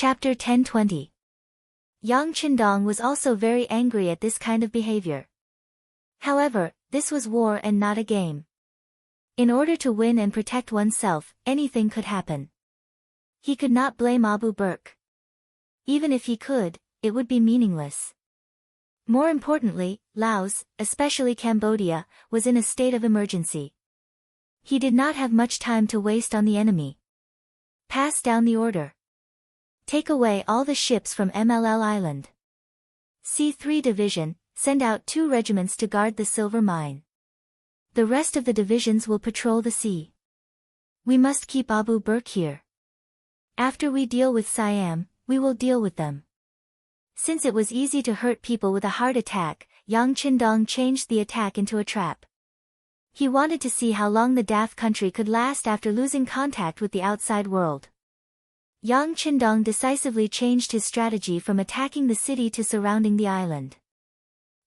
Chapter 1020. Yang Qindong was also very angry at this kind of behavior. However, this was war and not a game. In order to win and protect oneself, anything could happen. He could not blame Abu Burq. Even if he could, it would be meaningless. More importantly, Laos, especially Cambodia, was in a state of emergency. He did not have much time to waste on the enemy. Pass down the order. Take away all the ships from MLL Island. C3 Division, send out 2 regiments to guard the silver mine. The rest of the divisions will patrol the sea. We must keep Abu Burq here. After we deal with Siam, we will deal with them. Since it was easy to hurt people with a heart attack, Yang Qindong changed the attack into a trap. He wanted to see how long the daft country could last after losing contact with the outside world. Yang Qindong decisively changed his strategy from attacking the city to surrounding the island.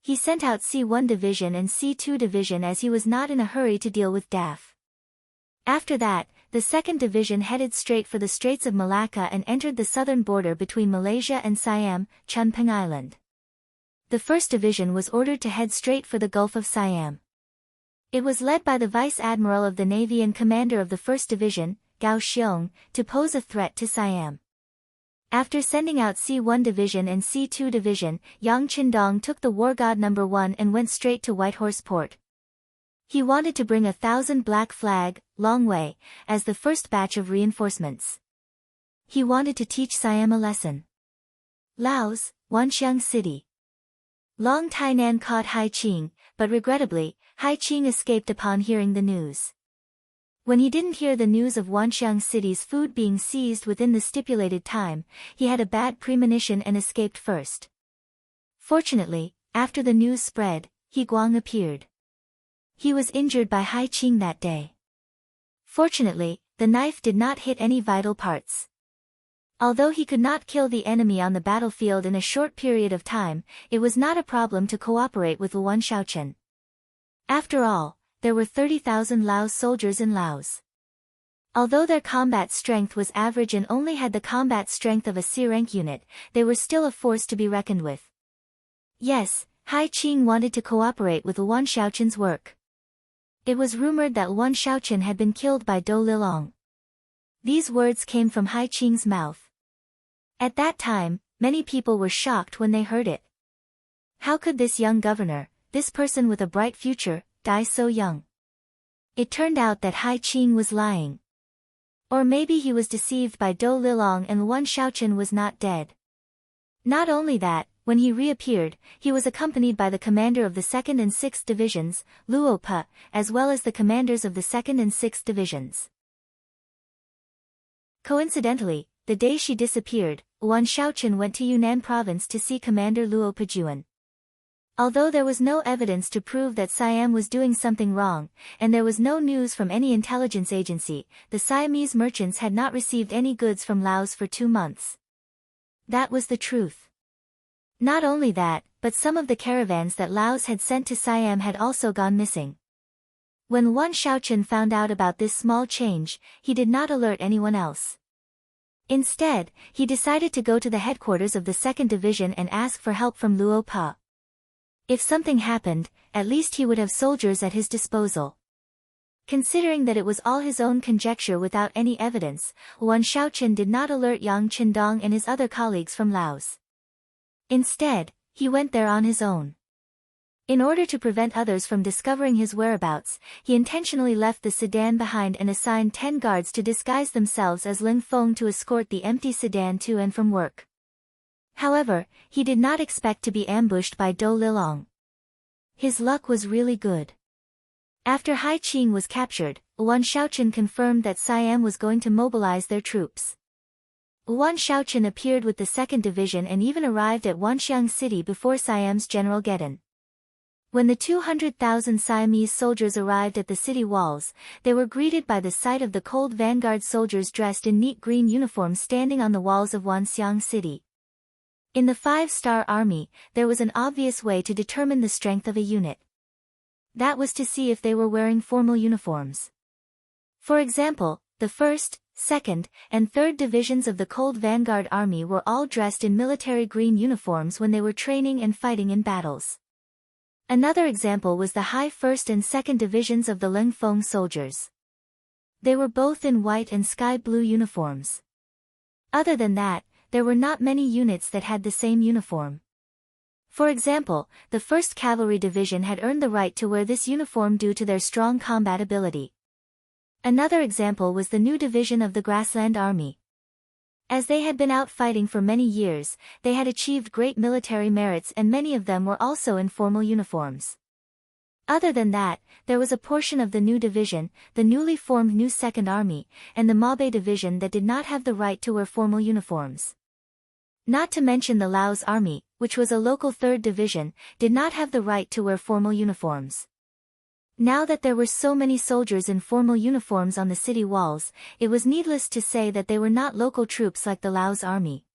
He sent out C1 Division and C2 Division as he was not in a hurry to deal with DAF. After that, the 2nd Division headed straight for the Straits of Malacca and entered the southern border between Malaysia and Siam, Chunping Island. The 1st Division was ordered to head straight for the Gulf of Siam. It was led by the Vice Admiral of the Navy and commander of the 1st Division, Gao Xiong, to pose a threat to Siam. After sending out C1 Division and C2 Division, Yang Qindong took the War God No. 1 and went straight to Whitehorse Port. He wanted to bring 1,000 Black Flag, Long Way, as the first batch of reinforcements. He wanted to teach Siam a lesson. Laos, Wanxiang City. Long Tainan caught Hai Qing, but regrettably, Hai Qing escaped upon hearing the news. When he didn't hear the news of Wanxiang City's food being seized within the stipulated time, he had a bad premonition and escaped first. Fortunately, after the news spread, He Guang appeared. He was injured by Hai Qing that day. Fortunately, the knife did not hit any vital parts. Although he could not kill the enemy on the battlefield in a short period of time, it was not a problem to cooperate with Luan Shaochen. After all, there were 30,000 Laos soldiers in Laos. Although their combat strength was average and only had the combat strength of a C-rank unit, they were still a force to be reckoned with. Yes, Hai Qing wanted to cooperate with Luan Shaochen's work. It was rumored that Luan Shaochen had been killed by Do Lilong. These words came from Hai Qing's mouth. At that time, many people were shocked when they heard it. How could this young governor, this person with a bright future, die so young? It turned out that Hai Qing was lying. Or maybe he was deceived by Do Lilong and Luan Shaochen was not dead. Not only that, when he reappeared, he was accompanied by the commander of the 2nd and 6th Divisions, Luo Pa, as well as the commanders of the 2nd and 6th Divisions. Coincidentally, the day she disappeared, Luan Shaochen went to Yunnan province to see Commander Luo Pajuan. Although there was no evidence to prove that Siam was doing something wrong, and there was no news from any intelligence agency, the Siamese merchants had not received any goods from Laos for 2 months. That was the truth. Not only that, but some of the caravans that Laos had sent to Siam had also gone missing. When Luan Shaochen found out about this small change, he did not alert anyone else. Instead, he decided to go to the headquarters of the 2nd Division and ask for help from Luo Pa. If something happened, at least he would have soldiers at his disposal. Considering that it was all his own conjecture without any evidence, Luan Shaochen did not alert Yang Qindong and his other colleagues from Laos. Instead, he went there on his own. In order to prevent others from discovering his whereabouts, he intentionally left the sedan behind and assigned 10 guards to disguise themselves as Ling Feng to escort the empty sedan to and from work. However, he did not expect to be ambushed by Do Lilong. His luck was really good. After Hai Qing was captured, Luan Shaochen confirmed that Siam was going to mobilize their troops. Luan Shaochen appeared with the 2nd Division and even arrived at Wanxiang City before Siam's General Gedon. When the 200,000 Siamese soldiers arrived at the city walls, they were greeted by the sight of the cold vanguard soldiers dressed in neat green uniforms standing on the walls of Wanxiang City. In the 5-star army, there was an obvious way to determine the strength of a unit. That was to see if they were wearing formal uniforms. For example, the 1st, 2nd, and 3rd Divisions of the Cold Vanguard Army were all dressed in military green uniforms when they were training and fighting in battles. Another example was the High 1st and 2nd Divisions of the Lengfeng soldiers. They were both in white and sky blue uniforms. Other than that, there were not many units that had the same uniform. For example, the 1st Cavalry Division had earned the right to wear this uniform due to their strong combat ability. Another example was the new division of the Grassland Army. As they had been out fighting for many years, they had achieved great military merits and many of them were also in formal uniforms. Other than that, there was a portion of the new division, the newly formed new 2nd Army, and the Mabe Division that did not have the right to wear formal uniforms. Not to mention the Laos Army, which was a local 3rd Division, did not have the right to wear formal uniforms. Now that there were so many soldiers in formal uniforms on the city walls, it was needless to say that they were not local troops like the Laos Army.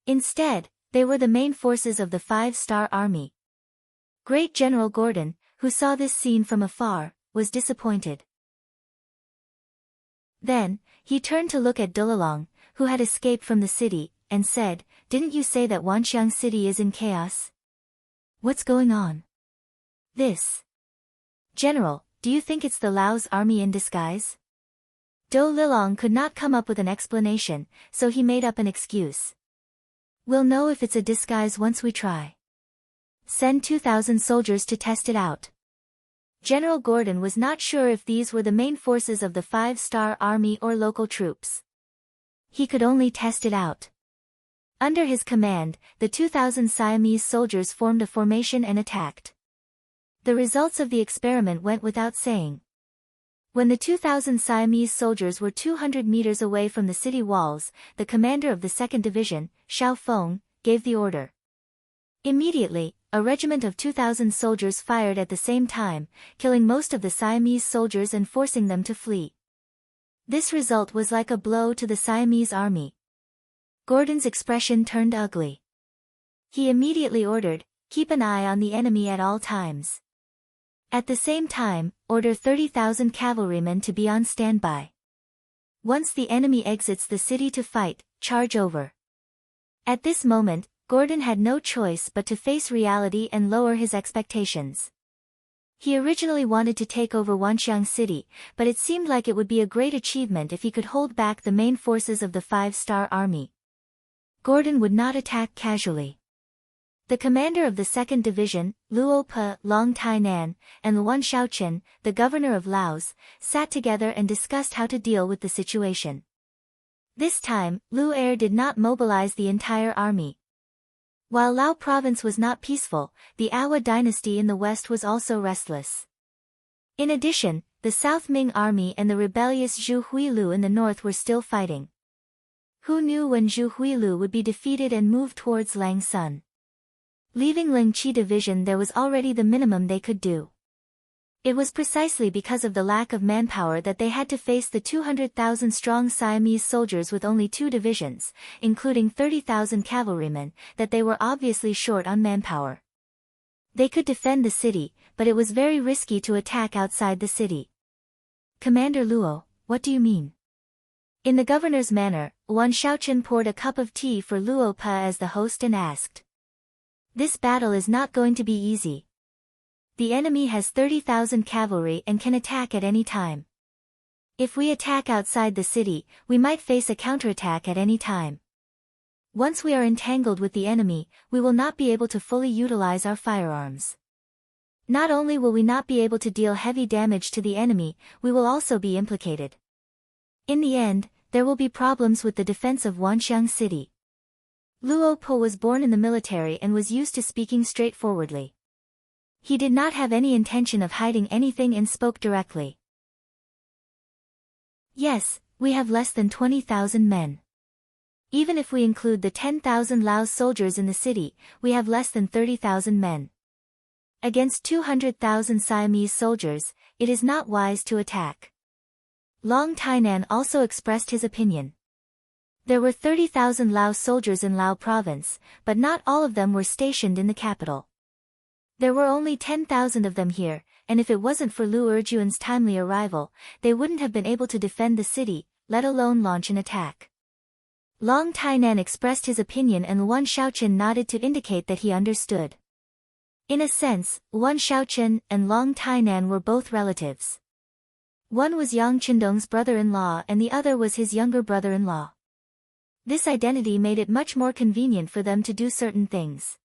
Instead, they were the main forces of the 5-Star Army. Great General Gordon, who saw this scene from afar, was disappointed. Then, he turned to look at Dulalong, who had escaped from the city, and said, "Didn't you say that Wanxiang City is in chaos? What's going on?" "This. General, do you think it's the Laos Army in disguise?" Do Lilong could not come up with an explanation, so he made up an excuse. "We'll know if it's a disguise once we try. Send 2,000 soldiers to test it out." General Gordon was not sure if these were the main forces of the 5-Star Army or local troops. He could only test it out. Under his command, the 2,000 Siamese soldiers formed a formation and attacked. The results of the experiment went without saying. When the 2,000 Siamese soldiers were 200 meters away from the city walls, the commander of the 2nd Division, Xiao Feng, gave the order. Immediately, a regiment of 2,000 soldiers fired at the same time, killing most of the Siamese soldiers and forcing them to flee. This result was like a blow to the Siamese army. Gordon's expression turned ugly. He immediately ordered, "Keep an eye on the enemy at all times. At the same time, order 30,000 cavalrymen to be on standby. Once the enemy exits the city to fight, charge over." At this moment, Gordon had no choice but to face reality and lower his expectations. He originally wanted to take over Wanxiang City, but it seemed like it would be a great achievement if he could hold back the main forces of the 5-Star Army. Gordon would not attack casually. The commander of the 2nd Division, Luo Pe, Long Tainan, and Luan Shaoqin, the governor of Laos, sat together and discussed how to deal with the situation. This time, Lu Er did not mobilize the entire army. While Lao province was not peaceful, the Awa dynasty in the west was also restless. In addition, the South Ming army and the rebellious Zhu Huilu in the north were still fighting. Who knew when Zhu Huilu would be defeated and move towards Lang Sun? Leaving Lingqi Division, there was already the minimum they could do. It was precisely because of the lack of manpower that they had to face the 200,000 strong Siamese soldiers with only 2 divisions, including 30,000 cavalrymen, that they were obviously short on manpower. They could defend the city, but it was very risky to attack outside the city. "Commander Luo, what do you mean?" In the governor's manner, Wan Shaoqin poured a cup of tea for Luo Pe as the host and asked, "This battle is not going to be easy. The enemy has 30,000 cavalry and can attack at any time. If we attack outside the city, we might face a counterattack at any time. Once we are entangled with the enemy, we will not be able to fully utilize our firearms. Not only will we not be able to deal heavy damage to the enemy, we will also be implicated. In the end, there will be problems with the defense of Wanxiang City." Luo Po was born in the military and was used to speaking straightforwardly. He did not have any intention of hiding anything and spoke directly. "Yes, we have less than 20,000 men. Even if we include the 10,000 Laos soldiers in the city, we have less than 30,000 men. Against 200,000 Siamese soldiers, it is not wise to attack." Long Tainan also expressed his opinion. There were 30,000 Laos soldiers in Lao province, but not all of them were stationed in the capital. There were only 10,000 of them here, and if it wasn't for Lu Erjuan's timely arrival, they wouldn't have been able to defend the city, let alone launch an attack. Long Tainan expressed his opinion and Wan Shaoqian nodded to indicate that he understood. In a sense, Wan Shaoqian and Long Tainan were both relatives. One was Yang Qindong's brother-in-law and the other was his younger brother-in-law. This identity made it much more convenient for them to do certain things.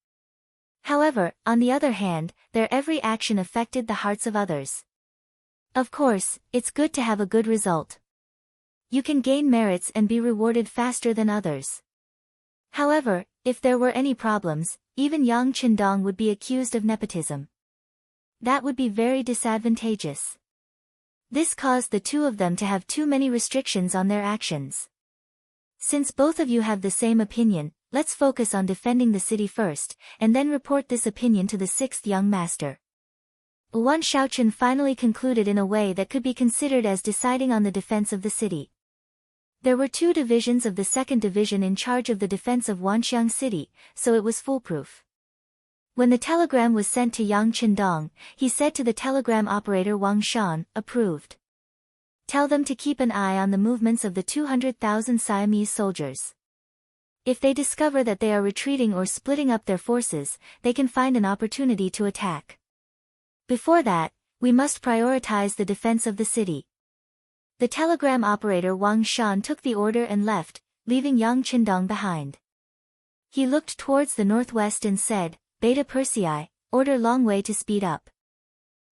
However, on the other hand, their every action affected the hearts of others. Of course, it's good to have a good result. You can gain merits and be rewarded faster than others. However, if there were any problems, even Yang Qindong would be accused of nepotism. That would be very disadvantageous. This caused the two of them to have too many restrictions on their actions. Since both of you have the same opinion, let's focus on defending the city first, and then report this opinion to the sixth young master. Wan Shaoqian finally concluded in a way that could be considered as deciding on the defense of the city. There were two divisions of the second division in charge of the defense of Wanxiang City, so it was foolproof. When the telegram was sent to Yang Qindong, he said to the telegram operator Wang Shan, approved. Tell them to keep an eye on the movements of the 200,000 Siamese soldiers. If they discover that they are retreating or splitting up their forces, they can find an opportunity to attack. Before that, we must prioritize the defense of the city. The telegram operator Wang Shan took the order and left, leaving Yang Qindong behind. He looked towards the northwest and said, Beta Persei, order Long Wei to speed up.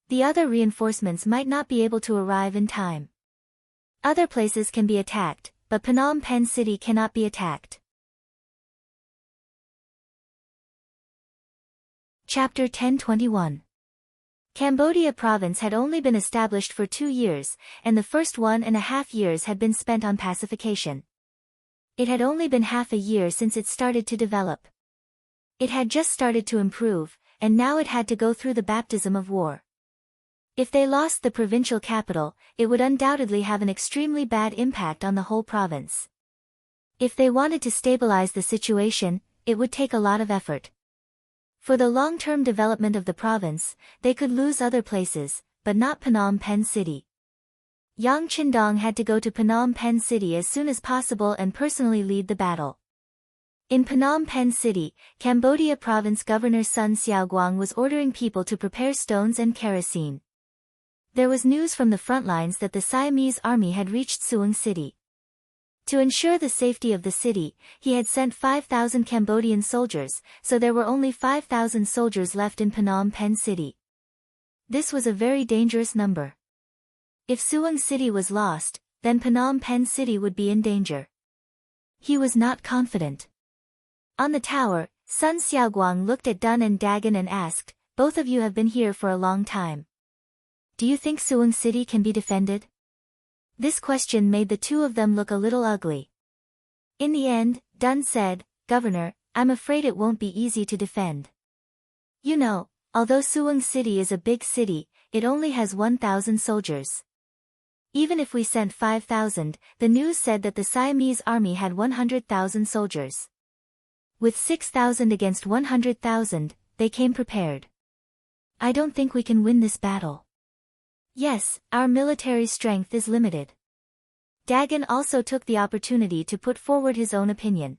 The other reinforcements might not be able to arrive in time. Other places can be attacked, but Phnom Penh City cannot be attacked. Chapter 1021. Cambodia province had only been established for 2 years, and the first 1.5 years had been spent on pacification. It had only been half a year since it started to develop. It had just started to improve, and now it had to go through the baptism of war. If they lost the provincial capital, it would undoubtedly have an extremely bad impact on the whole province. If they wanted to stabilize the situation, it would take a lot of effort. For the long-term development of the province, they could lose other places, but not Phnom Penh City. Yang Qindong had to go to Phnom Penh City as soon as possible and personally lead the battle. In Phnom Penh City, Cambodia Province Governor Sun Xiaoguang was ordering people to prepare stones and kerosene. There was news from the front lines that the Siamese army had reached Suong City. To ensure the safety of the city, he had sent 5,000 Cambodian soldiers, so there were only 5,000 soldiers left in Phnom Penh City. This was a very dangerous number. If Suong City was lost, then Phnom Penh City would be in danger. He was not confident. On the tower, Sun Xiaoguang looked at Dun and Dagon and asked, both of you have been here for a long time. Do you think Suong City can be defended? This question made the two of them look a little ugly. In the end, Dun said, Governor, I'm afraid it won't be easy to defend. You know, although Suong City is a big city, it only has 1,000 soldiers. Even if we sent 5,000, the news said that the Siamese army had 100,000 soldiers. With 6,000 against 100,000, they came prepared. I don't think we can win this battle. Yes, our military strength is limited. Dagon also took the opportunity to put forward his own opinion.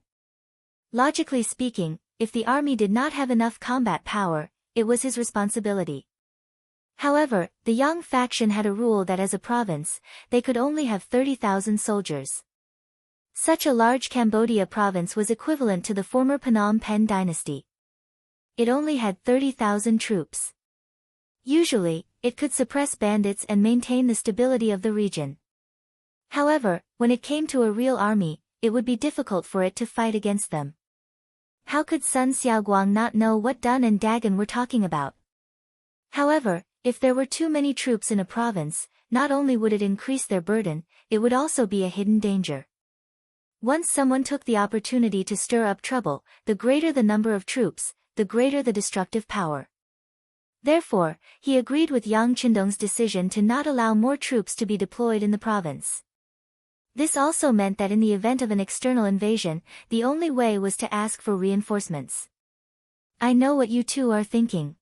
Logically speaking, if the army did not have enough combat power, it was his responsibility. However, the Yang faction had a rule that as a province, they could only have 30,000 soldiers. Such a large Cambodia province was equivalent to the former Phnom Penh dynasty. It only had 30,000 troops. Usually, it could suppress bandits and maintain the stability of the region. However, when it came to a real army, it would be difficult for it to fight against them. How could Sun Xiaoguang not know what Dun and Dagon were talking about? However, if there were too many troops in a province, not only would it increase their burden, it would also be a hidden danger. Once someone took the opportunity to stir up trouble, the greater the number of troops, the greater the destructive power. Therefore, he agreed with Yang Qindong's decision to not allow more troops to be deployed in the province. This also meant that in the event of an external invasion, the only way was to ask for reinforcements. I know what you two are thinking.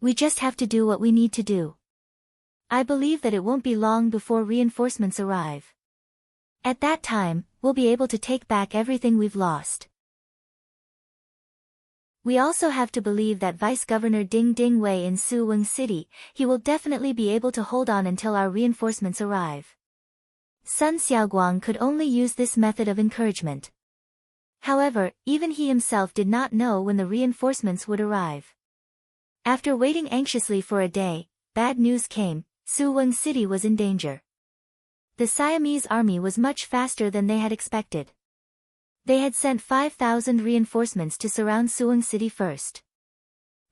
We just have to do what we need to do. I believe that it won't be long before reinforcements arrive. At that time, we'll be able to take back everything we've lost. We also have to believe that Vice Governor Ding Ding Wei in Suwon City, he will definitely be able to hold on until our reinforcements arrive. Sun Xiaoguang could only use this method of encouragement. However, even he himself did not know when the reinforcements would arrive. After waiting anxiously for a day, bad news came: Suwon City was in danger. The Siamese army was much faster than they had expected. They had sent 5,000 reinforcements to surround Suwon City first.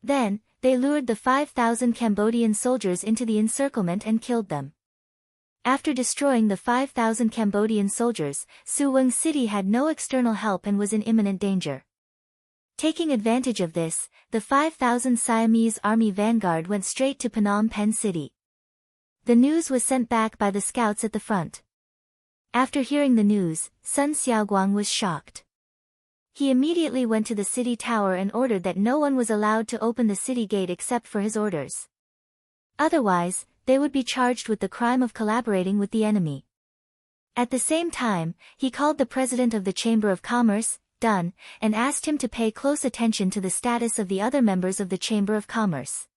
Then, they lured the 5,000 Cambodian soldiers into the encirclement and killed them. After destroying the 5,000 Cambodian soldiers, Suwon City had no external help and was in imminent danger. Taking advantage of this, the 5,000 Siamese army vanguard went straight to Phnom Penh City. The news was sent back by the scouts at the front. After hearing the news, Sun Xiaoguang was shocked. He immediately went to the city tower and ordered that no one was allowed to open the city gate except for his orders. Otherwise, they would be charged with the crime of collaborating with the enemy. At the same time, he called the president of the Chamber of Commerce, Dun, and asked him to pay close attention to the status of the other members of the Chamber of Commerce.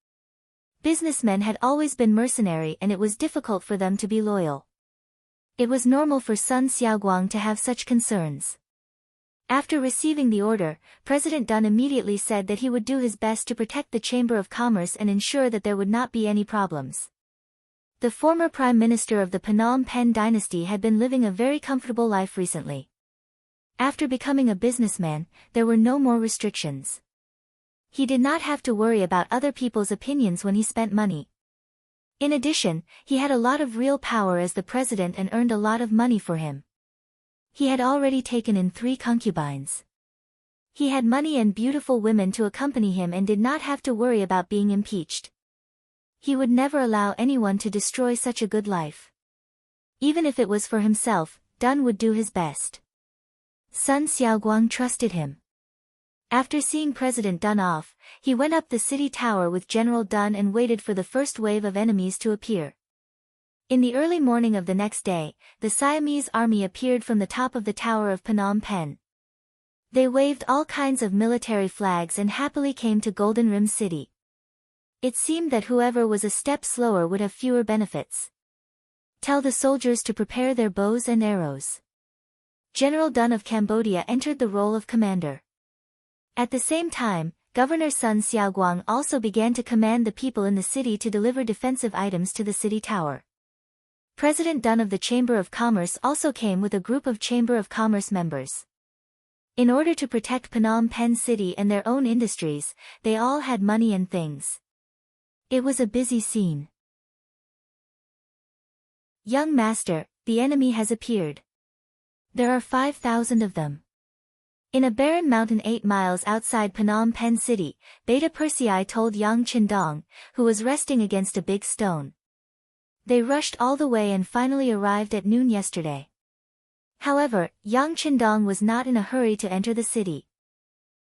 Businessmen had always been mercenary and it was difficult for them to be loyal. It was normal for Sun Xiaoguang to have such concerns. After receiving the order, President Dun immediately said that he would do his best to protect the Chamber of Commerce and ensure that there would not be any problems. The former Prime Minister of the Phnom Penh dynasty had been living a very comfortable life recently. After becoming a businessman, there were no more restrictions. He did not have to worry about other people's opinions when he spent money. In addition, he had a lot of real power as the president and earned a lot of money for him. He had already taken in 3 concubines. He had money and beautiful women to accompany him and did not have to worry about being impeached. He would never allow anyone to destroy such a good life. Even if it was for himself, Dun would do his best. Sun Xiaoguang trusted him. After seeing President Dun off, he went up the city tower with General Dun and waited for the first wave of enemies to appear. In the early morning of the next day, the Siamese army appeared from the top of the tower of Phnom Penh. They waved all kinds of military flags and happily came to Golden Rim City. It seemed that whoever was a step slower would have fewer benefits. Tell the soldiers to prepare their bows and arrows. General Dun of Cambodia entered the role of commander. At the same time, Governor Sun Xiaoguang also began to command the people in the city to deliver defensive items to the city tower. President Dun of the Chamber of Commerce also came with a group of Chamber of Commerce members. In order to protect Phnom Penh City and their own industries, they all had money and things. It was a busy scene. Young master, the enemy has appeared. There are 5,000 of them. In a barren mountain 8 miles outside Phnom Penh City, Beta Persei told Yang Qindong, who was resting against a big stone. They rushed all the way and finally arrived at noon yesterday. However, Yang Qindong was not in a hurry to enter the city.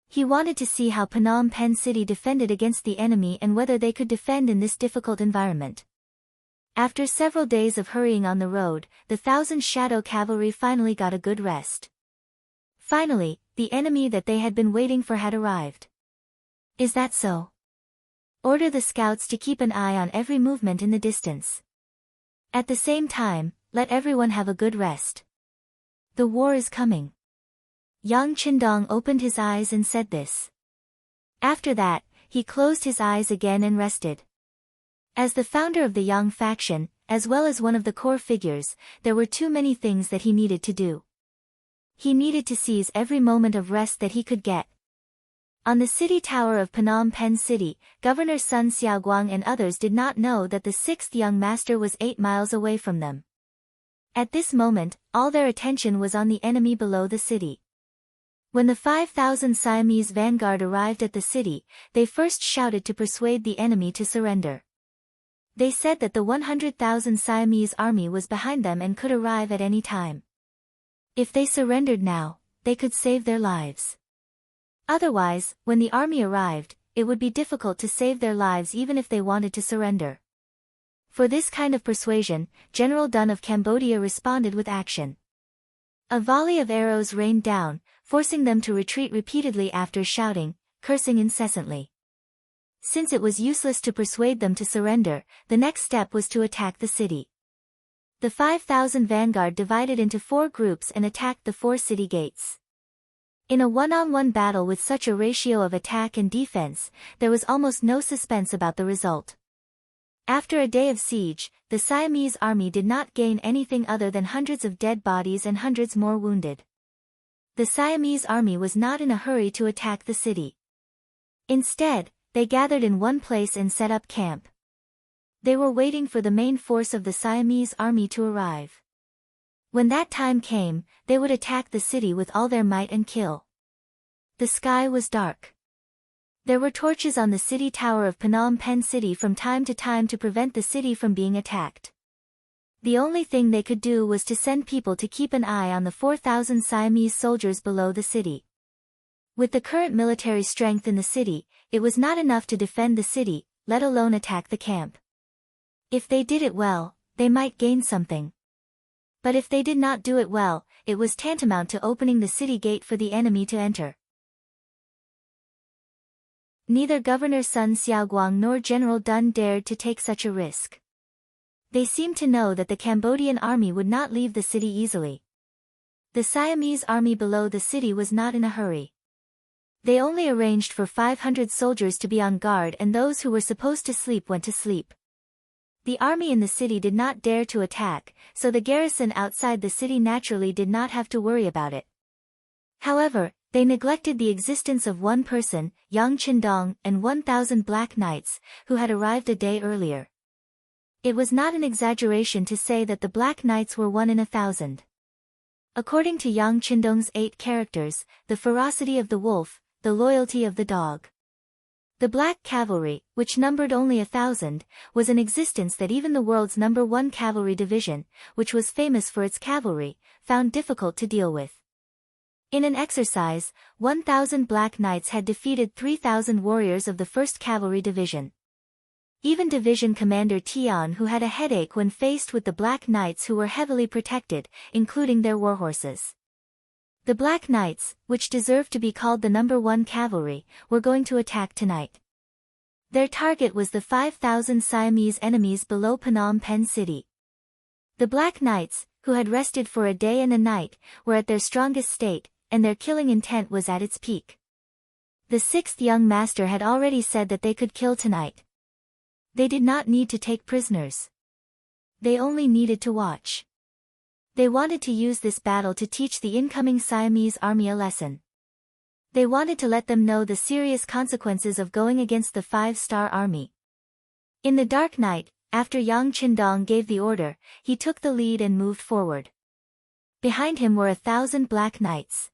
He wanted to see how Phnom Penh City defended against the enemy and whether they could defend in this difficult environment. After several days of hurrying on the road, the 1,000 shadow cavalry finally got a good rest. Finally, the enemy that they had been waiting for had arrived. Is that so? Order the scouts to keep an eye on every movement in the distance. At the same time, let everyone have a good rest. The war is coming. Yang Qindong opened his eyes and said this. After that, he closed his eyes again and rested. As the founder of the Yang faction, as well as one of the core figures, there were too many things that he needed to do. He needed to seize every moment of rest that he could get. On the city tower of Phnom Penh City, Governor Sun Xiaoguang and others did not know that the 6th young master was 8 miles away from them. At this moment, all their attention was on the enemy below the city. When the 5,000 Siamese vanguard arrived at the city, they first shouted to persuade the enemy to surrender. They said that the 100,000 Siamese army was behind them and could arrive at any time. If they surrendered now, they could save their lives. Otherwise, when the army arrived, it would be difficult to save their lives even if they wanted to surrender. For this kind of persuasion, General Dun of Cambodia responded with action. A volley of arrows rained down, forcing them to retreat repeatedly after shouting, cursing incessantly. Since it was useless to persuade them to surrender, the next step was to attack the city. The 5,000 vanguard divided into 4 groups and attacked the 4 city gates. In a one-on-one battle with such a ratio of attack and defense, there was almost no suspense about the result. After a day of siege, the Siamese army did not gain anything other than hundreds of dead bodies and hundreds more wounded. The Siamese army was not in a hurry to attack the city. Instead, they gathered in one place and set up camp. They were waiting for the main force of the Siamese army to arrive. When that time came, they would attack the city with all their might and kill. The sky was dark. There were torches on the city tower of Phnom Penh City from time to time to prevent the city from being attacked. The only thing they could do was to send people to keep an eye on the 4,000 Siamese soldiers below the city. With the current military strength in the city, it was not enough to defend the city, let alone attack the camp. If they did it well, they might gain something. But if they did not do it well, it was tantamount to opening the city gate for the enemy to enter. Neither Governor Sun Xiaoguang nor General Dun dared to take such a risk. They seemed to know that the Cambodian army would not leave the city easily. The Siamese army below the city was not in a hurry. They only arranged for 500 soldiers to be on guard, and those who were supposed to sleep went to sleep. The army in the city did not dare to attack, so the garrison outside the city naturally did not have to worry about it. However, they neglected the existence of one person, Yang Qindong, and 1,000 Black Knights, who had arrived a day earlier. It was not an exaggeration to say that the Black Knights were 1 in 1,000. According to Yang Qindong's 8 characters, the ferocity of the wolf, the loyalty of the dog. The Black Cavalry, which numbered only 1,000, was an existence that even the world's #1 cavalry division, which was famous for its cavalry, found difficult to deal with. In an exercise, 1,000 Black Knights had defeated 3,000 warriors of the 1st Cavalry Division. Even Division Commander Tian, who had a headache when faced with the Black Knights who were heavily protected, including their warhorses. The Black Knights, which deserved to be called the #1 Cavalry, were going to attack tonight. Their target was the 5,000 Siamese enemies below Phnom Penh City. The Black Knights, who had rested for a day and a night, were at their strongest state, and their killing intent was at its peak. The 6th young master had already said that they could kill tonight. They did not need to take prisoners. They only needed to watch. They wanted to use this battle to teach the incoming Siamese army a lesson. They wanted to let them know the serious consequences of going against the 5-star army. In the dark night, after Yang Qindong gave the order, he took the lead and moved forward. Behind him were 1,000 Black Knights.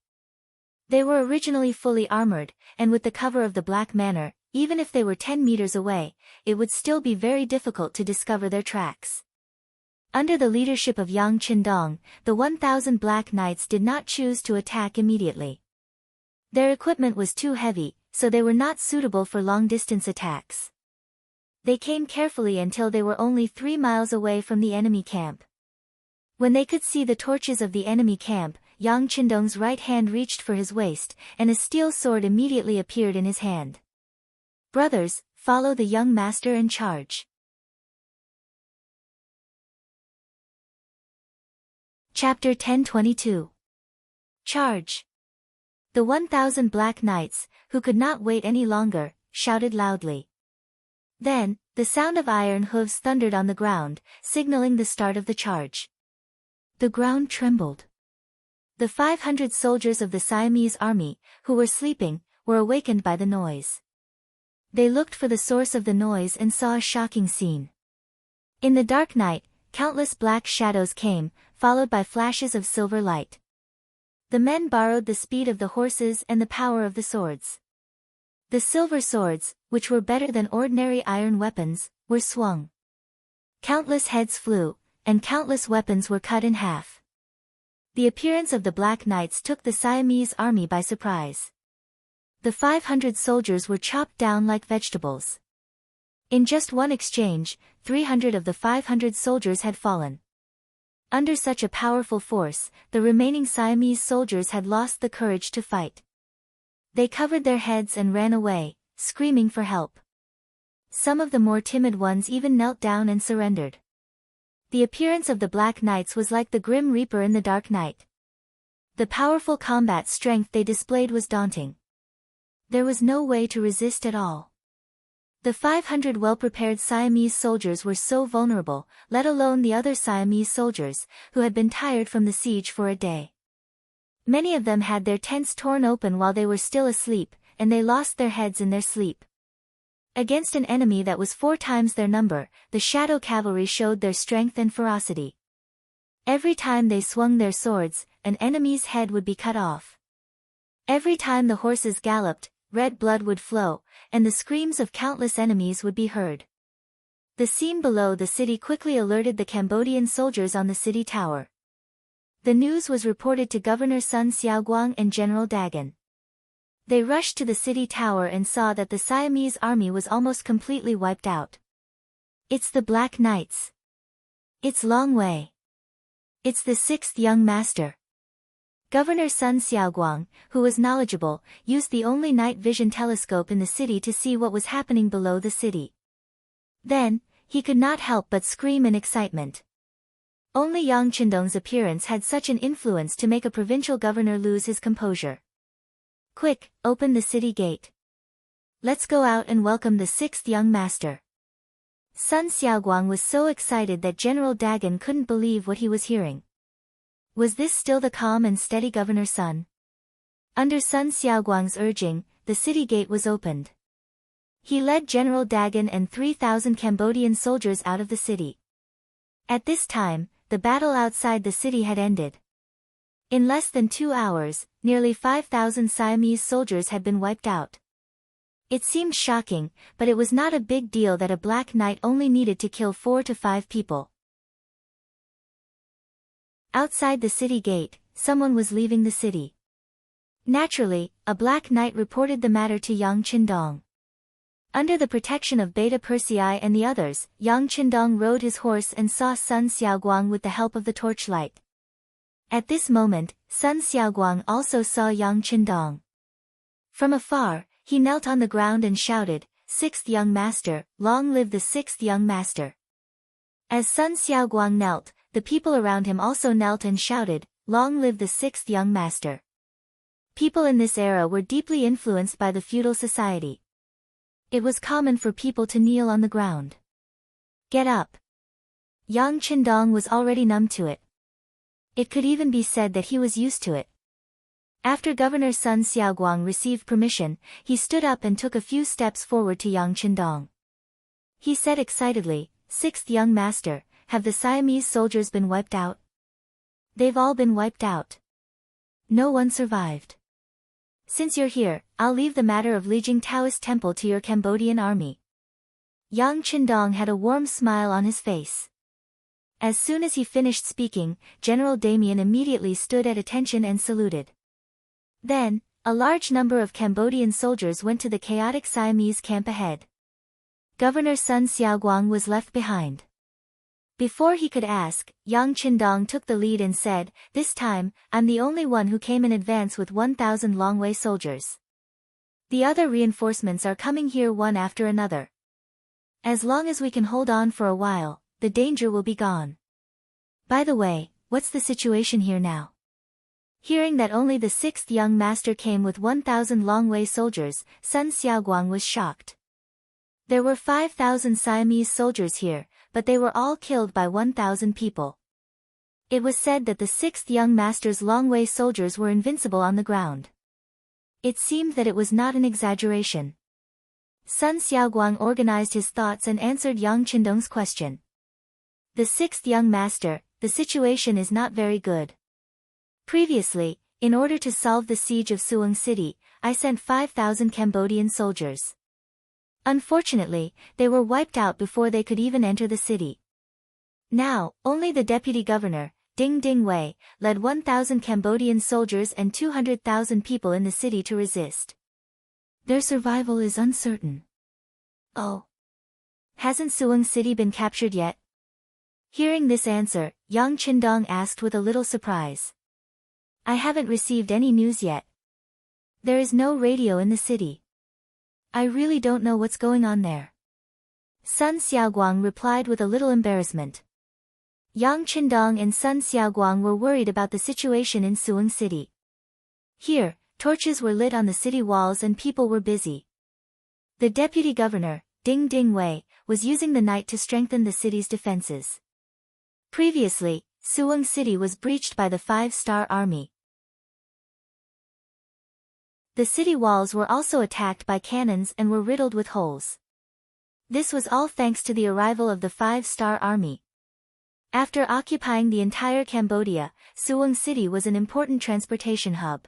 They were originally fully armored, and with the cover of the Black Manor, even if they were 10 meters away, it would still be very difficult to discover their tracks. Under the leadership of Yang Qindong, the 1,000 Black Knights did not choose to attack immediately. Their equipment was too heavy, so they were not suitable for long-distance attacks. They came carefully until they were only 3 miles away from the enemy camp. When they could see the torches of the enemy camp, Yang Qindong's right hand reached for his waist, and a steel sword immediately appeared in his hand. Brothers, follow the young master and charge. Chapter 10:22. Charge. The 1,000 Black Knights, who could not wait any longer, shouted loudly. Then, the sound of iron hooves thundered on the ground, signaling the start of the charge. The ground trembled. The 500 soldiers of the Siamese army, who were sleeping, were awakened by the noise. They looked for the source of the noise and saw a shocking scene. In the dark night, countless black shadows came, followed by flashes of silver light. The men borrowed the speed of the horses and the power of the swords. The silver swords, which were better than ordinary iron weapons, were swung. Countless heads flew, and countless weapons were cut in half. The appearance of the Black Knights took the Siamese army by surprise. The 500 soldiers were chopped down like vegetables. In just one exchange, 300 of the 500 soldiers had fallen. Under such a powerful force, the remaining Siamese soldiers had lost the courage to fight. They covered their heads and ran away, screaming for help. Some of the more timid ones even knelt down and surrendered. The appearance of the Black Knights was like the Grim Reaper in the dark night. The powerful combat strength they displayed was daunting. There was no way to resist at all. The 500 well-prepared Siamese soldiers were so vulnerable, let alone the other Siamese soldiers, who had been tired from the siege for a day. Many of them had their tents torn open while they were still asleep, and they lost their heads in their sleep. Against an enemy that was 4 times their number, the shadow cavalry showed their strength and ferocity. Every time they swung their swords, an enemy's head would be cut off. Every time the horses galloped, red blood would flow, and the screams of countless enemies would be heard. The scene below the city quickly alerted the Cambodian soldiers on the city tower. The news was reported to Governor Sun Xiaoguang and General Dagan. They rushed to the city tower and saw that the Siamese army was almost completely wiped out. "It's the Black Knights. It's Long Wei. It's the 6th young master." Governor Sun Xiaoguang, who was knowledgeable, used the only night vision telescope in the city to see what was happening below the city. Then, he could not help but scream in excitement. Only Yang Qindong's appearance had such an influence to make a provincial governor lose his composure. "Quick, open the city gate. Let's go out and welcome the 6th young master." Sun Xiaoguang was so excited that General Dagan couldn't believe what he was hearing. Was this still the calm and steady Governor Sun? Under Sun Xiaoguang's urging, the city gate was opened. He led General Dagan and 3,000 Cambodian soldiers out of the city. At this time, the battle outside the city had ended. In less than 2 hours, nearly 5,000 Siamese soldiers had been wiped out. It seemed shocking, but it was not a big deal that a Black Knight only needed to kill 4 to 5 people. Outside the city gate, someone was leaving the city. Naturally, a Black Knight reported the matter to Yang Qindong. Under the protection of Beta Persei and the others, Yang Qindong rode his horse and saw Sun Xiaoguang with the help of the torchlight. At this moment, Sun Xiaoguang also saw Yang Qindong. From afar, he knelt on the ground and shouted, "6th young master, long live the 6th young master." As Sun Xiaoguang knelt, the people around him also knelt and shouted, "Long live the 6th young master." People in this era were deeply influenced by the feudal society. It was common for people to kneel on the ground. "Get up." Yang Qindong was already numb to it. It could even be said that he was used to it. After Governor Sun Xiaoguang received permission, he stood up and took a few steps forward to Yang Qindong. He said excitedly, "6th young master, have the Siamese soldiers been wiped out?" "They've all been wiped out. No one survived. Since you're here, I'll leave the matter of Lijiang Taoist temple to your Cambodian army." Yang Qindong had a warm smile on his face. As soon as he finished speaking, General Damien immediately stood at attention and saluted. Then, a large number of Cambodian soldiers went to the chaotic Siamese camp ahead. Governor Sun Xiaoguang was left behind. Before he could ask, Yang Qindong took the lead and said, "This time, I'm the only one who came in advance with 1,000 Long Wei soldiers. The other reinforcements are coming here one after another. As long as we can hold on for a while, the danger will be gone. By the way, what's the situation here now?" Hearing that only the 6th young master came with 1,000 Long Wei soldiers, Sun Xiaoguang was shocked. There were 5,000 Siamese soldiers here, but they were all killed by 1,000 people. It was said that the 6th young master's Long Wei soldiers were invincible on the ground. It seemed that it was not an exaggeration. Sun Xiaoguang organized his thoughts and answered Yang Qindong's question. "The 6th young master, the situation is not very good. Previously, in order to solve the siege of Suwon City, I sent 5,000 Cambodian soldiers. Unfortunately, they were wiped out before they could even enter the city. Now, only the deputy governor, Ding Ding Wei, led 1,000 Cambodian soldiers and 200,000 people in the city to resist. Their survival is uncertain." "Oh. Hasn't Suwon City been captured yet?" Hearing this answer, Yang Qindong asked with a little surprise. I haven't received any news yet. There is no radio in the city. I really don't know what's going on there. Sun Xiaoguang replied with a little embarrassment. Yang Qindong and Sun Xiaoguang were worried about the situation in Suwing City. Here, torches were lit on the city walls and people were busy. The deputy governor, Ding Wei, was using the night to strengthen the city's defenses. Previously, Suwing City was breached by the 5-star army. The city walls were also attacked by cannons and were riddled with holes. This was all thanks to the arrival of the 5-star army. After occupying the entire Cambodia, Suwing City was an important transportation hub.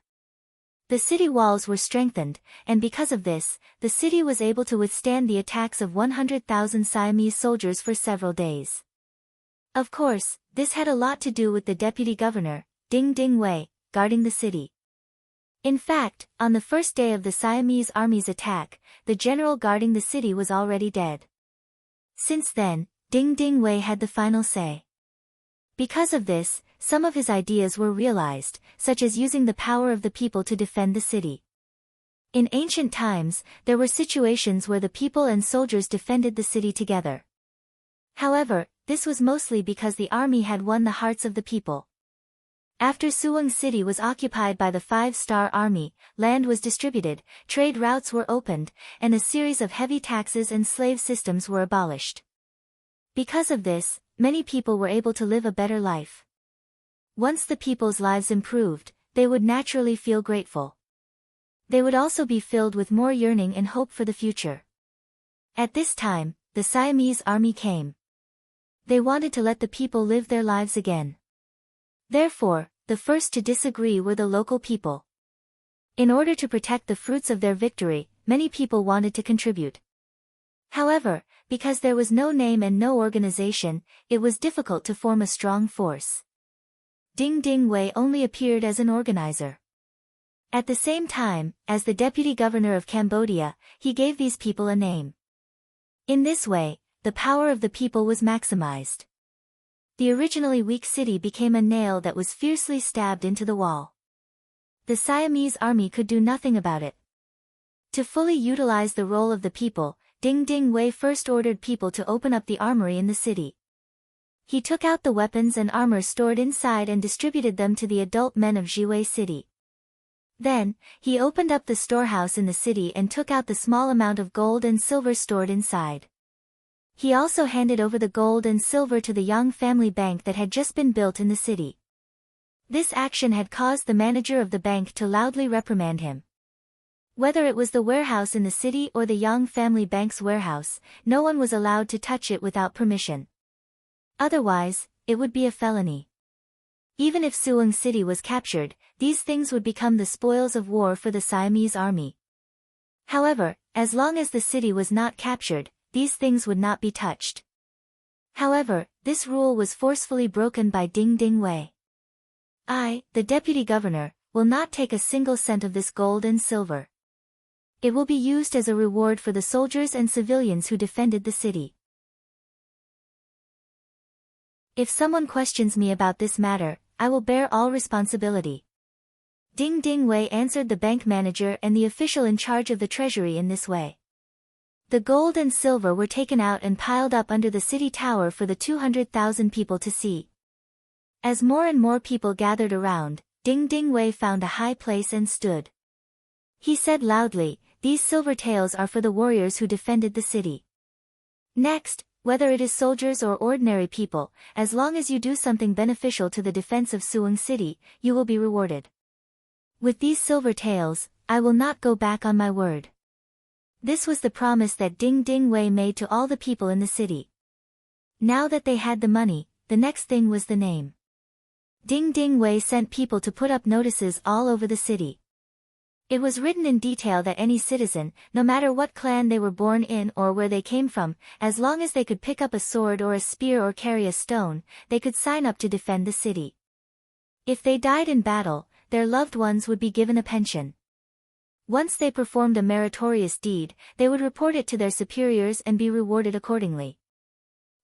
The city walls were strengthened, and because of this, the city was able to withstand the attacks of 100,000 Siamese soldiers for several days. Of course, this had a lot to do with the deputy governor, Ding Wei, guarding the city. In fact, on the first day of the Siamese army's attack, the general guarding the city was already dead. Since then, Ding Wei had the final say. Because of this, some of his ideas were realized, such as using the power of the people to defend the city. In ancient times, there were situations where the people and soldiers defended the city together. However, this was mostly because the army had won the hearts of the people. After Suwing City was occupied by the 5-star army, land was distributed, trade routes were opened, and a series of heavy taxes and slave systems were abolished. Because of this, many people were able to live a better life. Once the people's lives improved, they would naturally feel grateful. They would also be filled with more yearning and hope for the future. At this time, the Siamese army came. They wanted to let the people live their lives again. Therefore, the first to disagree were the local people. In order to protect the fruits of their victory, many people wanted to contribute. However, because there was no name and no organization, it was difficult to form a strong force. Ding Wei only appeared as an organizer. At the same time, as the deputy governor of Cambodia, he gave these people a name. In this way, the power of the people was maximized. The originally weak city became a nail that was fiercely stabbed into the wall. The Siamese army could do nothing about it. To fully utilize the role of the people, Ding Wei first ordered people to open up the armory in the city. He took out the weapons and armor stored inside and distributed them to the adult men of Jiwei City. Then, he opened up the storehouse in the city and took out the small amount of gold and silver stored inside. He also handed over the gold and silver to the Yang family bank that had just been built in the city. This action had caused the manager of the bank to loudly reprimand him. Whether it was the warehouse in the city or the Yang family bank's warehouse, no one was allowed to touch it without permission. Otherwise, it would be a felony. Even if Suwing City was captured, these things would become the spoils of war for the Siamese army. However, as long as the city was not captured, these things would not be touched. However, this rule was forcefully broken by Ding Wei. I, the deputy governor, will not take a single cent of this gold and silver. It will be used as a reward for the soldiers and civilians who defended the city. If someone questions me about this matter, I will bear all responsibility. Ding Wei answered the bank manager and the official in charge of the treasury in this way. The gold and silver were taken out and piled up under the city tower for the 200,000 people to see. As more and more people gathered around, Ding Wei found a high place and stood. He said loudly, "These silver taels are for the warriors who defended the city. Next, whether it is soldiers or ordinary people, as long as you do something beneficial to the defense of Suwing City, you will be rewarded. With these silver taels, I will not go back on my word." This was the promise that Ding Wei made to all the people in the city. Now that they had the money, the next thing was the name. Ding Wei sent people to put up notices all over the city. It was written in detail that any citizen, no matter what clan they were born in or where they came from, as long as they could pick up a sword or a spear or carry a stone, they could sign up to defend the city. If they died in battle, their loved ones would be given a pension. Once they performed a meritorious deed, they would report it to their superiors and be rewarded accordingly.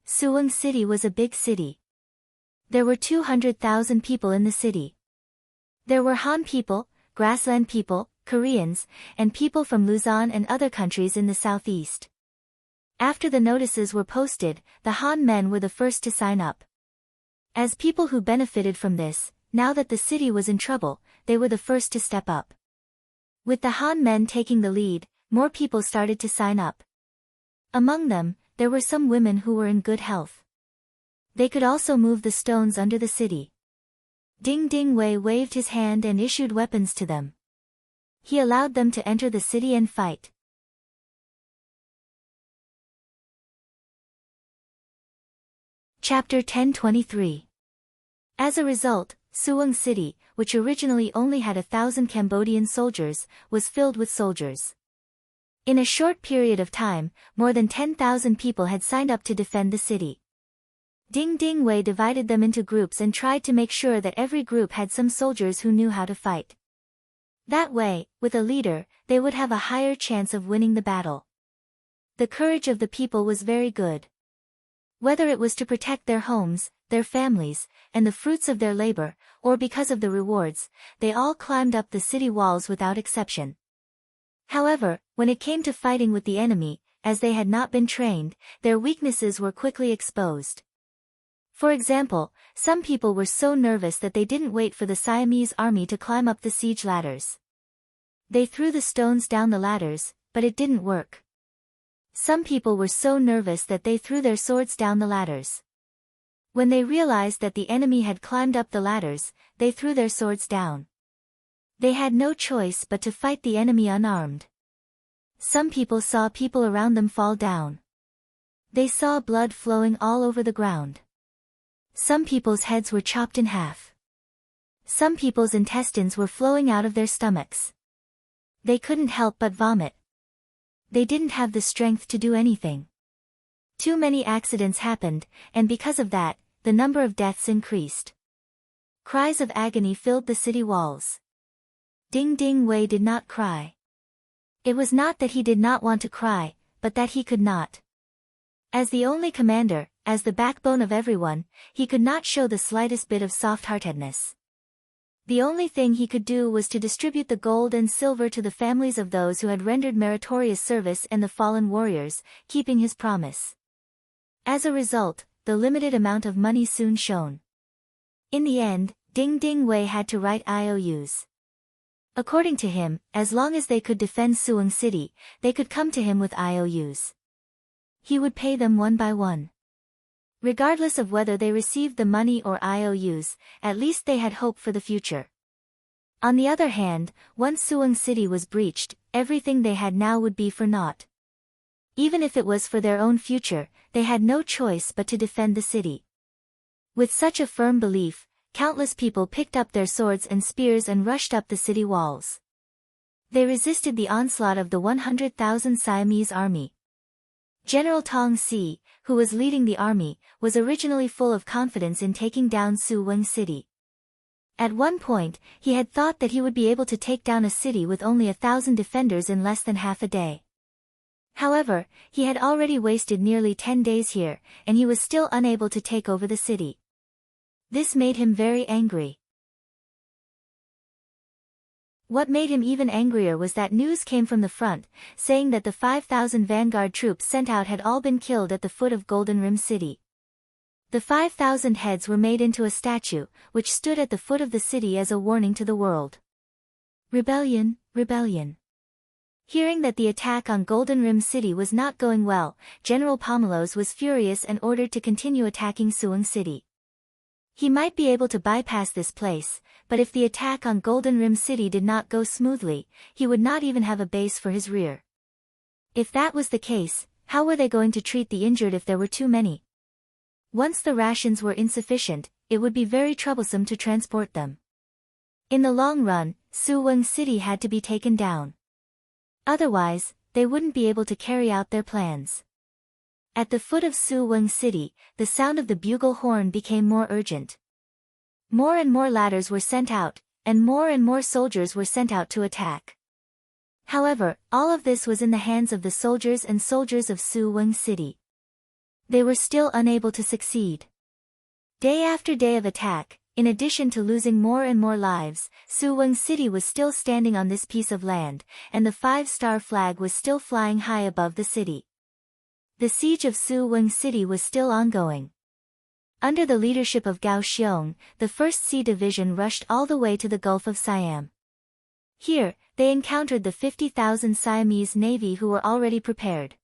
Suwing City was a big city. There were 200,000 people in the city. There were Han people, grassland people, Koreans, and people from Luzon and other countries in the southeast. After the notices were posted, the Han men were the first to sign up. As people who benefited from this, now that the city was in trouble, they were the first to step up. With the Han men taking the lead, more people started to sign up. Among them, there were some women who were in good health. They could also move the stones under the city. Ding Ding Wei waved his hand and issued weapons to them. He allowed them to enter the city and fight. Chapter 1023. As a result, Suwon City, which originally only had 1,000 Cambodian soldiers, was filled with soldiers. In a short period of time, more than 10,000 people had signed up to defend the city. Ding Ding Wei divided them into groups and tried to make sure that every group had some soldiers who knew how to fight. That way, with a leader, they would have a higher chance of winning the battle. The courage of the people was very good. Whether it was to protect their homes, their families, and the fruits of their labor, or because of the rewards, they all climbed up the city walls without exception. However, when it came to fighting with the enemy, as they had not been trained, their weaknesses were quickly exposed. For example, some people were so nervous that they didn't wait for the Siamese army to climb up the siege ladders. They threw the stones down the ladders, but it didn't work. Some people were so nervous that they threw their swords down the ladders. When they realized that the enemy had climbed up the ladders, they threw their swords down. They had no choice but to fight the enemy unarmed. Some people saw people around them fall down. They saw blood flowing all over the ground. Some people's heads were chopped in half. Some people's intestines were flowing out of their stomachs. They couldn't help but vomit. They didn't have the strength to do anything. Too many accidents happened, and because of that, the number of deaths increased. Cries of agony filled the city walls. Ding Ding Wei did not cry. It was not that he did not want to cry, but that he could not. As the only commander, as the backbone of everyone, he could not show the slightest bit of soft-heartedness. The only thing he could do was to distribute the gold and silver to the families of those who had rendered meritorious service and the fallen warriors, keeping his promise. As a result, the limited amount of money soon shone. In the end, Ding Ding Wei had to write IOUs. According to him, as long as they could defend Suwon City, they could come to him with IOUs. He would pay them one by one. Regardless of whether they received the money or IOUs, at least they had hope for the future. On the other hand, once Suwon City was breached, everything they had now would be for naught. Even if it was for their own future, they had no choice but to defend the city. With such a firm belief, countless people picked up their swords and spears and rushed up the city walls. They resisted the onslaught of the 100,000 Siamese army. General Tong Si, who was leading the army, was originally full of confidence in taking down Suwon City. At one point, he had thought that he would be able to take down a city with only 1,000 defenders in less than half a day. However, he had already wasted nearly 10 days here, and he was still unable to take over the city. This made him very angry. What made him even angrier was that news came from the front, saying that the 5,000 vanguard troops sent out had all been killed at the foot of Golden Rim City. The 5,000 heads were made into a statue, which stood at the foot of the city as a warning to the world. Rebellion, rebellion. Hearing that the attack on Golden Rim City was not going well, General Pomelos was furious and ordered to continue attacking Suwon City. He might be able to bypass this place, but if the attack on Golden Rim City did not go smoothly, he would not even have a base for his rear. If that was the case, how were they going to treat the injured if there were too many? Once the rations were insufficient, it would be very troublesome to transport them. In the long run, Suwon City had to be taken down. Otherwise, they wouldn't be able to carry out their plans. At the foot of Suwon City, the sound of the bugle horn became more urgent. More and more ladders were sent out, and more soldiers were sent out to attack. However, all of this was in the hands of the soldiers and soldiers of Suwon City. They were still unable to succeed. Day after day of attack, in addition to losing more and more lives, Suwang City was still standing on this piece of land, and the 5-star flag was still flying high above the city. The siege of Suwang City was still ongoing. Under the leadership of Gao Xiong, the 1st Sea Division rushed all the way to the Gulf of Siam. Here, they encountered the 50,000 Siamese navy who were already prepared.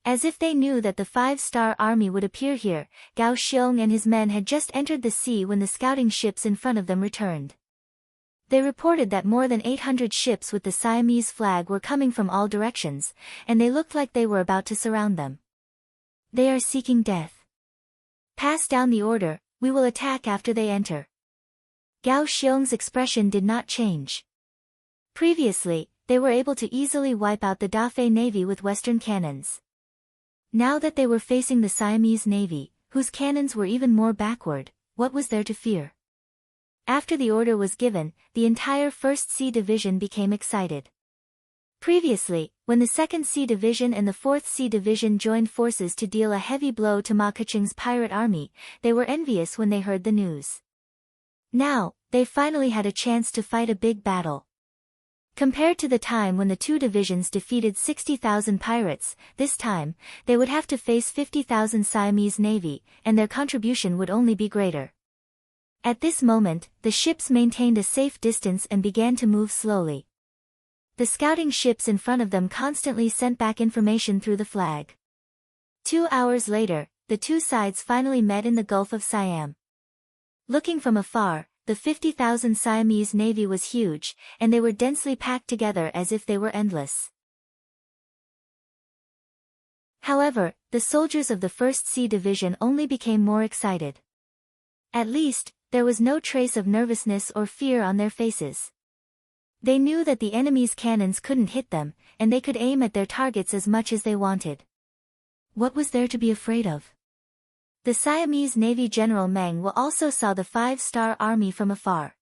As if they knew that the 5-star army would appear here, Gao Xiong and his men had just entered the sea when the scouting ships in front of them returned. They reported that more than 800 ships with the Siamese flag were coming from all directions, and they looked like they were about to surround them. They are seeking death. Pass down the order, we will attack after they enter. Gao Xiong's expression did not change. Previously, they were able to easily wipe out the Dafei navy with Western cannons. Now that they were facing the Siamese navy, whose cannons were even more backward, what was there to fear? After the order was given, the entire 1st Sea Division became excited. Previously, when the 2nd Sea Division and the 4th Sea Division joined forces to deal a heavy blow to Ma Keqing's pirate army, they were envious when they heard the news. Now, they finally had a chance to fight a big battle. Compared to the time when the 2 divisions defeated 60,000 pirates, this time, they would have to face 50,000 Siamese navy, and their contribution would only be greater. At this moment, the ships maintained a safe distance and began to move slowly. The scouting ships in front of them constantly sent back information through the flag. 2 hours later, the 2 sides finally met in the Gulf of Siam. Looking from afar, the 50,000 Siamese navy was huge, and they were densely packed together as if they were endless. However, the soldiers of the 1st Sea Division only became more excited. At least, there was no trace of nervousness or fear on their faces. They knew that the enemy's cannons couldn't hit them, and they could aim at their targets as much as they wanted. What was there to be afraid of? The Siamese Navy General Meng Wa also saw the 5-star army from afar.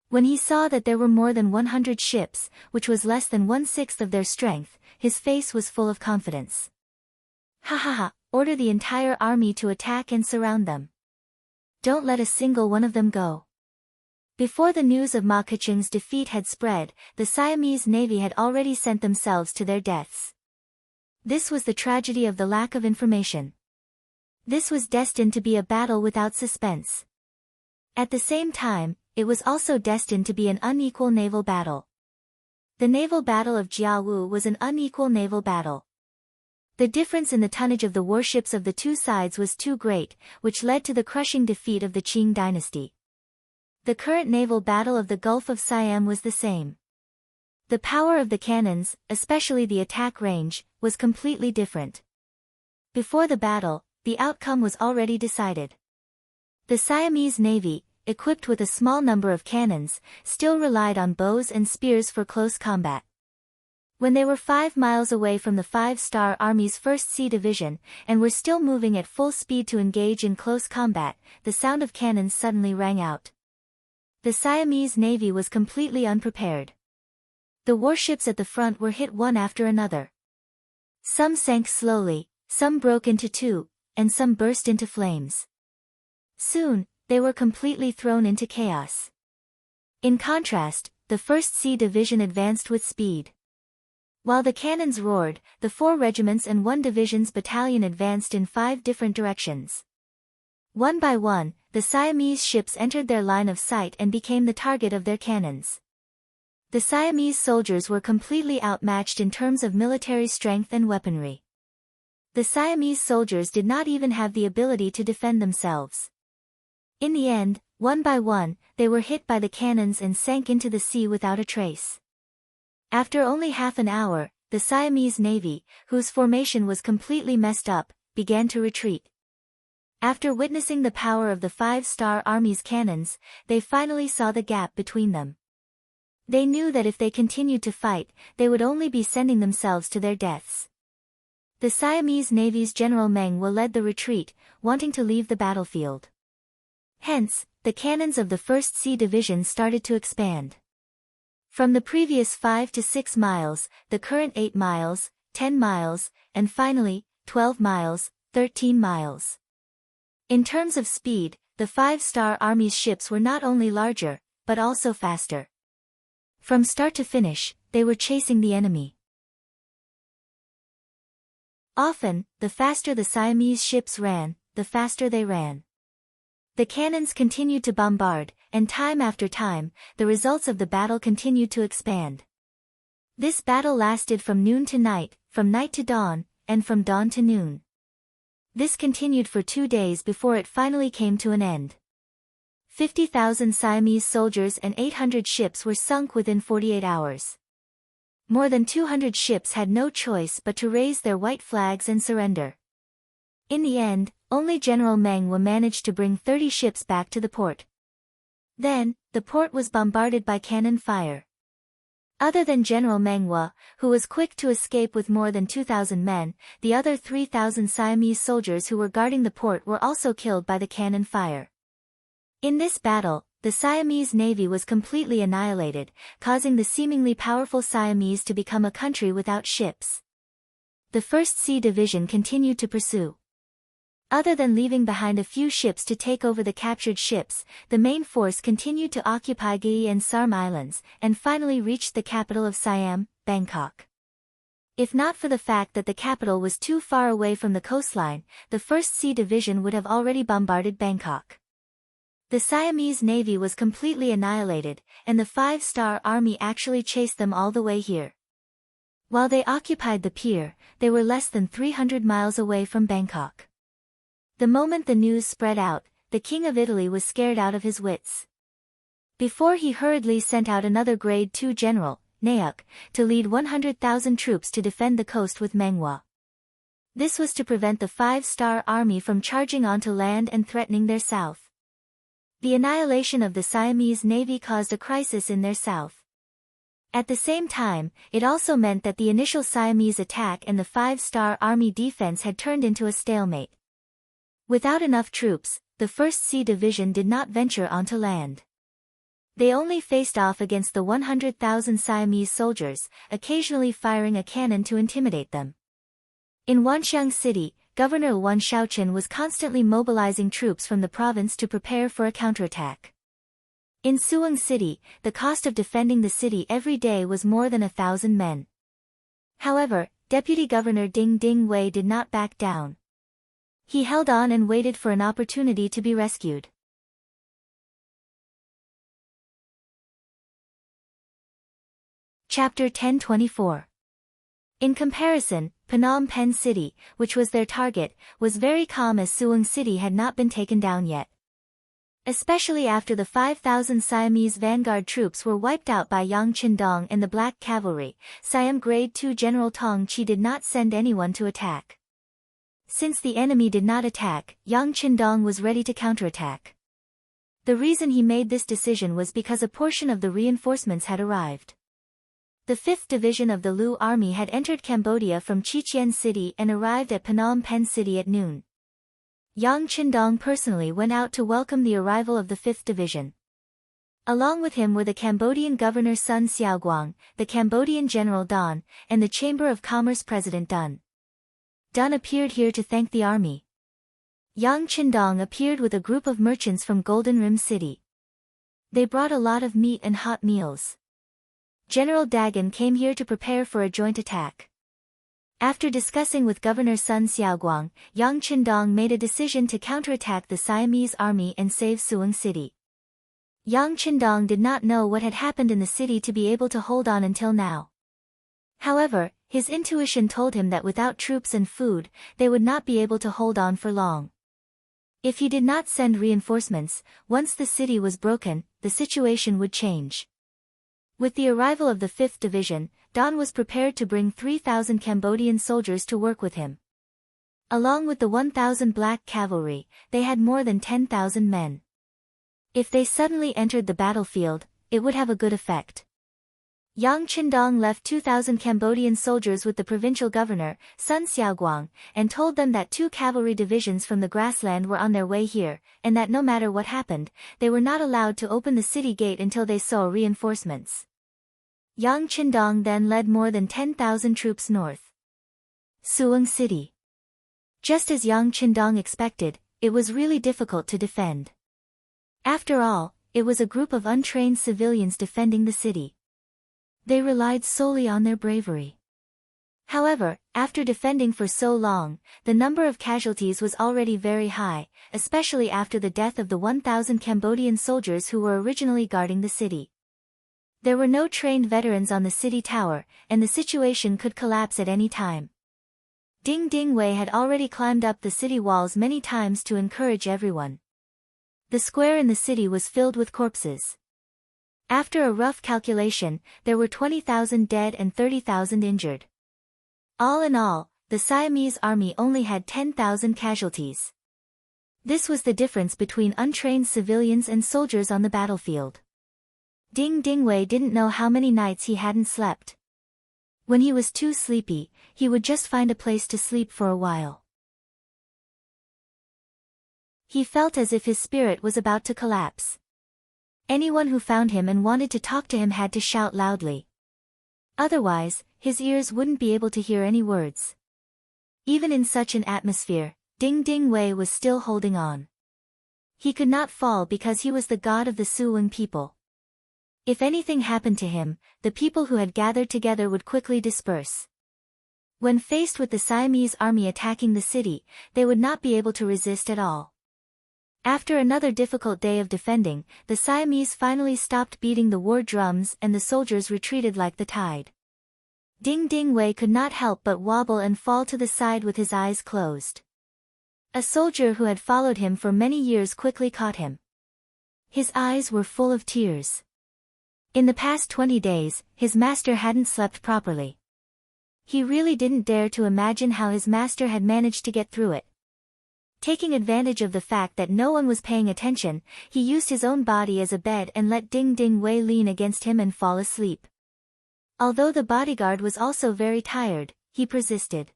When he saw that there were more than 100 ships, which was less than 1/6 of their strength, his face was full of confidence. Ha ha ha, order the entire army to attack and surround them. Don't let a single one of them go. Before the news of Ma Keqing's defeat had spread, the Siamese Navy had already sent themselves to their deaths. This was the tragedy of the lack of information. This was destined to be a battle without suspense. At the same time, it was also destined to be an unequal naval battle. The naval battle of Jiawu was an unequal naval battle. The difference in the tonnage of the warships of the 2 sides was too great, which led to the crushing defeat of the Qing dynasty. The current naval battle of the Gulf of Siam was the same. The power of the cannons, especially the attack range, was completely different. Before the battle, the outcome was already decided. The Siamese Navy, equipped with a small number of cannons, still relied on bows and spears for close combat. When they were 5 miles away from the 5-star Army's 1st Sea Division, and were still moving at full speed to engage in close combat, the sound of cannons suddenly rang out. The Siamese Navy was completely unprepared. The warships at the front were hit one after another. Some sank slowly, some broke into 2, and some burst into flames. Soon, they were completely thrown into chaos. In contrast, the 1st Sea Division advanced with speed. While the cannons roared, the 4 regiments and 1 division's battalion advanced in 5 different directions. One by one, the Siamese ships entered their line of sight and became the target of their cannons. The Siamese soldiers were completely outmatched in terms of military strength and weaponry. The Siamese soldiers did not even have the ability to defend themselves. In the end, one by one, they were hit by the cannons and sank into the sea without a trace. After only half an hour, the Siamese Navy, whose formation was completely messed up, began to retreat. After witnessing the power of the 5-star Army's cannons, they finally saw the gap between them. They knew that if they continued to fight, they would only be sending themselves to their deaths. The Siamese Navy's General Meng Wa led the retreat, wanting to leave the battlefield. Hence, the cannons of the 1st Sea Division started to expand. From the previous 5 to 6 miles, the current 8 miles, 10 miles, and finally, 12 miles, 13 miles. In terms of speed, the five-star army's ships were not only larger, but also faster. From start to finish, they were chasing the enemy. Often, the faster the Siamese ships ran, the faster they ran. The cannons continued to bombard, and time after time, the results of the battle continued to expand. This battle lasted from noon to night, from night to dawn, and from dawn to noon. This continued for 2 days before it finally came to an end. 50,000 Siamese soldiers and 800 ships were sunk within 48 hours. More than 200 ships had no choice but to raise their white flags and surrender. In the end, only General Meng Wa managed to bring 30 ships back to the port. Then, the port was bombarded by cannon fire. Other than General Meng Wa, who was quick to escape with more than 2,000 men, the other 3,000 Siamese soldiers who were guarding the port were also killed by the cannon fire. In this battle, the Siamese navy was completely annihilated, causing the seemingly powerful Siamese to become a country without ships. The 1st Sea Division continued to pursue. Other than leaving behind a few ships to take over the captured ships, the main force continued to occupy Gai and Sarm Islands, and finally reached the capital of Siam, Bangkok. If not for the fact that the capital was too far away from the coastline, the 1st Sea Division would have already bombarded Bangkok. The Siamese navy was completely annihilated, and the five-star army actually chased them all the way here. While they occupied the pier, they were less than 300 miles away from Bangkok. The moment the news spread out, the King of Italy was scared out of his wits. Before he hurriedly sent out another Grade 2 general, Nauk, to lead 100,000 troops to defend the coast with Meng Wa. This was to prevent the five-star army from charging onto land and threatening their south. The annihilation of the Siamese navy caused a crisis in their south. At the same time, it also meant that the initial Siamese attack and the five-star army defense had turned into a stalemate. Without enough troops, the 1st Sea Division did not venture onto land. They only faced off against the 100,000 Siamese soldiers, occasionally firing a cannon to intimidate them. In Wanxiang City, Governor Wan Shaoqian was constantly mobilizing troops from the province to prepare for a counterattack. In Suwon City, the cost of defending the city every day was more than 1,000 men. However, Deputy Governor Ding Wei did not back down. He held on and waited for an opportunity to be rescued. Chapter 1024. In comparison, Phnom Penh City, which was their target, was very calm as Suwon City had not been taken down yet. Especially after the 5,000 Siamese vanguard troops were wiped out by Yang Qindong and the Black Cavalry, Siam Grade 2 General Tong Chi did not send anyone to attack. Since the enemy did not attack, Yang Qindong was ready to counterattack. The reason he made this decision was because a portion of the reinforcements had arrived. The 5th Division of the Lu Army had entered Cambodia from Chichen City and arrived at Phnom Penh City at noon. Yang Qindong personally went out to welcome the arrival of the 5th Division. Along with him were the Cambodian Governor Sun Xiaoguang, the Cambodian General Don, and the Chamber of Commerce President Dun. Dun appeared here to thank the army. Yang Qindong appeared with a group of merchants from Golden Rim City. They brought a lot of meat and hot meals. General Dagan came here to prepare for a joint attack. After discussing with Governor Sun Xiaoguang, Yang Qindong made a decision to counterattack the Siamese army and save Suwon City. Yang Qindong did not know what had happened in the city to be able to hold on until now. However, his intuition told him that without troops and food, they would not be able to hold on for long. If he did not send reinforcements, once the city was broken, the situation would change. With the arrival of the 5th Division, Don was prepared to bring 3,000 Cambodian soldiers to work with him. Along with the 1,000 Black Cavalry, they had more than 10,000 men. If they suddenly entered the battlefield, it would have a good effect. Yang Qindong left 2,000 Cambodian soldiers with the provincial governor, Sun Xiaoguang, and told them that 2 cavalry divisions from the grassland were on their way here, and that no matter what happened, they were not allowed to open the city gate until they saw reinforcements. Yang Qindong then led more than 10,000 troops north. Suwon City. Just as Yang Qindong expected, it was really difficult to defend. After all, it was a group of untrained civilians defending the city. They relied solely on their bravery. However, after defending for so long, the number of casualties was already very high, especially after the death of the 1,000 Cambodian soldiers who were originally guarding the city. There were no trained veterans on the city tower, and the situation could collapse at any time. Ding Ding Wei had already climbed up the city walls many times to encourage everyone. The square in the city was filled with corpses. After a rough calculation, there were 20,000 dead and 30,000 injured. All in all, the Siamese army only had 10,000 casualties. This was the difference between untrained civilians and soldiers on the battlefield. Ding Ding Wei didn't know how many nights he hadn't slept. When he was too sleepy, he would just find a place to sleep for a while. He felt as if his spirit was about to collapse. Anyone who found him and wanted to talk to him had to shout loudly. Otherwise, his ears wouldn't be able to hear any words. Even in such an atmosphere, Ding Ding Wei was still holding on. He could not fall because he was the god of the Suwing people. If anything happened to him, the people who had gathered together would quickly disperse. When faced with the Siamese army attacking the city, they would not be able to resist at all. After another difficult day of defending, the Siamese finally stopped beating the war drums and the soldiers retreated like the tide. Ding Ding Wei could not help but wobble and fall to the side with his eyes closed. A soldier who had followed him for many years quickly caught him. His eyes were full of tears. In the past 20 days, his master hadn't slept properly. He really didn't dare to imagine how his master had managed to get through it. Taking advantage of the fact that no one was paying attention, he used his own body as a bed and let Ding Ding Wei lean against him and fall asleep. Although the bodyguard was also very tired, he persisted.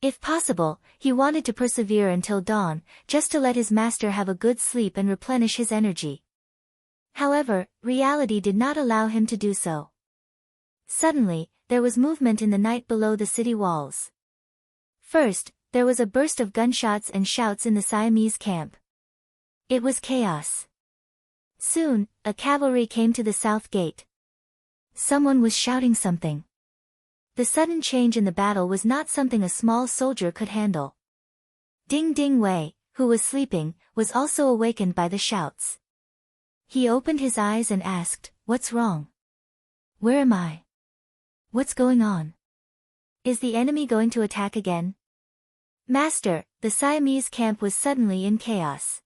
If possible, he wanted to persevere until dawn, just to let his master have a good sleep and replenish his energy. However, reality did not allow him to do so. Suddenly, there was movement in the night below the city walls. First, there was a burst of gunshots and shouts in the Siamese camp. It was chaos. Soon, a cavalry came to the south gate. Someone was shouting something. The sudden change in the battle was not something a small soldier could handle. Ding Ding Wei, who was sleeping, was also awakened by the shouts. He opened his eyes and asked, "What's wrong? Where am I? What's going on? Is the enemy going to attack again?" "Master," the Siamese camp was suddenly in chaos.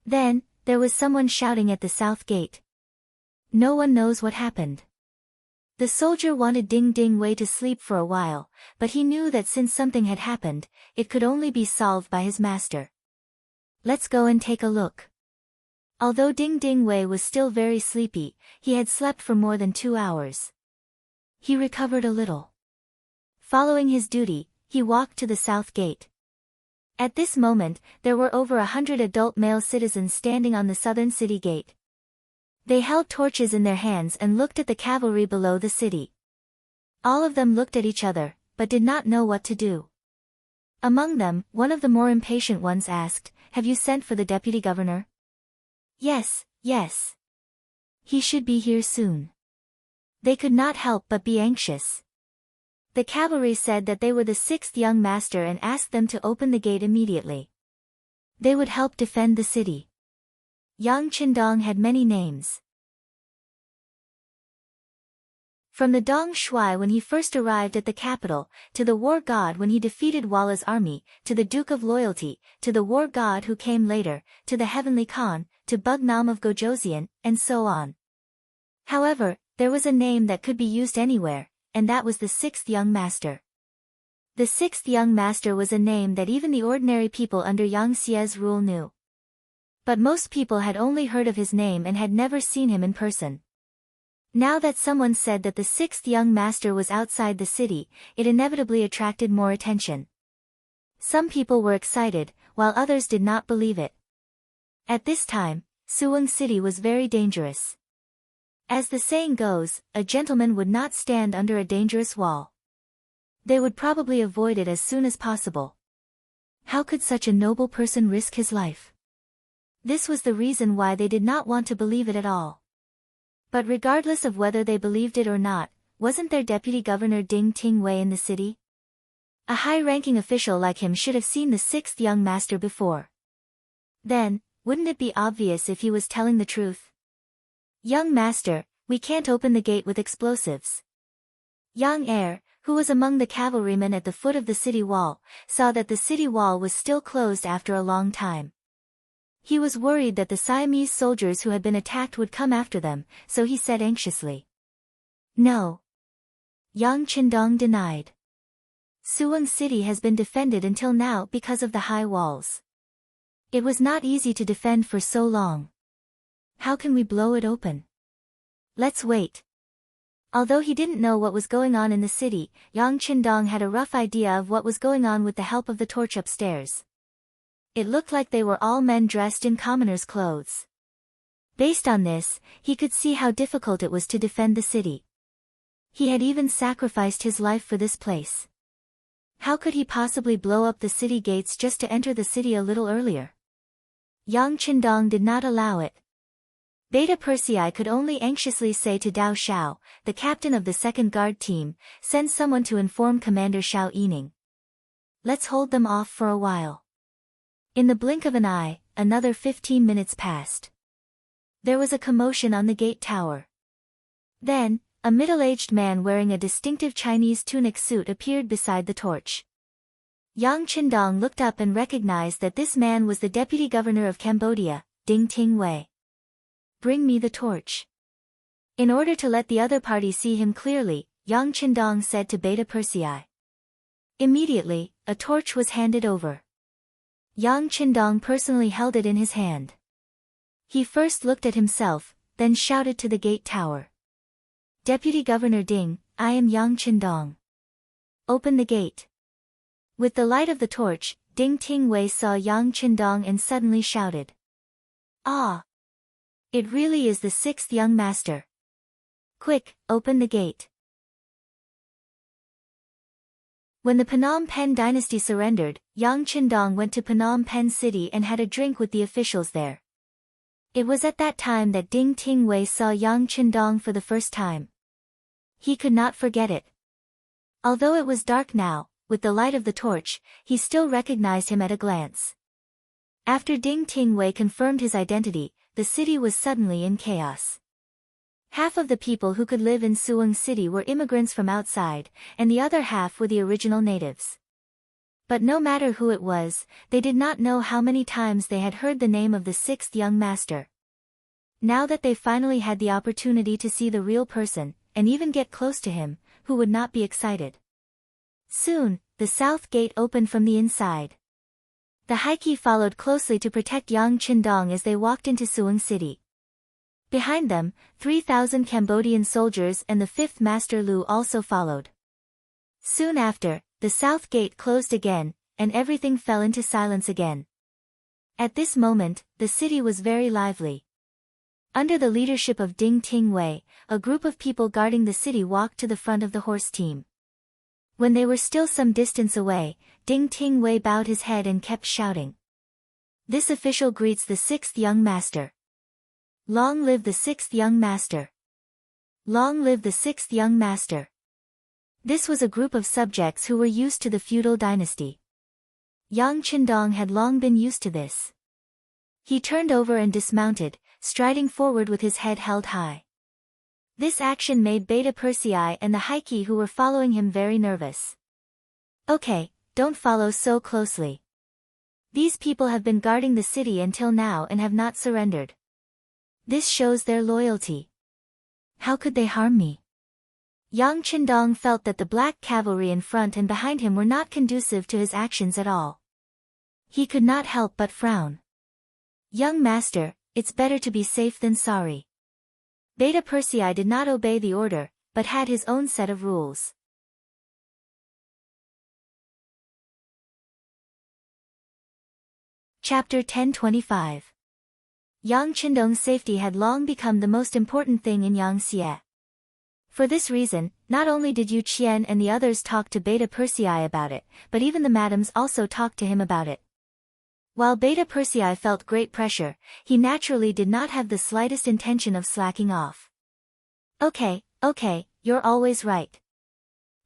Then, there was someone shouting at the south gate. No one knows what happened. The soldier wanted Ding Ding Wei to sleep for a while, but he knew that since something had happened, it could only be solved by his master. "Let's go and take a look." Although Ding Ding Wei was still very sleepy, he had slept for more than 2 hours. He recovered a little. Following his duty, he walked to the south gate. At this moment, there were over 100 adult male citizens standing on the southern city gate. They held torches in their hands and looked at the cavalry below the city. All of them looked at each other, but did not know what to do. Among them, one of the more impatient ones asked, "Have you sent for the deputy governor?" "Yes, yes. He should be here soon." They could not help but be anxious. The cavalry said that they were the 6th young master and asked them to open the gate immediately. They would help defend the city. Yang Qindong had many names. From the Dong Shuai when he first arrived at the capital, to the war god when he defeated Walla's army, to the Duke of Loyalty, to the war god who came later, to the Heavenly Khan, to Bugnam of Gojoseon, and so on. However, there was a name that could be used anywhere, and that was the 6th young master. The 6th young master was a name that even the ordinary people under Yang Xie's rule knew. But most people had only heard of his name and had never seen him in person. Now that someone said that the 6th young master was outside the city, it inevitably attracted more attention. Some people were excited, while others did not believe it. At this time, Suwon City was very dangerous. As the saying goes, a gentleman would not stand under a dangerous wall. They would probably avoid it as soon as possible. How could such a noble person risk his life? This was the reason why they did not want to believe it at all. But regardless of whether they believed it or not, wasn't their deputy governor Ding Tingwei in the city? A high-ranking official like him should have seen the sixth young master before. Then, wouldn't it be obvious if he was telling the truth? Young master, we can't open the gate with explosives. Yang Er, who was among the cavalrymen at the foot of the city wall, saw that the city wall was still closed after a long time. He was worried that the Siamese soldiers who had been attacked would come after them, so he said anxiously. No. Yang Qindong denied. Suwang City has been defended until now because of the high walls. It was not easy to defend for so long. How can we blow it open? Let's wait. Although he didn't know what was going on in the city, Yang Qindong had a rough idea of what was going on with the help of the torch upstairs. It looked like they were all men dressed in commoners' clothes. Based on this, he could see how difficult it was to defend the city. He had even sacrificed his life for this place. How could he possibly blow up the city gates just to enter the city a little earlier? Yang Qindong did not allow it. Beta Persei could only anxiously say to Dao Xiao, the captain of the second guard team, send someone to inform Commander Xiao Yining. Let's hold them off for a while. In the blink of an eye, another 15 minutes passed. There was a commotion on the gate tower. Then, a middle-aged man wearing a distinctive Chinese tunic suit appeared beside the torch. Yang Qindong looked up and recognized that this man was the deputy governor of Cambodia, Ding Tingwei. Bring me the torch. In order to let the other party see him clearly, Yang Qindong said to Beta Persei. Immediately, a torch was handed over. Yang Qindong personally held it in his hand. He first looked at himself, then shouted to the gate tower. Deputy Governor Ding, I am Yang Qindong. Open the gate. With the light of the torch, Ding Tingwei saw Yang Qindong and suddenly shouted. Ah! It really is the sixth young master. Quick, open the gate. When the Phnom Penh dynasty surrendered, Yang Qindong went to Phnom Penh city and had a drink with the officials there. It was at that time that Ding Tingwei saw Yang Qindong for the first time. He could not forget it. Although it was dark now, with the light of the torch, he still recognized him at a glance. After Ding Tingwei confirmed his identity, the city was suddenly in chaos. Half of the people who could live in Suwang City were immigrants from outside, and the other half were the original natives. But no matter who it was, they did not know how many times they had heard the name of the sixth young master. Now that they finally had the opportunity to see the real person, and even get close to him, who would not be excited? Soon, the south gate opened from the inside. The Haiki followed closely to protect Yang Qindong as they walked into Suwang City. Behind them, 3,000 Cambodian soldiers and the fifth master Lu also followed. Soon after, the south gate closed again, and everything fell into silence again. At this moment, the city was very lively. Under the leadership of Ding Tingwei, a group of people guarding the city walked to the front of the horse team. When they were still some distance away, Ding Tingwei bowed his head and kept shouting. This official greets the sixth young master. Long live the sixth young master. Long live the sixth young master. This was a group of subjects who were used to the feudal dynasty. Yang Qindong had long been used to this. He turned over and dismounted, striding forward with his head held high. This action made Beta Persei and the Haiki who were following him very nervous. Okay, don't follow so closely. These people have been guarding the city until now and have not surrendered. This shows their loyalty. How could they harm me? Yang Qindong felt that the black cavalry in front and behind him were not conducive to his actions at all. He could not help but frown. Young master, it's better to be safe than sorry. Beta Persei did not obey the order, but had his own set of rules. Chapter 1025. Yang Qindong's safety had long become the most important thing in Yangtze. For this reason, not only did Yu Qian and the others talk to Beta Persei about it, but even the madams also talked to him about it. While Beta Persei felt great pressure, he naturally did not have the slightest intention of slacking off. Okay, you're always right.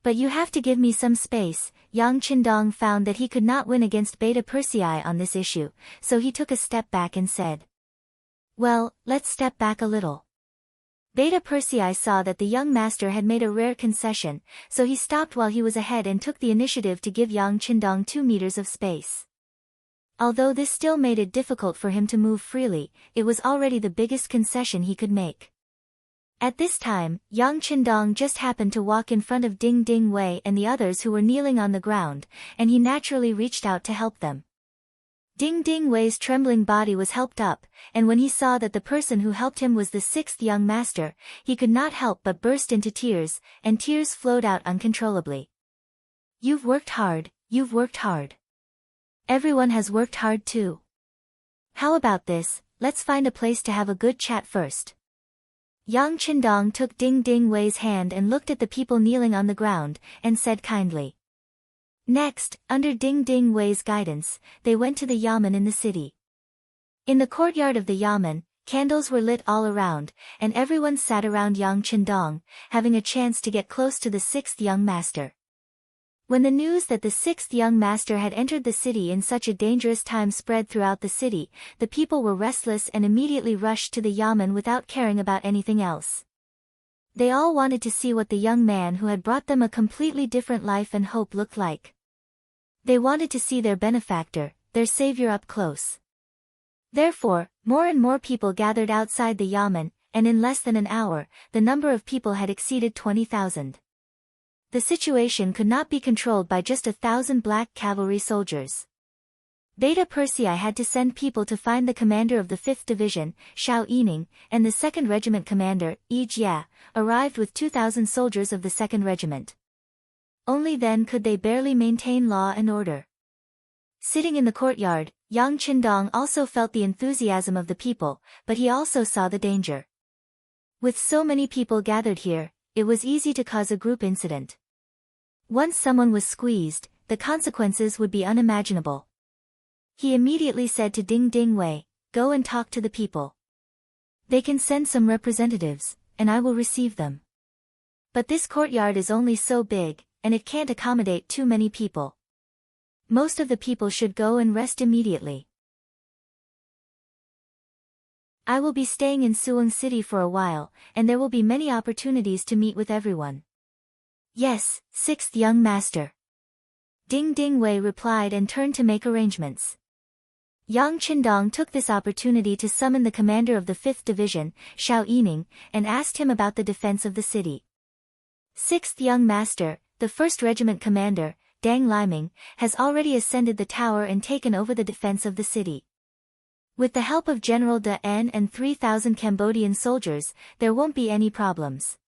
But you have to give me some space. Yang Qindong found that he could not win against Beta Persei on this issue, so he took a step back and said, "Well, let's step back a little." Beta Persei saw that the young master had made a rare concession, so he stopped while he was ahead and took the initiative to give Yang Qindong 2 meters of space. Although this still made it difficult for him to move freely, it was already the biggest concession he could make. At this time, Yang Qindong just happened to walk in front of Ding Ding Wei and the others who were kneeling on the ground, and he naturally reached out to help them. Ding Ding Wei's trembling body was helped up, and when he saw that the person who helped him was the 6th young master, he could not help but burst into tears, and tears flowed out uncontrollably. You've worked hard. Everyone has worked hard too. How about this, let's find a place to have a good chat first. Yang Qindong took Ding Ding Wei's hand and looked at the people kneeling on the ground, and said kindly. Next, under Ding Ding Wei's guidance, they went to the yamen in the city. In the courtyard of the yamen, candles were lit all around, and everyone sat around Yang Qindong, having a chance to get close to the 6th young master. When the news that the 6th young master had entered the city in such a dangerous time spread throughout the city, the people were restless and immediately rushed to the yamen without caring about anything else. They all wanted to see what the young man who had brought them a completely different life and hope looked like. They wanted to see their benefactor, their savior up close. Therefore, more and more people gathered outside the yamen, and in less than an hour, the number of people had exceeded 20,000. The situation could not be controlled by just 1,000 black cavalry soldiers. Beta Persei had to send people to find the commander of the 5th Division, Xiao Yining, and the 2nd Regiment commander, Yi Jia, arrived with 2,000 soldiers of the 2nd Regiment. Only then could they barely maintain law and order. Sitting in the courtyard, Yang Qindong also felt the enthusiasm of the people, but he also saw the danger. With so many people gathered here, it was easy to cause a group incident. Once someone was squeezed, the consequences would be unimaginable. He immediately said to Ding Ding Wei, "Go and talk to the people. They can send some representatives, and I will receive them. But this courtyard is only so big, and it can't accommodate too many people. Most of the people should go and rest immediately. I will be staying in Suwon City for a while, and there will be many opportunities to meet with everyone." "Yes, 6th young master." Ding Ding Wei replied and turned to make arrangements. Yang Qindong took this opportunity to summon the commander of the 5th Division, Xiao Yining, and asked him about the defense of the city. 6th young master, the 1st Regiment commander, Dang Liming, has already ascended the tower and taken over the defense of the city. With the help of General De En and 3,000 Cambodian soldiers, there won't be any problems.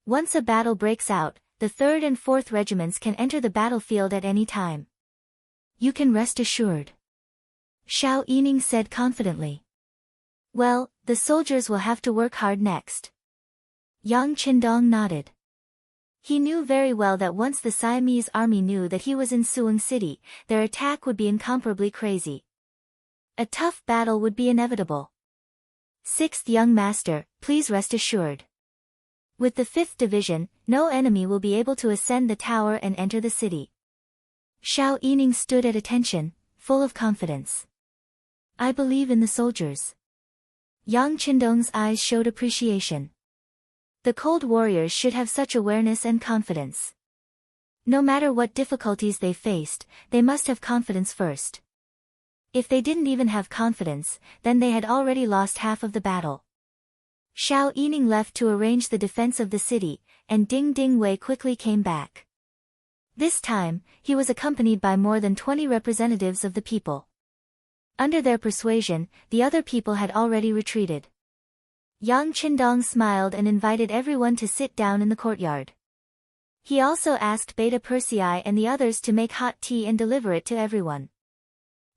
Once a battle breaks out, the 3rd and 4th regiments can enter the battlefield at any time. You can rest assured. Xiao Yining said confidently. Well, the soldiers will have to work hard next. Yang Qindong nodded. He knew very well that once the Siamese army knew that he was in Suwon City, their attack would be incomparably crazy. A tough battle would be inevitable. 6th young master, please rest assured. With the 5th Division, no enemy will be able to ascend the tower and enter the city. Xiao Yining stood at attention, full of confidence. I believe in the soldiers. Yang Qindong's eyes showed appreciation. The cold warriors should have such awareness and confidence. No matter what difficulties they faced, they must have confidence first. If they didn't even have confidence, then they had already lost half of the battle. Xiao Yining left to arrange the defense of the city, and Ding Ding Wei quickly came back. This time, he was accompanied by more than 20 representatives of the people. Under their persuasion, the other people had already retreated. Yang Qindong smiled and invited everyone to sit down in the courtyard. He also asked Beta Persei and the others to make hot tea and deliver it to everyone.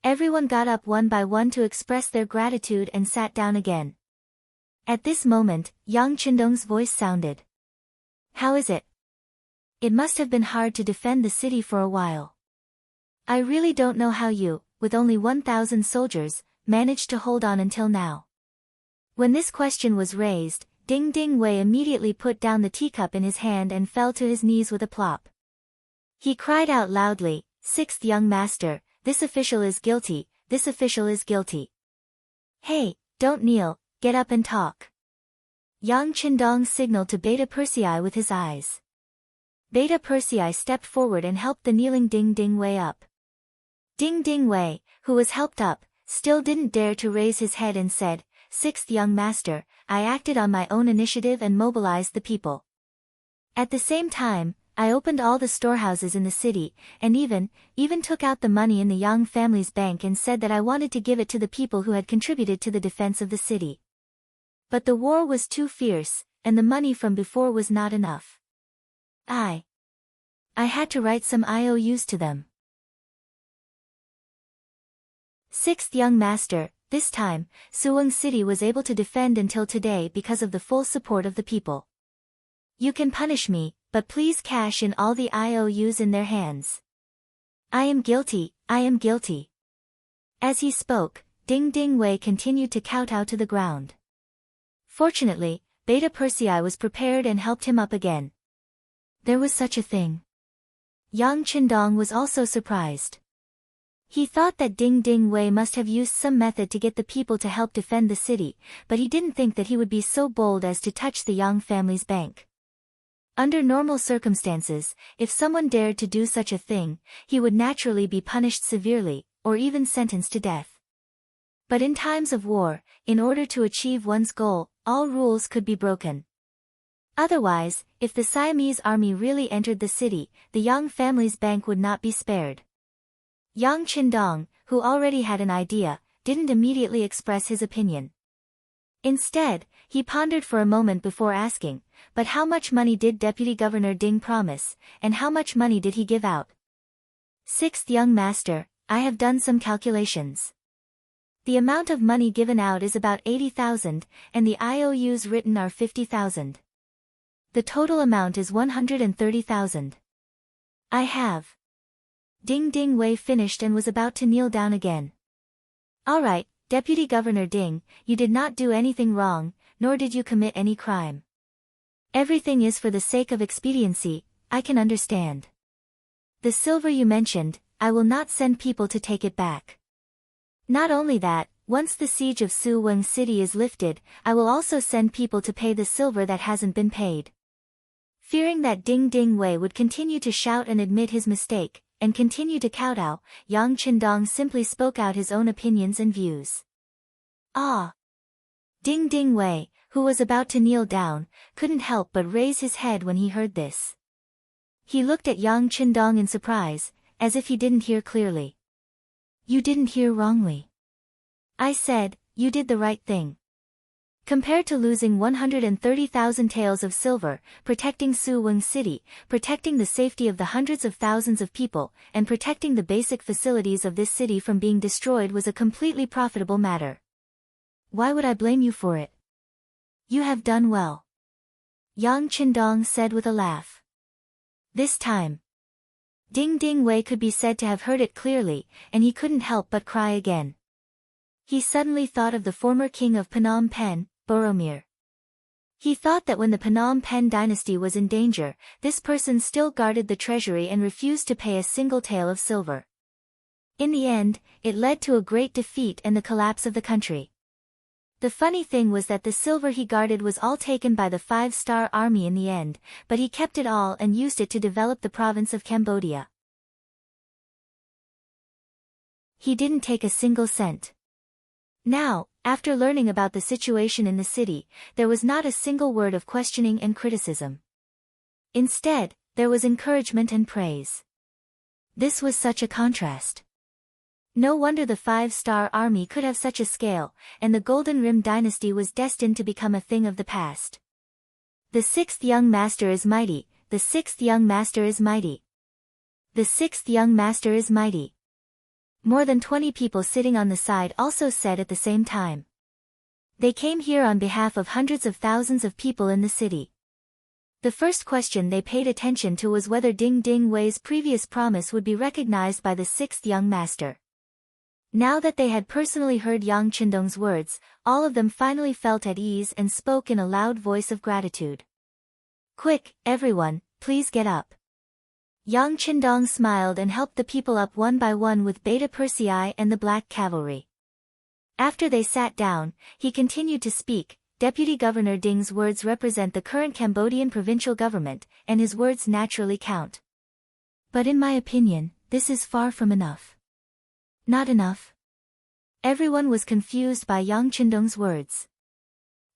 Everyone got up one by one to express their gratitude and sat down again. At this moment, Yang Qindong's voice sounded. How is it? It must have been hard to defend the city for a while. I really don't know how you, with only 1,000 soldiers, managed to hold on until now. When this question was raised, Ding Ding Wei immediately put down the teacup in his hand and fell to his knees with a plop. He cried out loudly, "Sixth young master, this official is guilty, this official is guilty. Hey, don't kneel, get up and talk." Yang Qindong signaled to Beta Persei with his eyes. Beta Persei stepped forward and helped the kneeling Ding Ding Wei up. Ding Ding Wei, who was helped up, still didn't dare to raise his head and said, "Sixth young master, I acted on my own initiative and mobilized the people. At the same time, I opened all the storehouses in the city, and even took out the money in the Yang family's bank and said that I wanted to give it to the people who had contributed to the defense of the city. But the war was too fierce, and the money from before was not enough. I had to write some IOUs to them. Sixth young master, this time, Suwon City was able to defend until today because of the full support of the people. You can punish me, but please cash in all the IOUs in their hands. I am guilty, I am guilty." As he spoke, Ding Ding Wei continued to kowtow to the ground. Fortunately, Beta Persei was prepared and helped him up again. There was such a thing. Yang Qindong was also surprised. He thought that Ding Ding Wei must have used some method to get the people to help defend the city, but he didn't think that he would be so bold as to touch the Yang family's bank. Under normal circumstances, if someone dared to do such a thing, he would naturally be punished severely, or even sentenced to death. But in times of war, in order to achieve one's goal, all rules could be broken. Otherwise, if the Siamese army really entered the city, the Yang family's bank would not be spared. Yang Qindong, who already had an idea, didn't immediately express his opinion. Instead, he pondered for a moment before asking, "But how much money did Deputy Governor Ding promise, and how much money did he give out?" "Sixth young master, I have done some calculations. The amount of money given out is about 80,000, and the IOUs written are 50,000. The total amount is 130,000. I have." Ding Ding Wei finished and was about to kneel down again. "All right, Deputy Governor Ding, you did not do anything wrong, nor did you commit any crime. Everything is for the sake of expediency, I can understand. The silver you mentioned, I will not send people to take it back. Not only that, once the siege of Suwon City is lifted, I will also send people to pay the silver that hasn't been paid." Fearing that Ding Ding Wei would continue to shout and admit his mistake, and continue to kowtow, Yang Qindong simply spoke out his own opinions and views. "Ah!" Ding Ding Wei, who was about to kneel down, couldn't help but raise his head when he heard this. He looked at Yang Qindong in surprise, as if he didn't hear clearly. "You didn't hear wrongly. I said, you did the right thing. Compared to losing 130,000 taels of silver, protecting Suwon City, protecting the safety of the hundreds of thousands of people, and protecting the basic facilities of this city from being destroyed was a completely profitable matter. Why would I blame you for it? You have done well," Yang Qindong said with a laugh. This time, Ding Ding Wei could be said to have heard it clearly, and he couldn't help but cry again. He suddenly thought of the former king of Phnom Penh, Boromir. He thought that when the Phnom Penh dynasty was in danger, this person still guarded the treasury and refused to pay a single tael of silver. In the end, it led to a great defeat and the collapse of the country. The funny thing was that the silver he guarded was all taken by the 5-star army in the end, but he kept it all and used it to develop the province of Cambodia. He didn't take a single cent. Now, after learning about the situation in the city, there was not a single word of questioning and criticism. Instead, there was encouragement and praise. This was such a contrast. No wonder the 5-star army could have such a scale, and the Golden Rim dynasty was destined to become a thing of the past. The sixth young master is mighty, the sixth young master is mighty. The sixth young master is mighty. More than 20 people sitting on the side also said at the same time. They came here on behalf of hundreds of thousands of people in the city. The first question they paid attention to was whether Ding Ding Wei's previous promise would be recognized by the sixth young master. Now that they had personally heard Yang Qindong's words, all of them finally felt at ease and spoke in a loud voice of gratitude. Quick, everyone, please get up. Yang Qindong smiled and helped the people up one by one with Beta Persei and the Black Cavalry. After they sat down, he continued to speak. Deputy Governor Ding's words represent the current Cambodian provincial government, and his words naturally count. But in my opinion, this is far from enough. Not enough? Everyone was confused by Yang Qindong's words.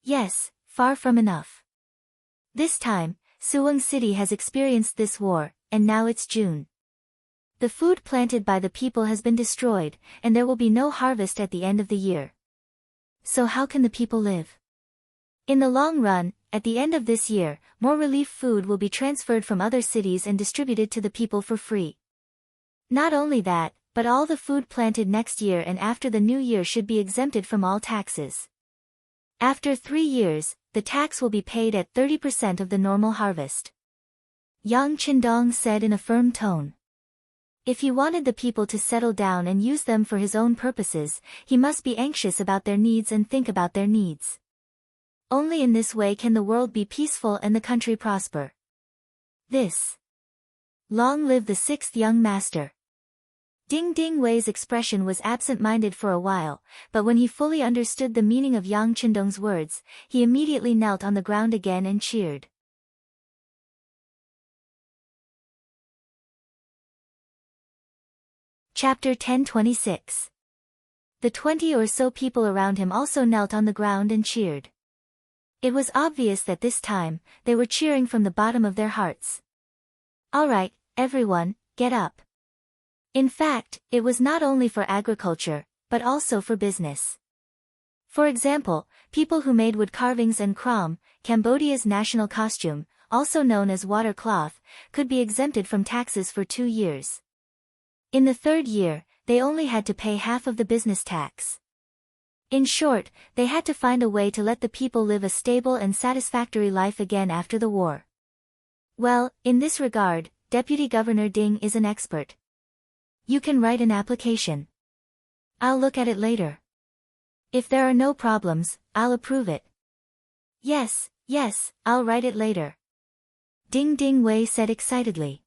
Yes, far from enough. This time, Suwon City has experienced this war, and now it's June. The food planted by the people has been destroyed, and there will be no harvest at the end of the year. So how can the people live? In the long run, at the end of this year, more relief food will be transferred from other cities and distributed to the people for free. Not only that, but all the food planted next year and after the new year should be exempted from all taxes. After 3 years, the tax will be paid at 30% of the normal harvest. Yang Qindong said in a firm tone. If he wanted the people to settle down and use them for his own purposes, he must be anxious about their needs and think about their needs. Only in this way can the world be peaceful and the country prosper. This. Long live the sixth young master. Ding Ding Wei's expression was absent-minded for a while, but when he fully understood the meaning of Yang Qindong's words, he immediately knelt on the ground again and cheered. Chapter 10:26. The 20 or so people around him also knelt on the ground and cheered. It was obvious that this time, they were cheering from the bottom of their hearts. All right, everyone, get up. In fact, it was not only for agriculture, but also for business. For example, people who made wood carvings and krom, Cambodia's national costume, also known as water cloth, could be exempted from taxes for 2 years. In the 3rd year, they only had to pay half of the business tax. In short, they had to find a way to let the people live a stable and satisfactory life again after the war. Well, in this regard, Deputy Governor Ding is an expert. You can write an application. I'll look at it later. If there are no problems, I'll approve it. Yes, I'll write it later. Ding Ding Wei said excitedly.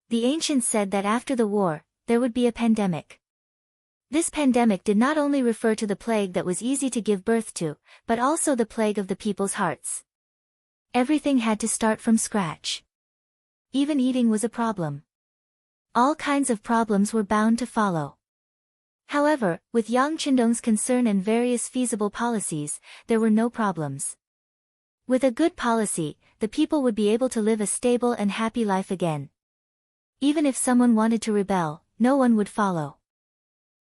The ancients said that after the war, there would be a pandemic. This pandemic did not only refer to the plague that was easy to give birth to, but also the plague of the people's hearts. Everything had to start from scratch. Even eating was a problem. All kinds of problems were bound to follow. However, with Yang Qindong's concern and various feasible policies, there were no problems. With a good policy, the people would be able to live a stable and happy life again. Even if someone wanted to rebel, no one would follow.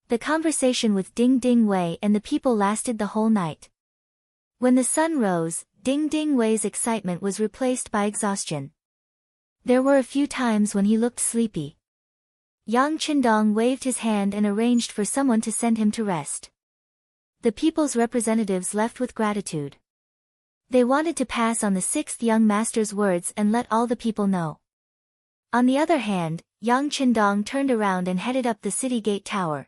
The conversation with Ding Ding Wei and the people lasted the whole night. When the sun rose, Ding Ding Wei's excitement was replaced by exhaustion. There were a few times when he looked sleepy. Yang Qindong waved his hand and arranged for someone to send him to rest. The people's representatives left with gratitude. They wanted to pass on the sixth young master's words and let all the people know. On the other hand, Yang Qindong turned around and headed up the city gate tower.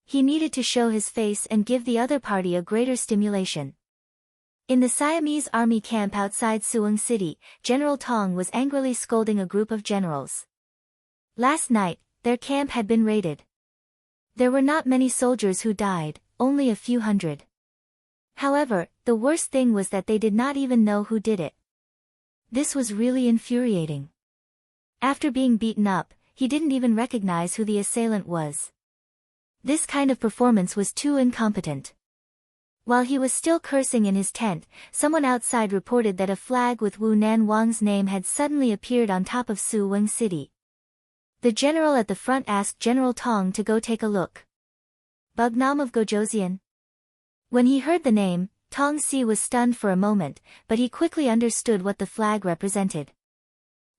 He needed to show his face and give the other party a greater stimulation. In the Siamese army camp outside Suwon City, General Tong was angrily scolding a group of generals. Last night, their camp had been raided. There were not many soldiers who died, only a few hundred. However, the worst thing was that they did not even know who did it. This was really infuriating. After being beaten up, he didn't even recognize who the assailant was. This kind of performance was too incompetent. While he was still cursing in his tent, someone outside reported that a flag with Wu Nan Wang's name had suddenly appeared on top of Suwon City. The general at the front asked General Tong to go take a look. Bugnam of Gojoseon? When he heard the name, Tong Si was stunned for a moment, but he quickly understood what the flag represented.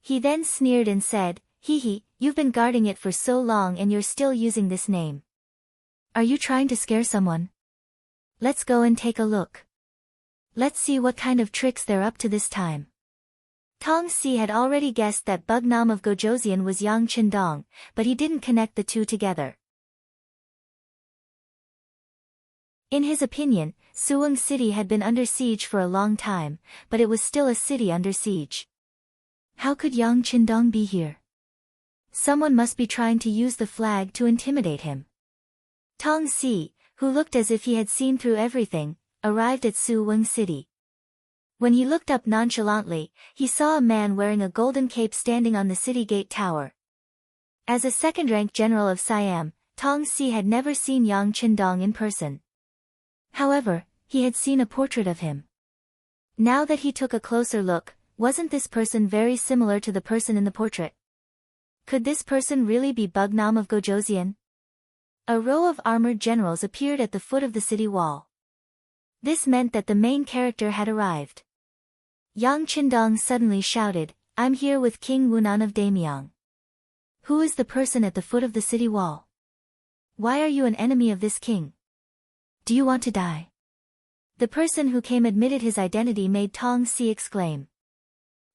He then sneered and said, "Hee, you've been guarding it for so long and you're still using this name. Are you trying to scare someone? Let's go and take a look. Let's see what kind of tricks they're up to this time." Tong Si had already guessed that Bugnam of Gojoseon was Yang Chendong, but he didn't connect the two together. In his opinion, Suwon City had been under siege for a long time, but it was still a city under siege. How could Yang Chendong be here? Someone must be trying to use the flag to intimidate him. Tong Si, who looked as if he had seen through everything, arrived at Suwon City. When he looked up nonchalantly, he saw a man wearing a golden cape standing on the city gate tower. As a second-rank general of Siam, Tong Si had never seen Yang Chendong in person. However, he had seen a portrait of him. Now that he took a closer look, wasn't this person very similar to the person in the portrait? Could this person really be Bugnam of Gojoseon? A row of armored generals appeared at the foot of the city wall. This meant that the main character had arrived. Yang Chendong suddenly shouted, "I'm here with King Wunan of Daemyeong." Who is the person at the foot of the city wall? Why are you an enemy of this king? Do you want to die? The person who came admitted his identity made Tong Si exclaim.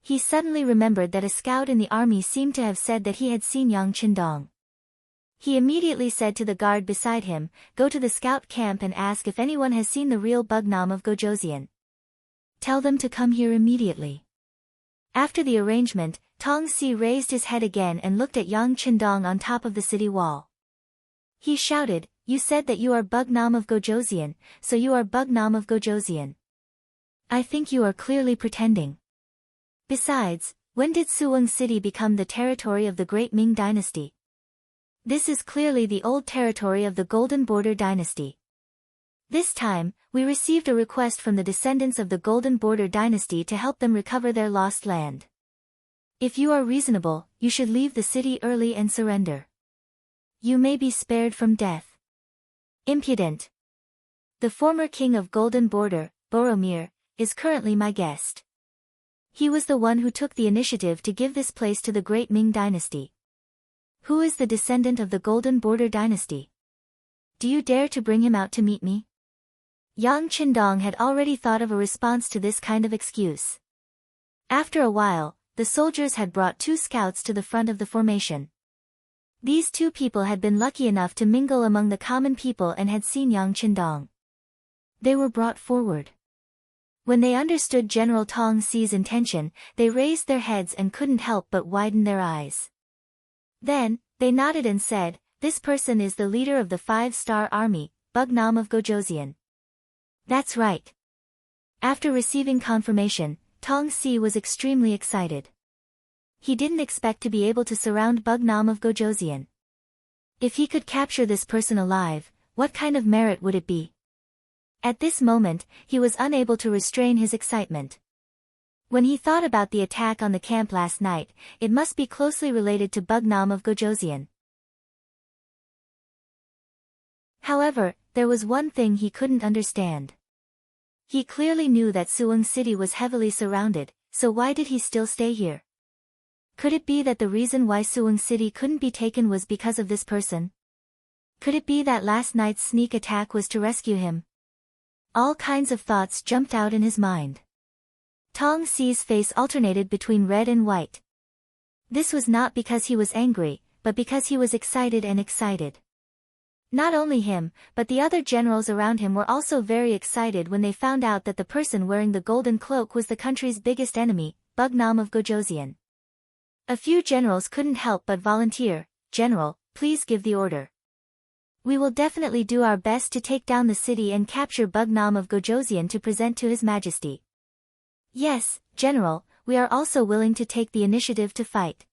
He suddenly remembered that a scout in the army seemed to have said that he had seen Yang Chendong. He immediately said to the guard beside him, "Go to the scout camp and ask if anyone has seen the real Bugnam of Gojoseon. Tell them to come here immediately." After the arrangement, Tong Si raised his head again and looked at Yang Chendong on top of the city wall. He shouted, "You said that you are Bugnam of Gojoseon, so you are Bugnam of Gojoseon. I think you are clearly pretending. Besides, when did Suwon City become the territory of the Great Ming Dynasty? This is clearly the old territory of the Golden Border Dynasty. This time, we received a request from the descendants of the Golden Border Dynasty to help them recover their lost land. If you are reasonable, you should leave the city early and surrender. You may be spared from death." Impudent. The former king of Golden Border, Boromir, is currently my guest. He was the one who took the initiative to give this place to the Great Ming Dynasty. Who is the descendant of the Golden Border Dynasty? Do you dare to bring him out to meet me? Yang Chendong had already thought of a response to this kind of excuse. After a while, the soldiers had brought 2 scouts to the front of the formation. These 2 people had been lucky enough to mingle among the common people and had seen Yang Chendong. They were brought forward. When they understood General Tong Si's intention, they raised their heads and couldn't help but widen their eyes. Then, they nodded and said, "This person is the leader of the 5-star army, Bugnam of Gojoseon." That's right. After receiving confirmation, Tong Si was extremely excited. He didn't expect to be able to surround Bugnam of Gojoseon. If he could capture this person alive, what kind of merit would it be? At this moment, he was unable to restrain his excitement. When he thought about the attack on the camp last night, it must be closely related to Bugnam of Gojoseon. However, there was one thing he couldn't understand. He clearly knew that Suwon City was heavily surrounded, so why did he still stay here? Could it be that the reason why Suwon City couldn't be taken was because of this person? Could it be that last night's sneak attack was to rescue him? All kinds of thoughts jumped out in his mind. Tong Si's face alternated between red and white. This was not because he was angry, but because he was excited and excited. Not only him, but the other generals around him were also very excited when they found out that the person wearing the golden cloak was the country's biggest enemy, Bugnam of Gojoseon. A few generals couldn't help but volunteer, "General, please give the order. We will definitely do our best to take down the city and capture Bugnam of Gojoseon to present to His Majesty." "Yes, General, we are also willing to take the initiative to fight."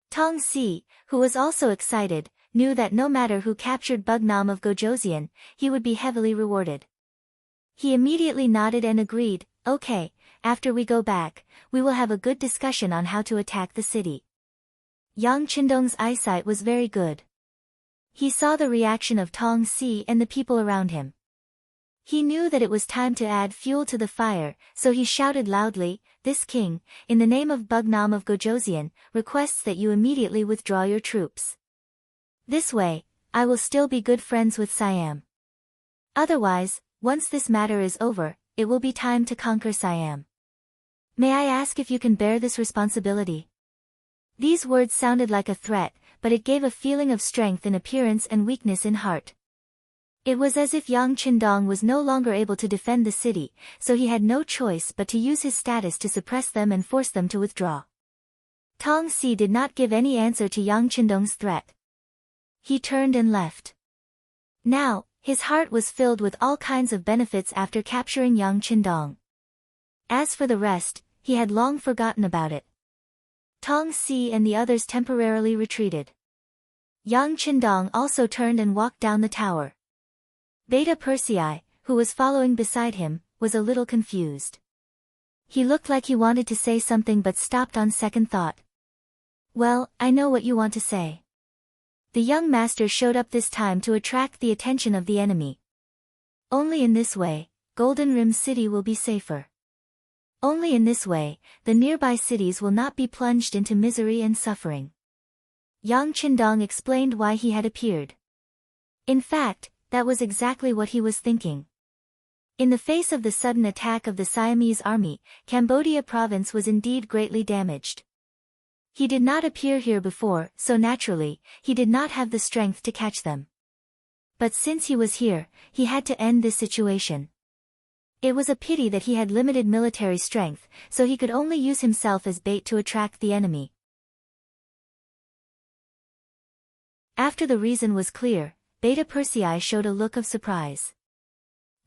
Tong Si, who was also excited, knew that no matter who captured Bugnam of Gojoseon, he would be heavily rewarded. He immediately nodded and agreed, "Okay, after we go back, we will have a good discussion on how to attack the city." Yang Chendong's eyesight was very good. He saw the reaction of Tong Si and the people around him. He knew that it was time to add fuel to the fire, so he shouted loudly, "This king, in the name of Bugnam of Gojoseon, requests that you immediately withdraw your troops. This way, I will still be good friends with Siam. Otherwise, once this matter is over, it will be time to conquer Siam." May I ask if you can bear this responsibility? These words sounded like a threat, but it gave a feeling of strength in appearance and weakness in heart. It was as if Yang Qindong was no longer able to defend the city, so he had no choice but to use his status to suppress them and force them to withdraw. Tong Si did not give any answer to Yang Qindong's threat. He turned and left. Now, his heart was filled with all kinds of benefits after capturing Yang Qindong. As for the rest, he had long forgotten about it. Tong Si and the others temporarily retreated. Yang Qindong also turned and walked down the tower. Beta Persei, who was following beside him, was a little confused. He looked like he wanted to say something but stopped on second thought. Well, I know what you want to say. The young master showed up this time to attract the attention of the enemy. Only in this way, Golden Rim City will be safer. Only in this way, the nearby cities will not be plunged into misery and suffering. Yang Qindong explained why he had appeared. In fact, that was exactly what he was thinking. In the face of the sudden attack of the Siamese army, Cambodia province was indeed greatly damaged. He did not appear here before, so naturally, he did not have the strength to catch them. But since he was here, he had to end this situation. It was a pity that he had limited military strength, so he could only use himself as bait to attract the enemy. After the reason was clear, Beta Persei showed a look of surprise.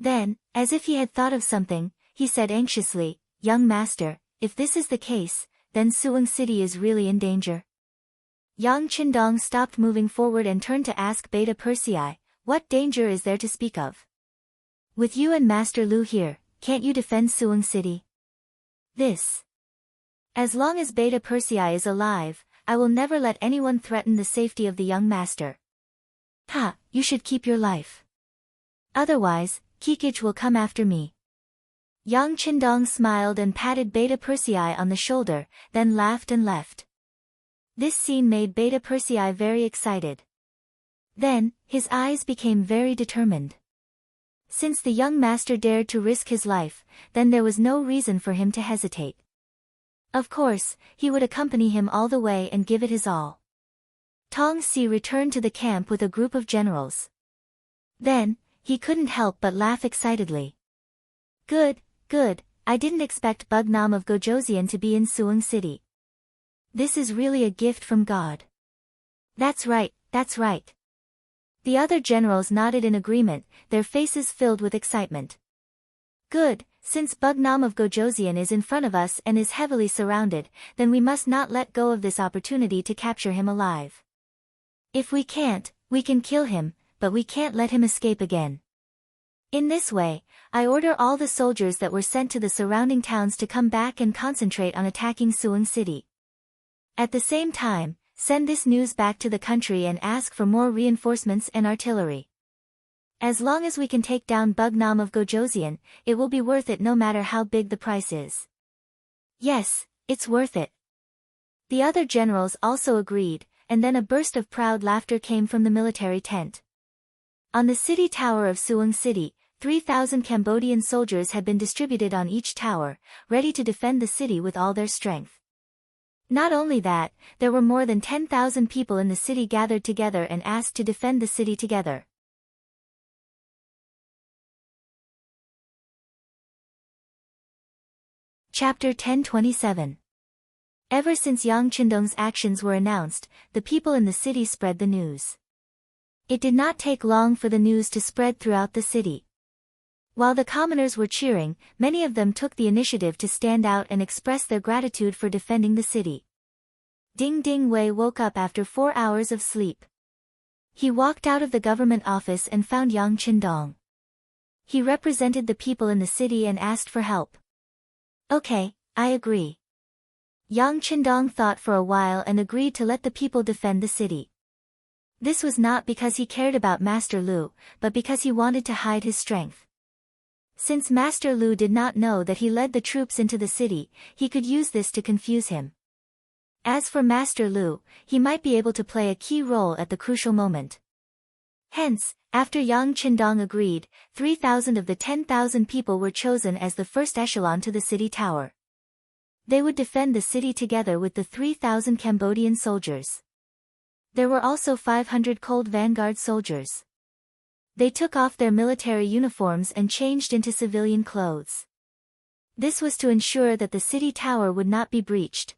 Then, as if he had thought of something, he said anxiously, "Young master, if this is the case, then Suwon City is really in danger." Yang Qindong stopped moving forward and turned to ask Beta Persei, "What danger is there to speak of? With you and Master Lu here, can't you defend Suwon City?" As long as Beta Persei is alive, I will never let anyone threaten the safety of the young master. Ha, you should keep your life. Otherwise, Kikich will come after me. Yang Qindong smiled and patted Beta Persei on the shoulder, then laughed and left. This scene made Beta Persei very excited. Then, his eyes became very determined. Since the young master dared to risk his life, then there was no reason for him to hesitate. Of course, he would accompany him all the way and give it his all. Tong Si returned to the camp with a group of generals. Then, he couldn't help but laugh excitedly. Good, I didn't expect Bugnam of Gojoseon to be in Suwon City. This is really a gift from God. That's right. The other generals nodded in agreement, their faces filled with excitement. Good, since Bugnam of Gojoseon is in front of us and is heavily surrounded, then we must not let go of this opportunity to capture him alive. If we can't, we can kill him, but we can't let him escape again. In this way, I order all the soldiers that were sent to the surrounding towns to come back and concentrate on attacking Suwon City. At the same time, send this news back to the country and ask for more reinforcements and artillery. As long as we can take down Bugnam of Gojoseon, it will be worth it no matter how big the price is. Yes, it's worth it. The other generals also agreed, and then a burst of proud laughter came from the military tent. On the city tower of Suwon City, 3,000 Cambodian soldiers had been distributed on each tower, ready to defend the city with all their strength. Not only that, there were more than 10,000 people in the city gathered together and asked to defend the city together. Chapter 1027. Ever since Yang Qindong's actions were announced, the people in the city spread the news. It did not take long for the news to spread throughout the city. While the commoners were cheering, many of them took the initiative to stand out and express their gratitude for defending the city. Ding Ding Wei woke up after 4 hours of sleep. He walked out of the government office and found Yang Qindong. He represented the people in the city and asked for help. Okay, I agree. Yang Qindong thought for a while and agreed to let the people defend the city. This was not because he cared about Master Lu, but because he wanted to hide his strength. Since Master Lu did not know that he led the troops into the city, he could use this to confuse him. As for Master Lu, he might be able to play a key role at the crucial moment. Hence, after Yang Qindong agreed, 3,000 of the 10,000 people were chosen as the first echelon to the city tower. They would defend the city together with the 3,000 Cambodian soldiers. There were also 500 cold vanguard soldiers. They took off their military uniforms and changed into civilian clothes. This was to ensure that the city tower would not be breached.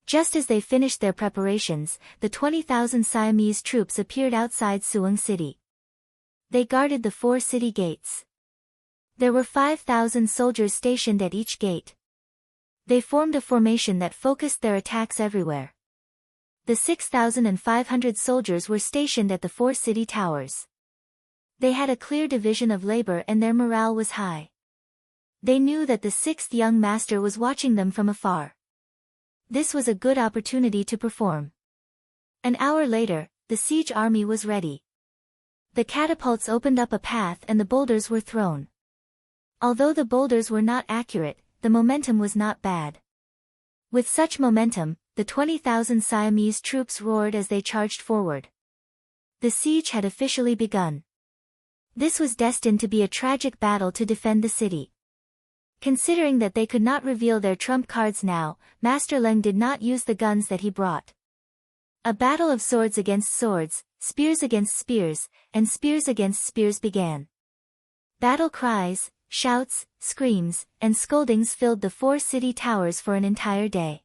Just as they finished their preparations, the 20,000 Siamese troops appeared outside Suwon City. They guarded the 4 city gates. There were 5,000 soldiers stationed at each gate. They formed a formation that focused their attacks everywhere. The 6,500 soldiers were stationed at the 4 city towers. They had a clear division of labor and their morale was high. They knew that the 6th young master was watching them from afar. This was a good opportunity to perform. An hour later, the siege army was ready. The catapults opened up a path and the boulders were thrown. Although the boulders were not accurate, the momentum was not bad. With such momentum, the 20,000 Siamese troops roared as they charged forward. The siege had officially begun. This was destined to be a tragic battle to defend the city. Considering that they could not reveal their trump cards now, Master Leng did not use the guns that he brought. A battle of swords against swords, spears against spears, and spears against spears began. Battle cries, shouts, screams, and scoldings filled the 4 city towers for an entire day.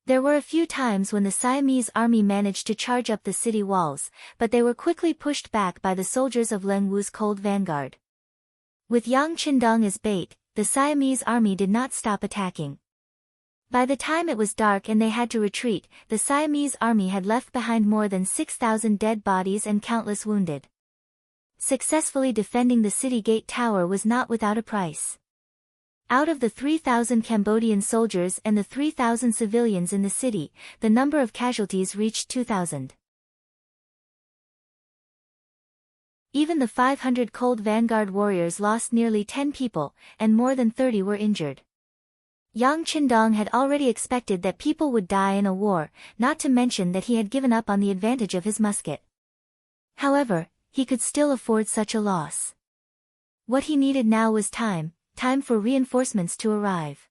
There were a few times when the Siamese army managed to charge up the city walls, but they were quickly pushed back by the soldiers of Leng Wu's cold vanguard. With Yang Qindong as bait, the Siamese army did not stop attacking. By the time it was dark and they had to retreat, the Siamese army had left behind more than 6,000 dead bodies and countless wounded. Successfully defending the city gate tower was not without a price. Out of the 3,000 Cambodian soldiers and the 3,000 civilians in the city, the number of casualties reached 2,000. Even the 500 cold vanguard warriors lost nearly 10 people, and more than 30 were injured. Yang Qindong had already expected that people would die in a war, not to mention that he had given up on the advantage of his musket. However, he could still afford such a loss. What he needed now was time for reinforcements to arrive.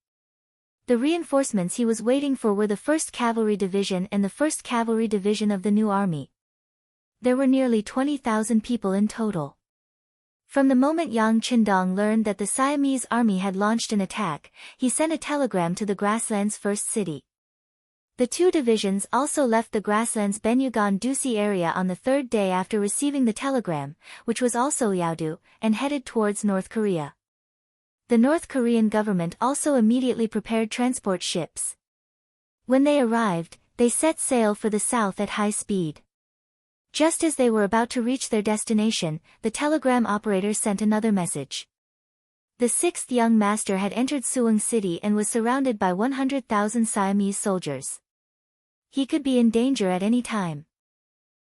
The reinforcements he was waiting for were the 1st Cavalry Division and the 1st Cavalry Division of the new army. There were nearly 20,000 people in total. From the moment Yang Qindong learned that the Siamese army had launched an attack, he sent a telegram to the grasslands 1st city. The 2 divisions also left the grasslands Benyugan Dusi area on the 3rd day after receiving the telegram, which was also Yaodu, and headed towards North Korea. The North Korean government also immediately prepared transport ships. When they arrived, they set sail for the south at high speed. Just as they were about to reach their destination, the telegram operator sent another message. The 6th young master had entered Suwon City and was surrounded by 100,000 Siamese soldiers. He could be in danger at any time.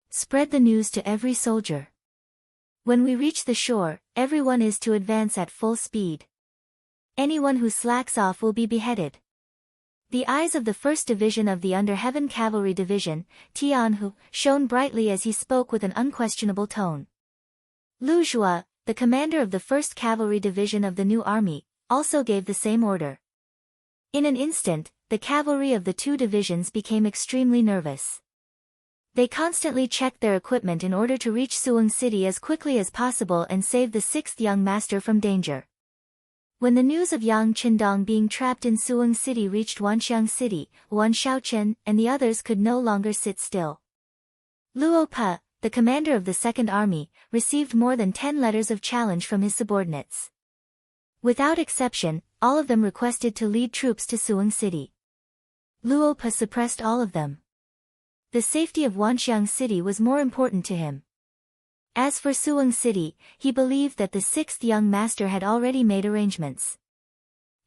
Spread the news to every soldier. When we reach the shore, everyone is to advance at full speed. Anyone who slacks off will be beheaded. The eyes of the 1st Division of the Under Heaven Cavalry Division, Tianhu, shone brightly as he spoke with an unquestionable tone. Lu Jua, the commander of the 1st Cavalry Division of the new army, also gave the same order. In an instant, the cavalry of the 2 divisions became extremely nervous. They constantly checked their equipment in order to reach Suwon City as quickly as possible and save the 6th young master from danger. When the news of Yang Qindong being trapped in Suwon City reached Wanxiang City, Wan Shaochen and the others could no longer sit still. Luo Pa, the commander of the 2nd Army, received more than 10 letters of challenge from his subordinates. Without exception, all of them requested to lead troops to Suwon City. Luo Pa suppressed all of them. The safety of Wanxiang City was more important to him. As for Suwon City, he believed that the 6th young master had already made arrangements.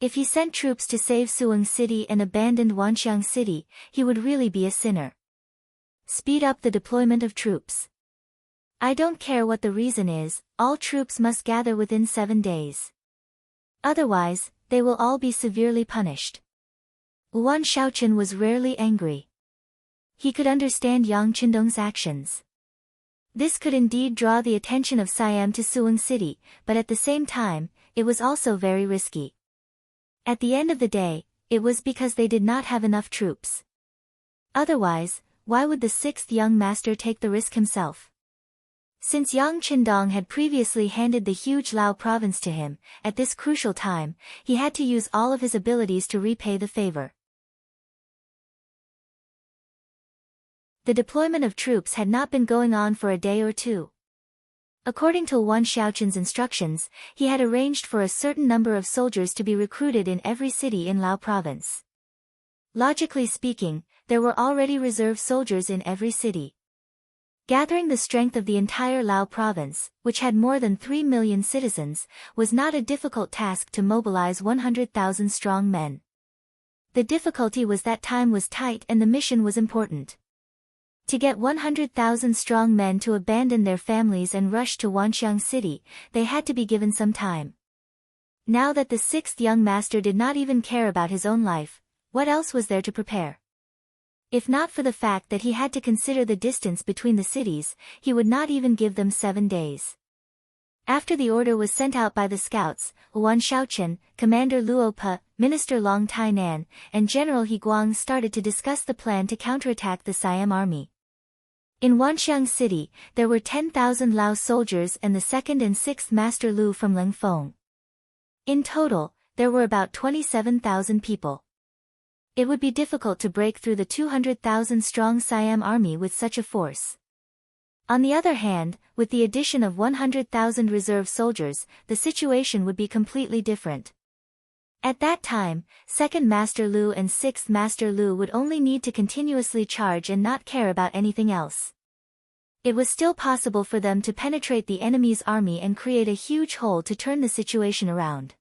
If he sent troops to save Suwon City and abandoned Wanxiang City, he would really be a sinner. Speed up the deployment of troops. I don't care what the reason is, all troops must gather within 7 days. Otherwise, they will all be severely punished. Wan Shaochen was rarely angry. He could understand Yang Qindong's actions. This could indeed draw the attention of Siam to Suwon City, but at the same time, it was also very risky. At the end of the day, it was because they did not have enough troops. Otherwise, why would the sixth young master take the risk himself? Since Yang Qindong had previously handed the huge Lao province to him, at this crucial time, he had to use all of his abilities to repay the favor. The deployment of troops had not been going on for a day or two. According to Wan Xiaoqin's instructions, he had arranged for a certain number of soldiers to be recruited in every city in Lao province. Logically speaking, there were already reserve soldiers in every city. Gathering the strength of the entire Lao province, which had more than 3 million citizens, was not a difficult task to mobilize 100,000 strong men. The difficulty was that time was tight and the mission was important. To get 100,000 strong men to abandon their families and rush to Wanxiang City, they had to be given some time. Now that the sixth young master did not even care about his own life, what else was there to prepare? If not for the fact that he had to consider the distance between the cities, he would not even give them 7 days. After the order was sent out by the scouts, Wan Xiaoqin, Commander Luo Pe, Minister Long Tainan, and General He Guang started to discuss the plan to counterattack the Siam army. In Wanxiang City, there were 10,000 Lao soldiers and the 2nd and 6th Master Lu from Lingfeng. In total, there were about 27,000 people. It would be difficult to break through the 200,000-strong Siam army with such a force. On the other hand, with the addition of 100,000 reserve soldiers, the situation would be completely different. At that time, 2nd Master Lu and 6th Master Lu would only need to continuously charge and not care about anything else. It was still possible for them to penetrate the enemy's army and create a huge hole to turn the situation around.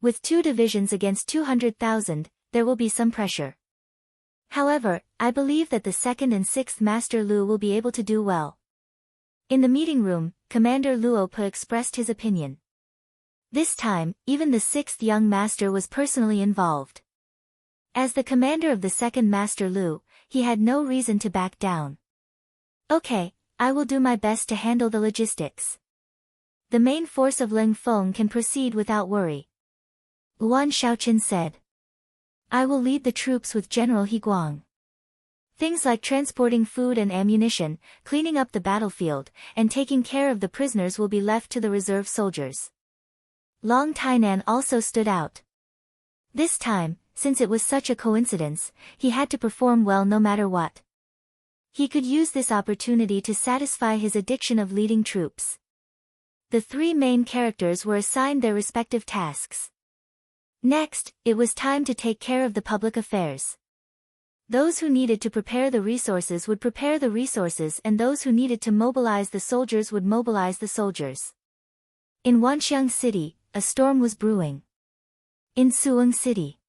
With 2 divisions against 200,000, there will be some pressure. However, I believe that the 2nd and 6th Master Lu will be able to do well. In the meeting room, Commander Luo Pe expressed his opinion. This time, even the 6th young master was personally involved. As the commander of the 2nd Master Lu, he had no reason to back down. Okay, I will do my best to handle the logistics. The main force of Lingfeng can proceed without worry. Wan Xiaoqin said. I will lead the troops with General He Guang. Things like transporting food and ammunition, cleaning up the battlefield, and taking care of the prisoners will be left to the reserve soldiers. Long Tainan also stood out. This time, since it was such a coincidence, he had to perform well no matter what. He could use this opportunity to satisfy his addiction of leading troops. The 3 main characters were assigned their respective tasks. Next, it was time to take care of the public affairs. Those who needed to prepare the resources would prepare the resources and those who needed to mobilize the soldiers would mobilize the soldiers. In Wanxiang City, a storm was brewing. In Suwang City.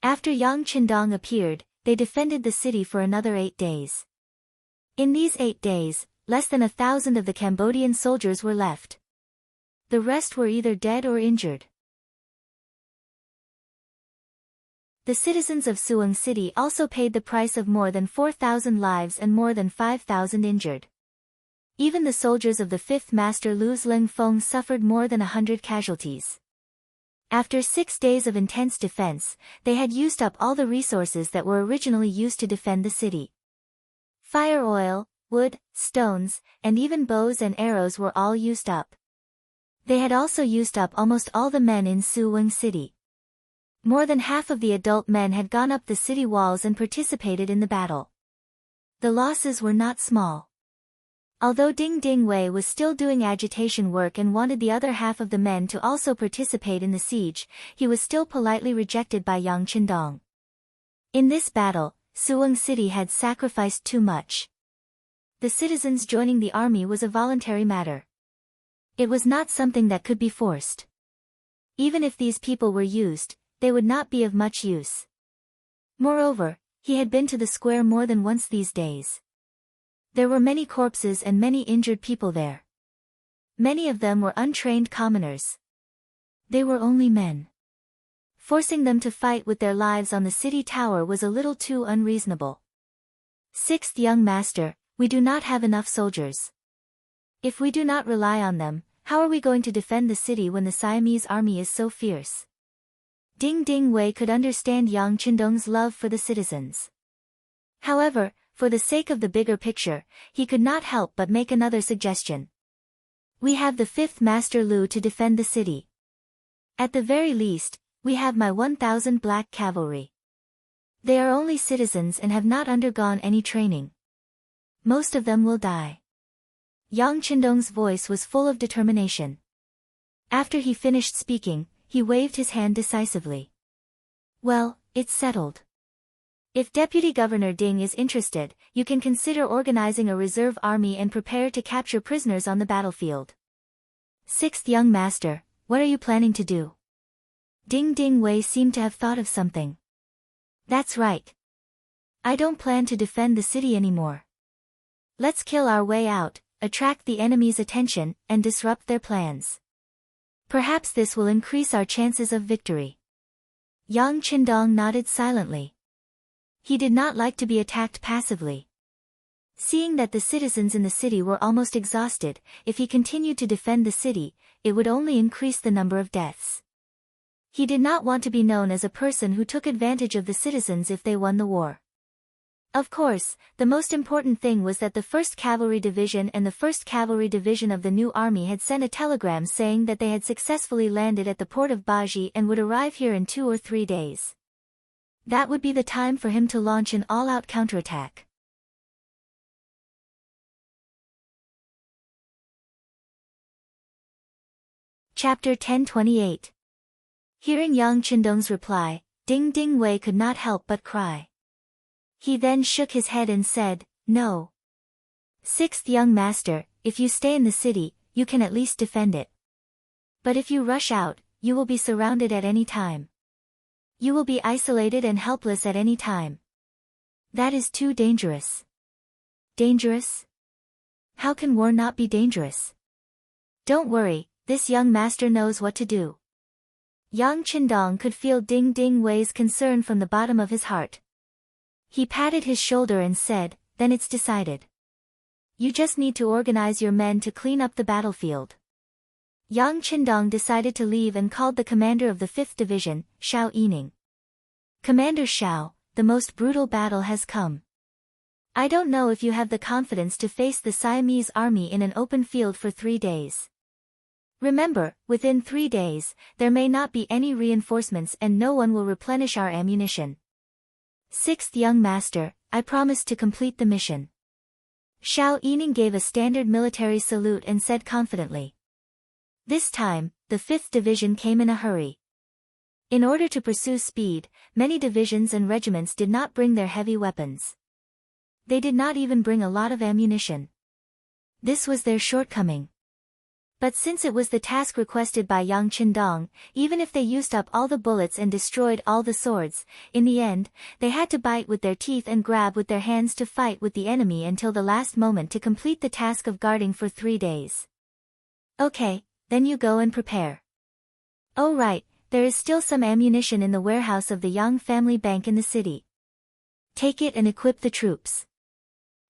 After Yang Qindong appeared, they defended the city for another 8 days. In these 8 days, less than 1,000 of the Cambodian soldiers were left. The rest were either dead or injured. The citizens of Suwang City also paid the price of more than 4,000 lives and more than 5,000 injured. Even the soldiers of the 5th Master Lu's Lingfeng suffered more than 100 casualties. After 6 days of intense defense, they had used up all the resources that were originally used to defend the city. Fire oil, wood, stones, and even bows and arrows were all used up. They had also used up almost all the men in Suwang City. More than half of the adult men had gone up the city walls and participated in the battle. The losses were not small. Although Ding Ding Wei was still doing agitation work and wanted the other half of the men to also participate in the siege, he was still politely rejected by Yang Qindong. In this battle, Suwang City had sacrificed too much. The citizens joining the army was a voluntary matter. It was not something that could be forced. Even if these people were used, they would not be of much use. Moreover, he had been to the square more than once these days. There were many corpses and many injured people there. Many of them were untrained commoners. They were only men. Forcing them to fight with their lives on the city tower was a little too unreasonable. 6th young master, we do not have enough soldiers. If we do not rely on them, how are we going to defend the city when the Siamese army is so fierce? Ding Ding Wei could understand Yang Qindong's love for the citizens. However, for the sake of the bigger picture, he could not help but make another suggestion. We have the 5th Master Lu to defend the city. At the very least, we have my 1,000 black cavalry. They are only citizens and have not undergone any training. Most of them will die. Yang Qindong's voice was full of determination. After he finished speaking, he waved his hand decisively. Well, it's settled. If Deputy Governor Ding is interested, you can consider organizing a reserve army and prepare to capture prisoners on the battlefield. 6th Young Master, what are you planning to do? Ding Ding Wei seemed to have thought of something. That's right. I don't plan to defend the city anymore. Let's kill our way out, attract the enemy's attention, and disrupt their plans. Perhaps this will increase our chances of victory. Yang Qindong nodded silently. He did not like to be attacked passively. Seeing that the citizens in the city were almost exhausted, if he continued to defend the city, it would only increase the number of deaths. He did not want to be known as a person who took advantage of the citizens if they won the war. Of course, the most important thing was that the 1st Cavalry Division and the 1st Cavalry Division of the new army had sent a telegram saying that they had successfully landed at the port of Baji and would arrive here in 2 or 3 days. That would be the time for him to launch an all-out counterattack. Chapter 1028. Hearing Yang Qindong's reply, Ding Ding Wei could not help but cry. He then shook his head and said, No. 6th Young Master, if you stay in the city, you can at least defend it. But if you rush out, you will be surrounded at any time. You will be isolated and helpless at any time. That is too dangerous. Dangerous? How can war not be dangerous? Don't worry, this young master knows what to do. Yang Qindong could feel Ding Ding Wei's concern from the bottom of his heart. He patted his shoulder and said, Then it's decided. You just need to organize your men to clean up the battlefield. Yang Qindong decided to leave and called the commander of the 5th Division, Xiao Yining. Commander Xiao, the most brutal battle has come. I don't know if you have the confidence to face the Siamese army in an open field for 3 days. Remember, within 3 days, there may not be any reinforcements and no one will replenish our ammunition. 6th Young Master, I promise to complete the mission. Xiao Yining gave a standard military salute and said confidently. This time, the 5th Division came in a hurry. In order to pursue speed, many divisions and regiments did not bring their heavy weapons. They did not even bring a lot of ammunition. This was their shortcoming. But since it was the task requested by Yang Qindong, even if they used up all the bullets and destroyed all the swords, in the end, they had to bite with their teeth and grab with their hands to fight with the enemy until the last moment to complete the task of guarding for 3 days. Okay, then you go and prepare. Oh right, there is still some ammunition in the warehouse of the Yang family bank in the city. Take it and equip the troops.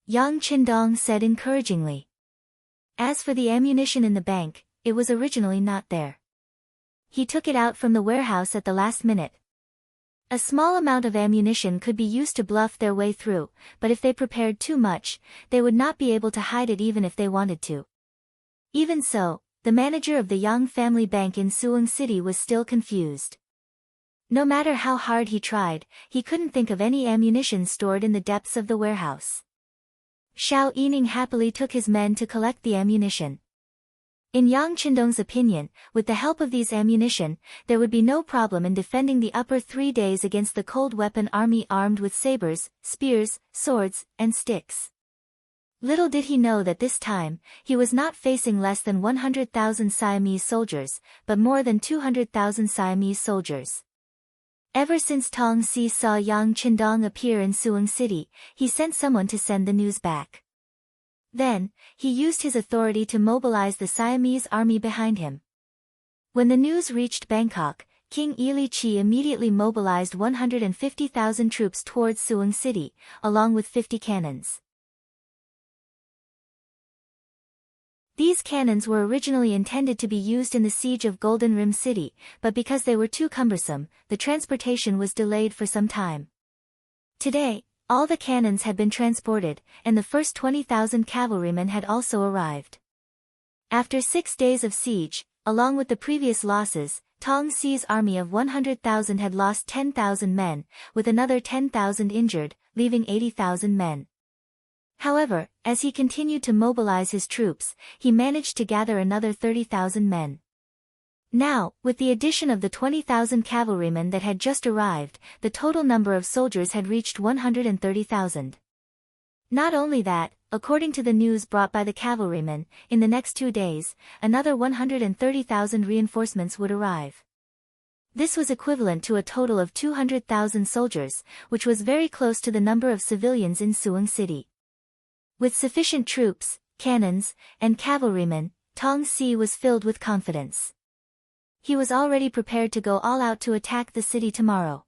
Yang Qindong said encouragingly. As for the ammunition in the bank, it was originally not there. He took it out from the warehouse at the last minute. A small amount of ammunition could be used to bluff their way through, but if they prepared too much, they would not be able to hide it even if they wanted to. Even so, the manager of the Yang family bank in Suwon City was still confused. No matter how hard he tried, he couldn't think of any ammunition stored in the depths of the warehouse. Xiao Yining happily took his men to collect the ammunition. In Yang Qindong's opinion, with the help of these ammunition, there would be no problem in defending the upper 3 days against the cold weapon army armed with sabers, spears, swords, and sticks. Little did he know that this time, he was not facing less than 100,000 Siamese soldiers, but more than 200,000 Siamese soldiers. Ever since Tong Si saw Yang Qindong appear in Suwon City, he sent someone to send the news back. Then, he used his authority to mobilize the Siamese army behind him. When the news reached Bangkok, King Ili Chi immediately mobilized 150,000 troops towards Suwon City, along with 50 cannons. These cannons were originally intended to be used in the siege of Golden Rim City, but because they were too cumbersome, the transportation was delayed for some time. Today, all the cannons had been transported, and the first 20,000 cavalrymen had also arrived. After 6 days of siege, along with the previous losses, Tong Si's army of 100,000 had lost 10,000 men, with another 10,000 injured, leaving 80,000 men. However, as he continued to mobilize his troops, he managed to gather another 30,000 men. Now, with the addition of the 20,000 cavalrymen that had just arrived, the total number of soldiers had reached 130,000. Not only that, according to the news brought by the cavalrymen, in the next 2 days, another 130,000 reinforcements would arrive. This was equivalent to a total of 200,000 soldiers, which was very close to the number of civilians in Suwon City. With sufficient troops, cannons, and cavalrymen, Tong Si was filled with confidence. He was already prepared to go all out to attack the city tomorrow.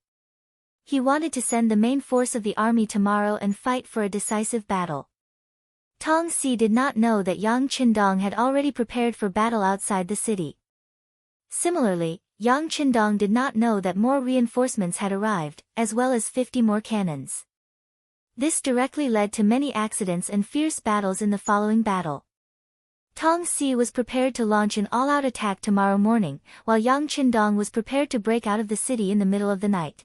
He wanted to send the main force of the army tomorrow and fight for a decisive battle. Tong Si did not know that Yang Qindong had already prepared for battle outside the city. Similarly, Yang Qindong did not know that more reinforcements had arrived, as well as 50 more cannons. This directly led to many accidents and fierce battles in the following battle. Tong Si was prepared to launch an all-out attack tomorrow morning, while Yang Qindong was prepared to break out of the city in the middle of the night.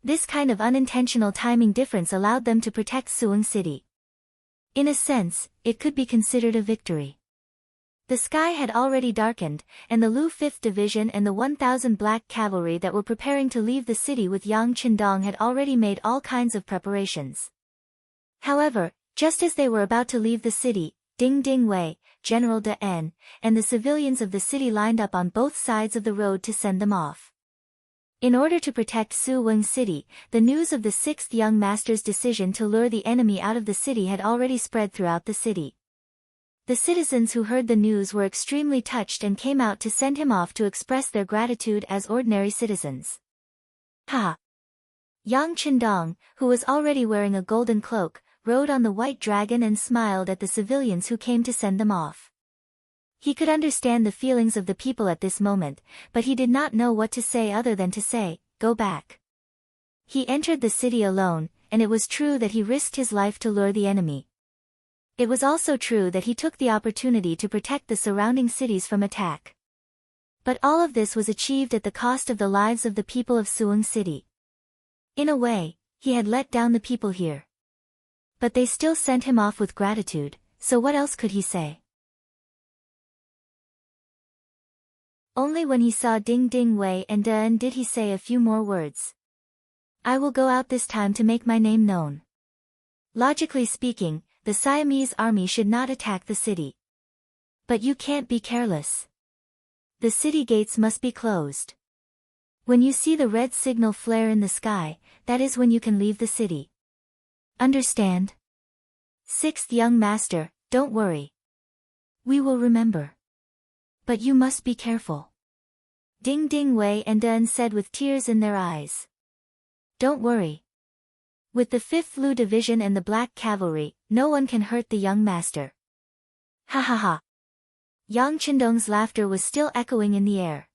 This kind of unintentional timing difference allowed them to protect Suwon City. In a sense, it could be considered a victory. The sky had already darkened, and the Lu 5th Division and the 1,000 black cavalry that were preparing to leave the city with Yang Qindong had already made all kinds of preparations. However, just as they were about to leave the city, Ding Ding Wei, General De En, and the civilians of the city lined up on both sides of the road to send them off. In order to protect Suwon City, the news of the 6th Young Master's decision to lure the enemy out of the city had already spread throughout the city. The citizens who heard the news were extremely touched and came out to send him off to express their gratitude as ordinary citizens. Ha! Yang Qindong, who was already wearing a golden cloak, rode on the white dragon and smiled at the civilians who came to send them off. He could understand the feelings of the people at this moment, but he did not know what to say other than to say, "Go back." He entered the city alone, and it was true that he risked his life to lure the enemy. It was also true that he took the opportunity to protect the surrounding cities from attack. But all of this was achieved at the cost of the lives of the people of Suwon City. In a way, he had let down the people here. But they still sent him off with gratitude, so what else could he say? Only when he saw Ding Ding Wei and De En did he say a few more words. "I will go out this time to make my name known." Logically speaking, the Siamese army should not attack the city. But you can't be careless. The city gates must be closed. When you see the red signal flare in the sky, that is when you can leave the city. Understand? 6th Young Master, don't worry. We will remember. But you must be careful. Ding Ding Wei and De En said with tears in their eyes. Don't worry. With the 5th Lu Division and the Black Cavalry, no one can hurt the young master. Ha ha ha. Yang Qindong's laughter was still echoing in the air.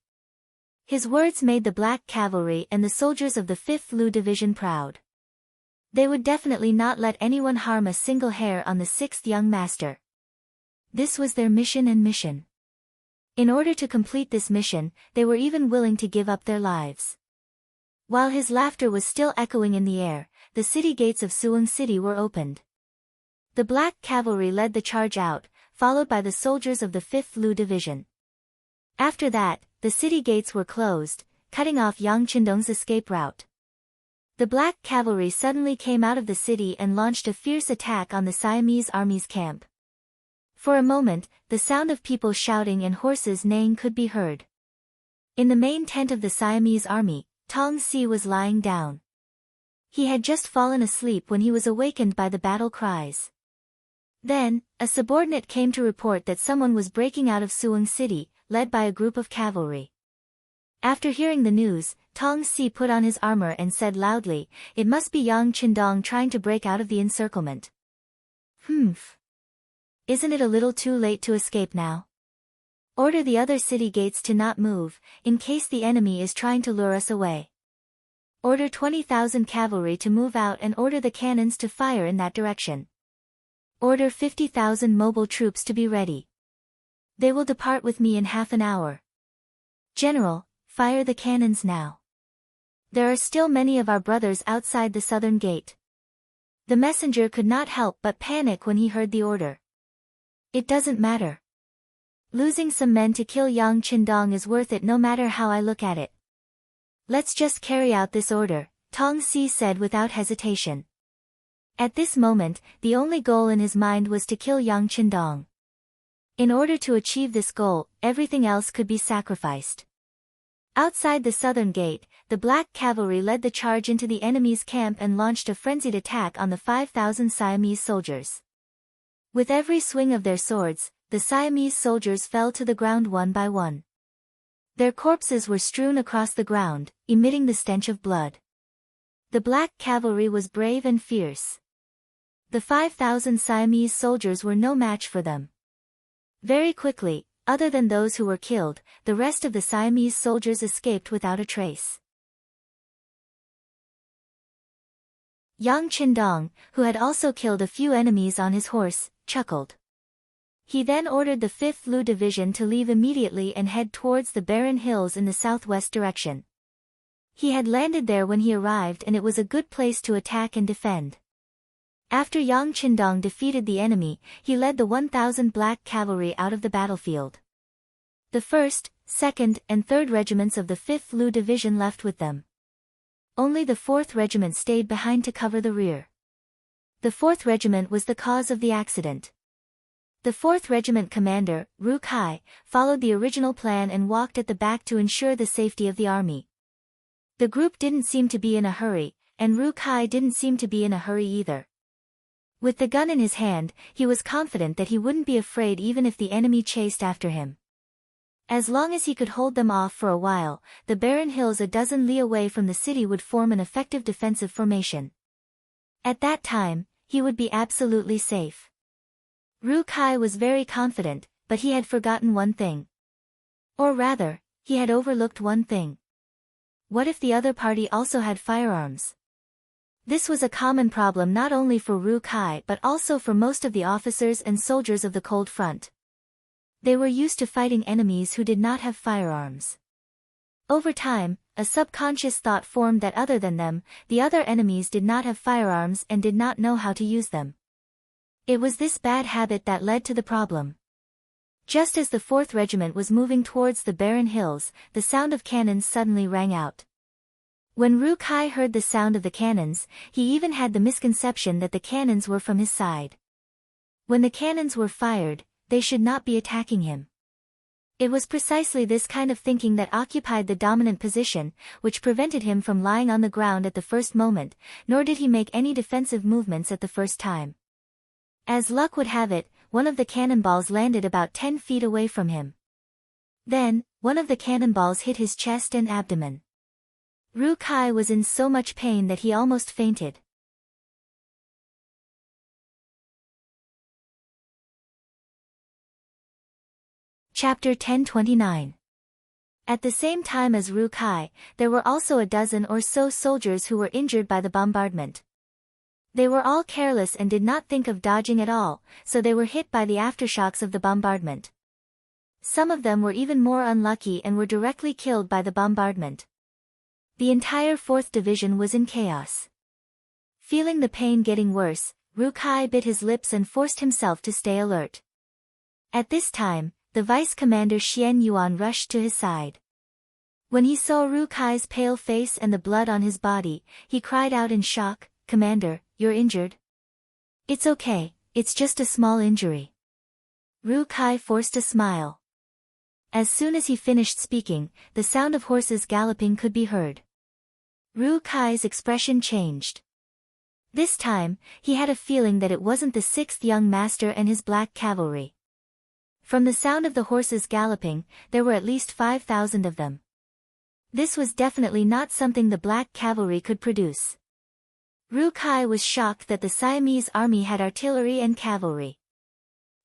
His words made the Black Cavalry and the soldiers of the 5th Lu Division proud. They would definitely not let anyone harm a single hair on the 6th Young Master. This was their mission and mission. In order to complete this mission, they were even willing to give up their lives. While his laughter was still echoing in the air, the city gates of Suwon City were opened. The Black Cavalry led the charge out, followed by the soldiers of the 5th Lu Division. After that, the city gates were closed, cutting off Yang Qindong's escape route. The Black Cavalry suddenly came out of the city and launched a fierce attack on the Siamese army's camp. For a moment, the sound of people shouting and horses neighing could be heard. In the main tent of the Siamese army, Tong Si was lying down. He had just fallen asleep when he was awakened by the battle cries. Then, a subordinate came to report that someone was breaking out of Suwon City, led by a group of cavalry. After hearing the news, Tong Si put on his armor and said loudly, "It must be Yang Qindong trying to break out of the encirclement." isn't it a little too late to escape now? Order the other city gates to not move, in case the enemy is trying to lure us away. Order 20,000 cavalry to move out and order the cannons to fire in that direction. Order 50,000 mobile troops to be ready. They will depart with me in half an hour. General, fire the cannons now. There are still many of our brothers outside the southern gate. The messenger could not help but panic when he heard the order. It doesn't matter. Losing some men to kill Yang Qindong is worth it no matter how I look at it. Let's just carry out this order, Tong Si said without hesitation. At this moment, the only goal in his mind was to kill Yang Qindong. In order to achieve this goal, everything else could be sacrificed. Outside the southern gate, the black cavalry led the charge into the enemy's camp and launched a frenzied attack on the 5,000 Siamese soldiers. With every swing of their swords, the Siamese soldiers fell to the ground one by one. Their corpses were strewn across the ground, emitting the stench of blood. The black cavalry was brave and fierce. The 5,000 Siamese soldiers were no match for them. Very quickly, other than those who were killed, the rest of the Siamese soldiers escaped without a trace. Yang Qindong, who had also killed a few enemies on his horse, chuckled. He then ordered the 5th Lu Division to leave immediately and head towards the barren hills in the southwest direction. He had landed there when he arrived and it was a good place to attack and defend. After Yang Qindong defeated the enemy, he led the 1,000 black cavalry out of the battlefield. The 1st, 2nd, and 3rd regiments of the 5th Lu Division left with them. Only the 4th Regiment stayed behind to cover the rear. The 4th Regiment was the cause of the accident. The 4th Regiment commander, Ru Kai, followed the original plan and walked at the back to ensure the safety of the army. The group didn't seem to be in a hurry, and Ru Kai didn't seem to be in a hurry either. With the gun in his hand, he was confident that he wouldn't be afraid even if the enemy chased after him. As long as he could hold them off for a while, the barren hills a dozen li away from the city would form an effective defensive formation. At that time, he would be absolutely safe. Ru Kai was very confident, but he had forgotten one thing. Or rather, he had overlooked one thing. What if the other party also had firearms? This was a common problem not only for Ru Kai but also for most of the officers and soldiers of the Cold Front. They were used to fighting enemies who did not have firearms. Over time, a subconscious thought formed that other than them, the other enemies did not have firearms and did not know how to use them. It was this bad habit that led to the problem. Just as the 4th Regiment was moving towards the barren hills, the sound of cannons suddenly rang out. When Ru Kai heard the sound of the cannons, he even had the misconception that the cannons were from his side. When the cannons were fired, they should not be attacking him. It was precisely this kind of thinking that occupied the dominant position, which prevented him from lying on the ground at the first moment, nor did he make any defensive movements at the first time. As luck would have it, one of the cannonballs landed about 10 feet away from him. Then, one of the cannonballs hit his chest and abdomen. Ru Kai was in so much pain that he almost fainted. Chapter 1029. At the same time as Ru Kai, there were also a dozen or so soldiers who were injured by the bombardment. They were all careless and did not think of dodging at all, so they were hit by the aftershocks of the bombardment. Some of them were even more unlucky and were directly killed by the bombardment. The entire 4th Division was in chaos. Feeling the pain getting worse, Ru Kai bit his lips and forced himself to stay alert. At this time, the vice commander Xian Yuan rushed to his side. When he saw Ru Kai's pale face and the blood on his body, he cried out in shock, "Commander, you're injured?" "It's okay, it's just a small injury." Ru Kai forced a smile. As soon as he finished speaking, the sound of horses galloping could be heard. Ru Kai's expression changed. This time, he had a feeling that it wasn't the 6th young master and his black cavalry. From the sound of the horses galloping, there were at least 5,000 of them. This was definitely not something the black cavalry could produce. Ru Kai was shocked that the Siamese army had artillery and cavalry.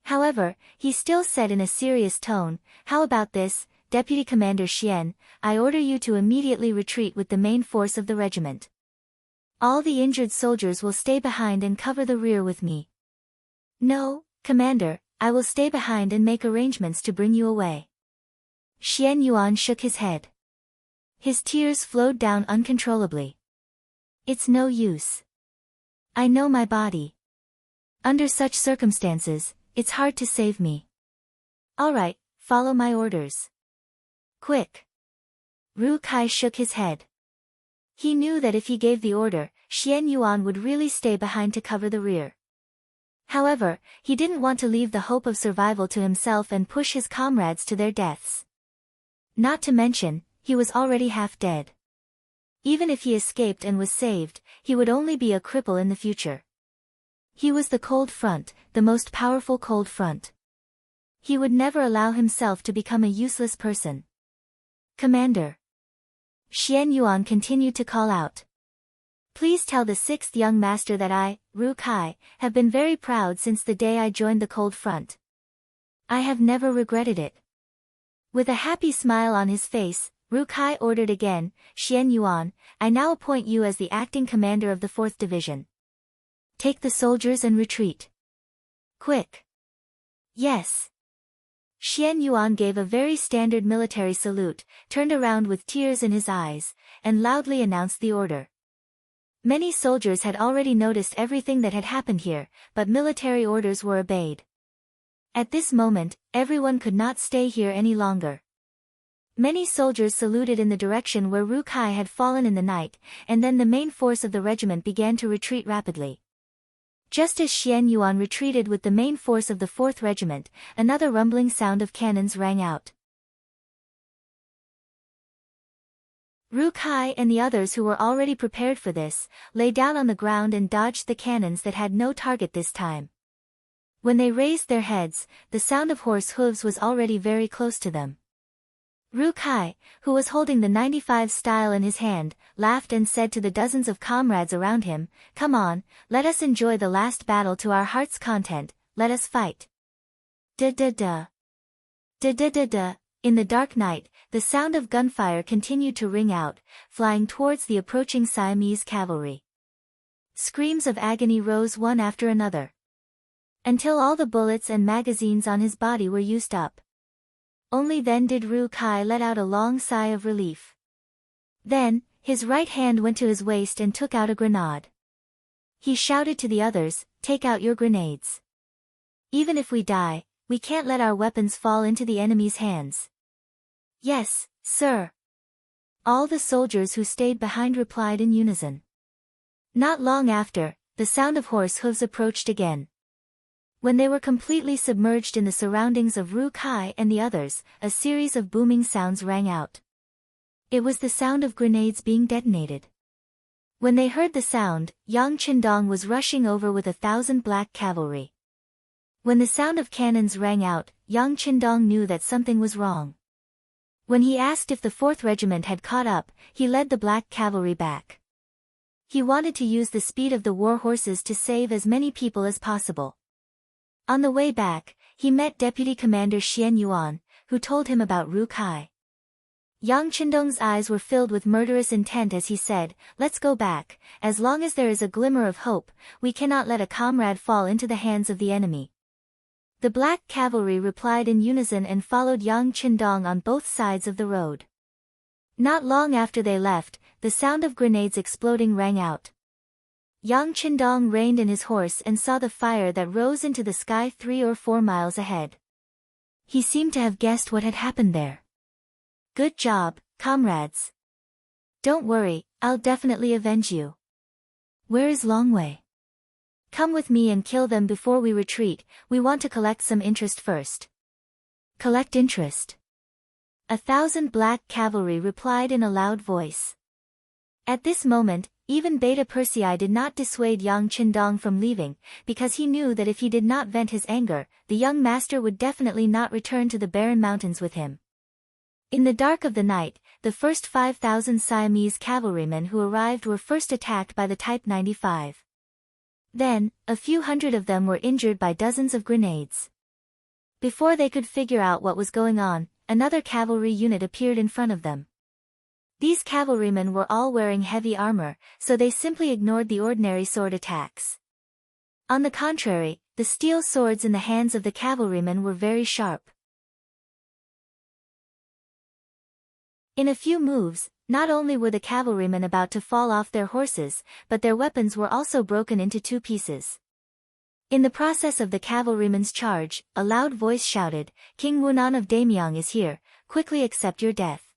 However, he still said in a serious tone, "How about this, Deputy Commander Xian, I order you to immediately retreat with the main force of the regiment. All the injured soldiers will stay behind and cover the rear with me." "No, Commander, I will stay behind and make arrangements to bring you away." Xian Yuan shook his head. His tears flowed down uncontrollably. "It's no use. I know my body. Under such circumstances, it's hard to save me." "Alright, follow my orders. Quick." Ru Kai shook his head. He knew that if he gave the order, Xian Yuan would really stay behind to cover the rear. However, he didn't want to leave the hope of survival to himself and push his comrades to their deaths. Not to mention, he was already half dead. Even if he escaped and was saved, he would only be a cripple in the future. He was the cold front, the most powerful cold front. He would never allow himself to become a useless person. "Commander." Xian Yuan continued to call out. "Please tell the 6th young master that I, Ru Kai, have been very proud since the day I joined the cold front. I have never regretted it." With a happy smile on his face, Ru Kai ordered again, "Xian Yuan, I now appoint you as the acting commander of the 4th Division. Take the soldiers and retreat. Quick." "Yes." Xian Yuan gave a very standard military salute, turned around with tears in his eyes, and loudly announced the order. Many soldiers had already noticed everything that had happened here, but military orders were obeyed. At this moment, everyone could not stay here any longer. Many soldiers saluted in the direction where Ru Kai had fallen in the night, and then the main force of the regiment began to retreat rapidly. Just as Xian Yuan retreated with the main force of the 4th Regiment, another rumbling sound of cannons rang out. Ru Kai and the others who were already prepared for this, lay down on the ground and dodged the cannons that had no target this time. When they raised their heads, the sound of horse hooves was already very close to them. Ru Kai, who was holding the 95 style in his hand, laughed and said to the dozens of comrades around him, "Come on, let us enjoy the last battle to our heart's content, let us fight." Da-da-da. Da-da-da-da. In the dark night, the sound of gunfire continued to ring out, flying towards the approaching Siamese cavalry. Screams of agony rose one after another, until all the bullets and magazines on his body were used up. Only then did Ru Kai let out a long sigh of relief. Then, his right hand went to his waist and took out a grenade. He shouted to the others, "Take out your grenades. Even if we die, we can't let our weapons fall into the enemy's hands." "Yes, sir." All the soldiers who stayed behind replied in unison. Not long after, the sound of horse hooves approached again. When they were completely submerged in the surroundings of Ru Kai and the others, a series of booming sounds rang out. It was the sound of grenades being detonated. When they heard the sound, Yang Qindong was rushing over with 1,000 black cavalry. When the sound of cannons rang out, Yang Qindong knew that something was wrong. When he asked if the 4th Regiment had caught up, he led the black cavalry back. He wanted to use the speed of the war horses to save as many people as possible. On the way back, he met Deputy Commander Xian Yuan, who told him about Ru Kai. Yang Qindong's eyes were filled with murderous intent as he said, "Let's go back, as long as there is a glimmer of hope, we cannot let a comrade fall into the hands of the enemy." The black cavalry replied in unison and followed Yang Qindong on both sides of the road. Not long after they left, the sound of grenades exploding rang out. Yang Qindong reined in his horse and saw the fire that rose into the sky 3 or 4 miles ahead. He seemed to have guessed what had happened there. "Good job, comrades. Don't worry, I'll definitely avenge you. Where is Longwei? Come with me and kill them before we retreat, we want to collect some interest first." "Collect interest?" 1,000 black cavalry replied in a loud voice. At this moment, even Beta Persei did not dissuade Yang Qindong from leaving, because he knew that if he did not vent his anger, the young master would definitely not return to the barren mountains with him. In the dark of the night, the first 5,000 Siamese cavalrymen who arrived were first attacked by the Type 95. Then, a few hundred of them were injured by dozens of grenades. Before they could figure out what was going on, another cavalry unit appeared in front of them. These cavalrymen were all wearing heavy armor, so they simply ignored the ordinary sword attacks. On the contrary, the steel swords in the hands of the cavalrymen were very sharp. In a few moves, not only were the cavalrymen about to fall off their horses, but their weapons were also broken into two pieces. In the process of the cavalrymen's charge, a loud voice shouted, "King Wunan of Damyang is here, quickly accept your death."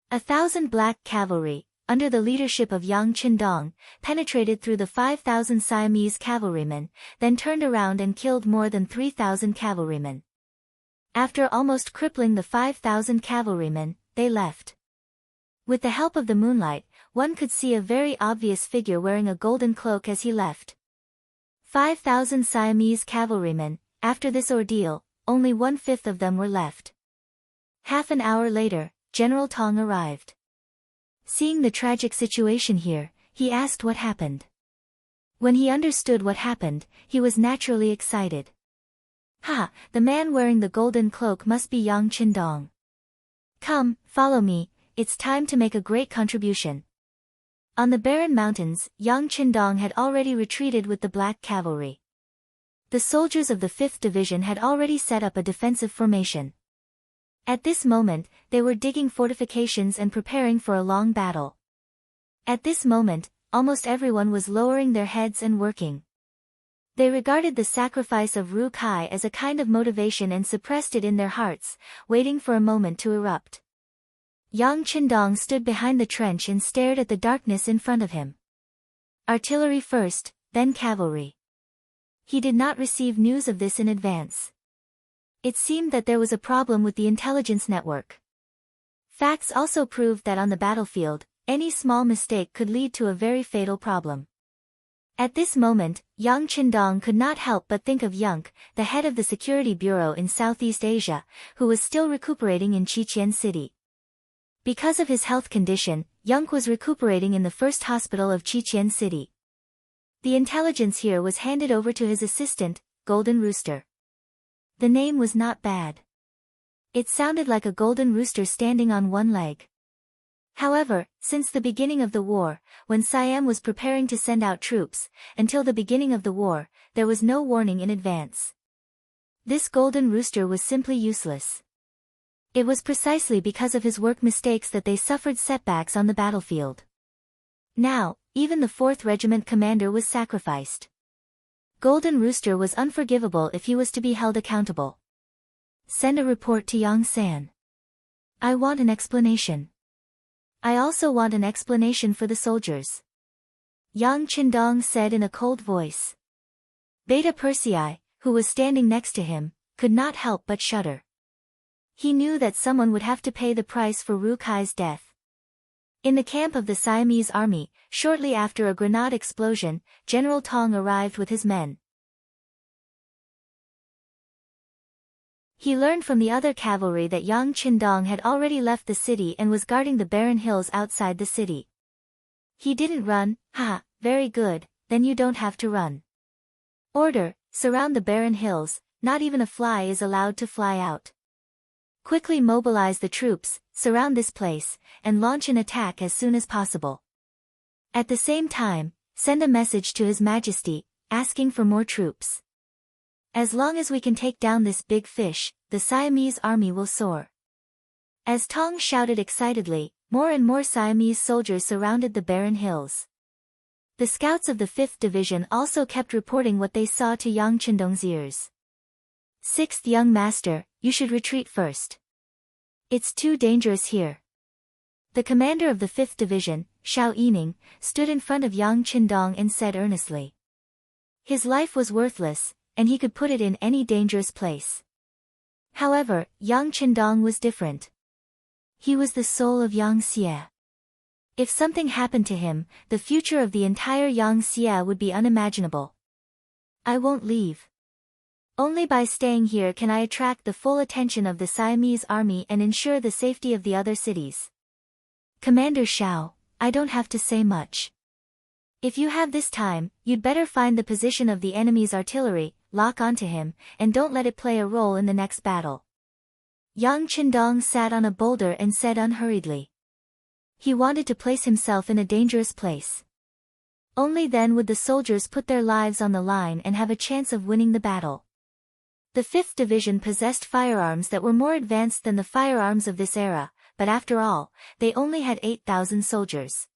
1,000 black cavalry, under the leadership of Yang Qindong, penetrated through the 5,000 Siamese cavalrymen, then turned around and killed more than 3,000 cavalrymen. After almost crippling the 5,000 cavalrymen, they left. With the help of the moonlight, one could see a very obvious figure wearing a golden cloak as he left. 5,000 Siamese cavalrymen. After this ordeal, only 1/5 of them were left. Half an hour later, General Tong arrived. Seeing the tragic situation here, he asked what happened. When he understood what happened, he was naturally excited. "Ha, the man wearing the golden cloak must be Yang Qindong. Come, follow me, it's time to make a great contribution." On the barren mountains, Yang Qindong had already retreated with the black cavalry. The soldiers of the 5th Division had already set up a defensive formation. At this moment, they were digging fortifications and preparing for a long battle. At this moment, almost everyone was lowering their heads and working. They regarded the sacrifice of Ru Kai as a kind of motivation and suppressed it in their hearts, waiting for a moment to erupt. Yang Qindong stood behind the trench and stared at the darkness in front of him. Artillery first, then cavalry. He did not receive news of this in advance. It seemed that there was a problem with the intelligence network. Facts also proved that on the battlefield, any small mistake could lead to a very fatal problem. At this moment, Yang Qindong could not help but think of Yunk, the head of the Security Bureau in Southeast Asia, who was still recuperating in Qiqian City. Because of his health condition, Yunk was recuperating in the first hospital of Qiqian City. The intelligence here was handed over to his assistant, Golden Rooster. The name was not bad. It sounded like a golden rooster standing on one leg. However, since the beginning of the war, when Siam was preparing to send out troops, until the beginning of the war, there was no warning in advance. This golden rooster was simply useless. It was precisely because of his work mistakes that they suffered setbacks on the battlefield. Now, even the 4th Regiment commander was sacrificed. Golden Rooster was unforgivable if he was to be held accountable. Send a report to Yang San. I want an explanation. I also want an explanation for the soldiers. Yang Qindong said in a cold voice. Beta Persei, who was standing next to him, could not help but shudder. He knew that someone would have to pay the price for Ru Kai's death. In the camp of the Siamese army, shortly after a grenade explosion, General Tong arrived with his men. He learned from the other cavalry that Yang Qindong had already left the city and was guarding the barren hills outside the city. He didn't run. Ha, very good, then you don't have to run. Order, surround the barren hills, not even a fly is allowed to fly out. Quickly mobilize the troops, surround this place, and launch an attack as soon as possible. At the same time, send a message to His Majesty, asking for more troops. As long as we can take down this big fish, the Siamese army will soar. As Tong shouted excitedly, more and more Siamese soldiers surrounded the barren hills. The scouts of the 5th Division also kept reporting what they saw to Yang Qindong's ears. 6th Young Master, you should retreat first. It's too dangerous here. The commander of the 5th Division, Xiao Yining, stood in front of Yang Qindong and said earnestly. His life was worthless, and he could put it in any dangerous place. However, Yang Qindong was different. He was the soul of Yang Xie. If something happened to him, the future of the entire Yang Xie would be unimaginable. I won't leave. Only by staying here can I attract the full attention of the Siamese army and ensure the safety of the other cities. Commander Xiao, I don't have to say much. If you have this time, you'd better find the position of the enemy's artillery, lock onto him, and don't let it play a role in the next battle. Yang Qindong sat on a boulder and said unhurriedly. He wanted to place himself in a dangerous place. Only then would the soldiers put their lives on the line and have a chance of winning the battle. The 5th Division possessed firearms that were more advanced than the firearms of this era, but after all, they only had 8,000 soldiers.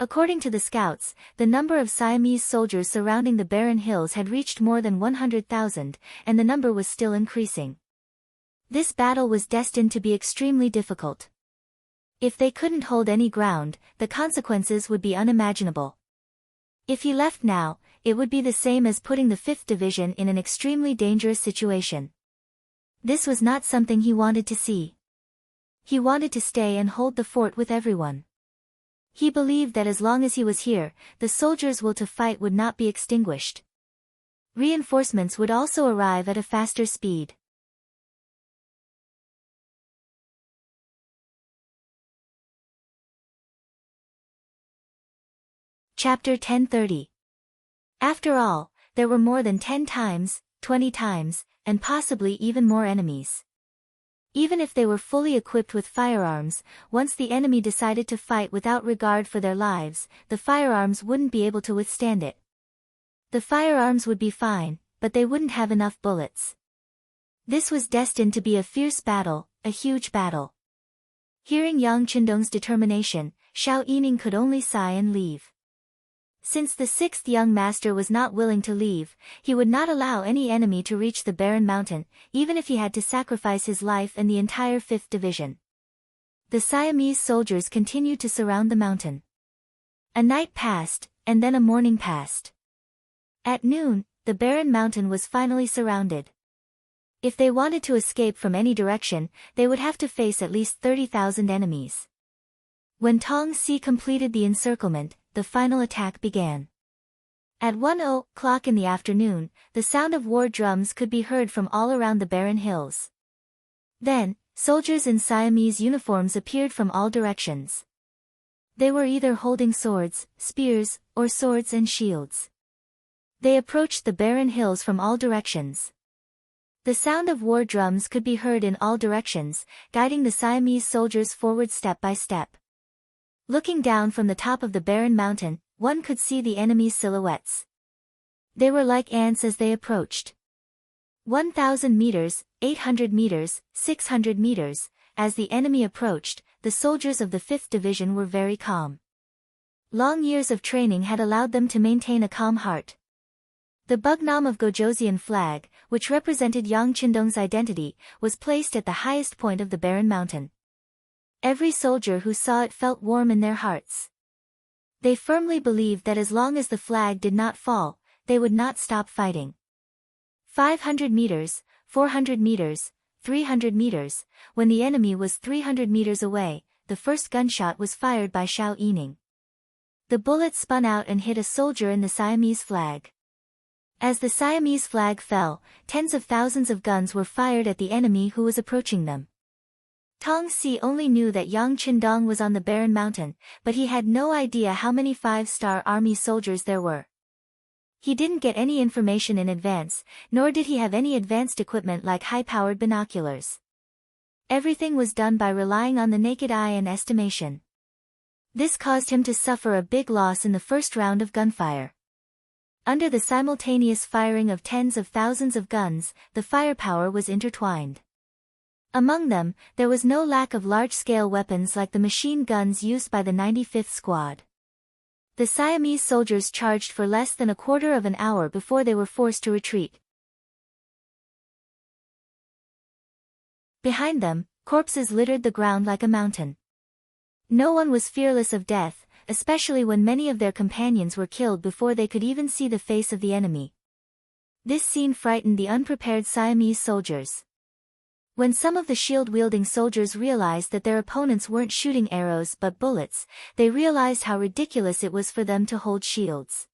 According to the scouts, the number of Siamese soldiers surrounding the barren hills had reached more than 100,000, and the number was still increasing. This battle was destined to be extremely difficult. If they couldn't hold any ground, the consequences would be unimaginable. If he left now, it would be the same as putting the 5th Division in an extremely dangerous situation. This was not something he wanted to see. He wanted to stay and hold the fort with everyone. He believed that as long as he was here, the soldiers' will to fight would not be extinguished. Reinforcements would also arrive at a faster speed. Chapter 1030. After all, there were more than 10 times, 20 times, and possibly even more enemies. Even if they were fully equipped with firearms, once the enemy decided to fight without regard for their lives, the firearms wouldn't be able to withstand it. The firearms would be fine, but they wouldn't have enough bullets. This was destined to be a fierce battle, a huge battle. Hearing Yang Qindong's determination, Xiao Yining could only sigh and leave. Since the 6th young master was not willing to leave, he would not allow any enemy to reach the barren mountain, even if he had to sacrifice his life and the entire 5th Division. The Siamese soldiers continued to surround the mountain. A night passed, and then a morning passed. At noon, the barren mountain was finally surrounded. If they wanted to escape from any direction, they would have to face at least 30,000 enemies. When Tong Si completed the encirclement, the final attack began. At 1:00 in the afternoon, the sound of war drums could be heard from all around the barren hills. Then, soldiers in Siamese uniforms appeared from all directions. They were either holding swords, spears, or swords and shields. They approached the barren hills from all directions. The sound of war drums could be heard in all directions, guiding the Siamese soldiers forward step by step. Looking down from the top of the barren mountain, one could see the enemy's silhouettes. They were like ants as they approached. 1,000 meters, 800 meters, 600 meters, as the enemy approached, the soldiers of the 5th Division were very calm. Long years of training had allowed them to maintain a calm heart. The Bugnam of Gojoseon flag, which represented Yang Qindong's identity, was placed at the highest point of the barren mountain. Every soldier who saw it felt warm in their hearts. They firmly believed that as long as the flag did not fall, they would not stop fighting. 500 meters, 400 meters, 300 meters, when the enemy was 300 meters away, the first gunshot was fired by Xiao Yining. The bullet spun out and hit a soldier in the Siamese flag. As the Siamese flag fell, tens of thousands of guns were fired at the enemy who was approaching them. Tong Si only knew that Yang Qindong was on the barren mountain, but he had no idea how many 5-star army soldiers there were. He didn't get any information in advance, nor did he have any advanced equipment like high-powered binoculars. Everything was done by relying on the naked eye and estimation. This caused him to suffer a big loss in the first round of gunfire. Under the simultaneous firing of tens of thousands of guns, the firepower was intertwined. Among them, there was no lack of large-scale weapons like the machine guns used by the 95th Squad. The Siamese soldiers charged for less than a quarter of an hour before they were forced to retreat. Behind them, corpses littered the ground like a mountain. No one was fearless of death, especially when many of their companions were killed before they could even see the face of the enemy. This scene frightened the unprepared Siamese soldiers. When some of the shield-wielding soldiers realized that their opponents weren't shooting arrows but bullets, they realized how ridiculous it was for them to hold shields.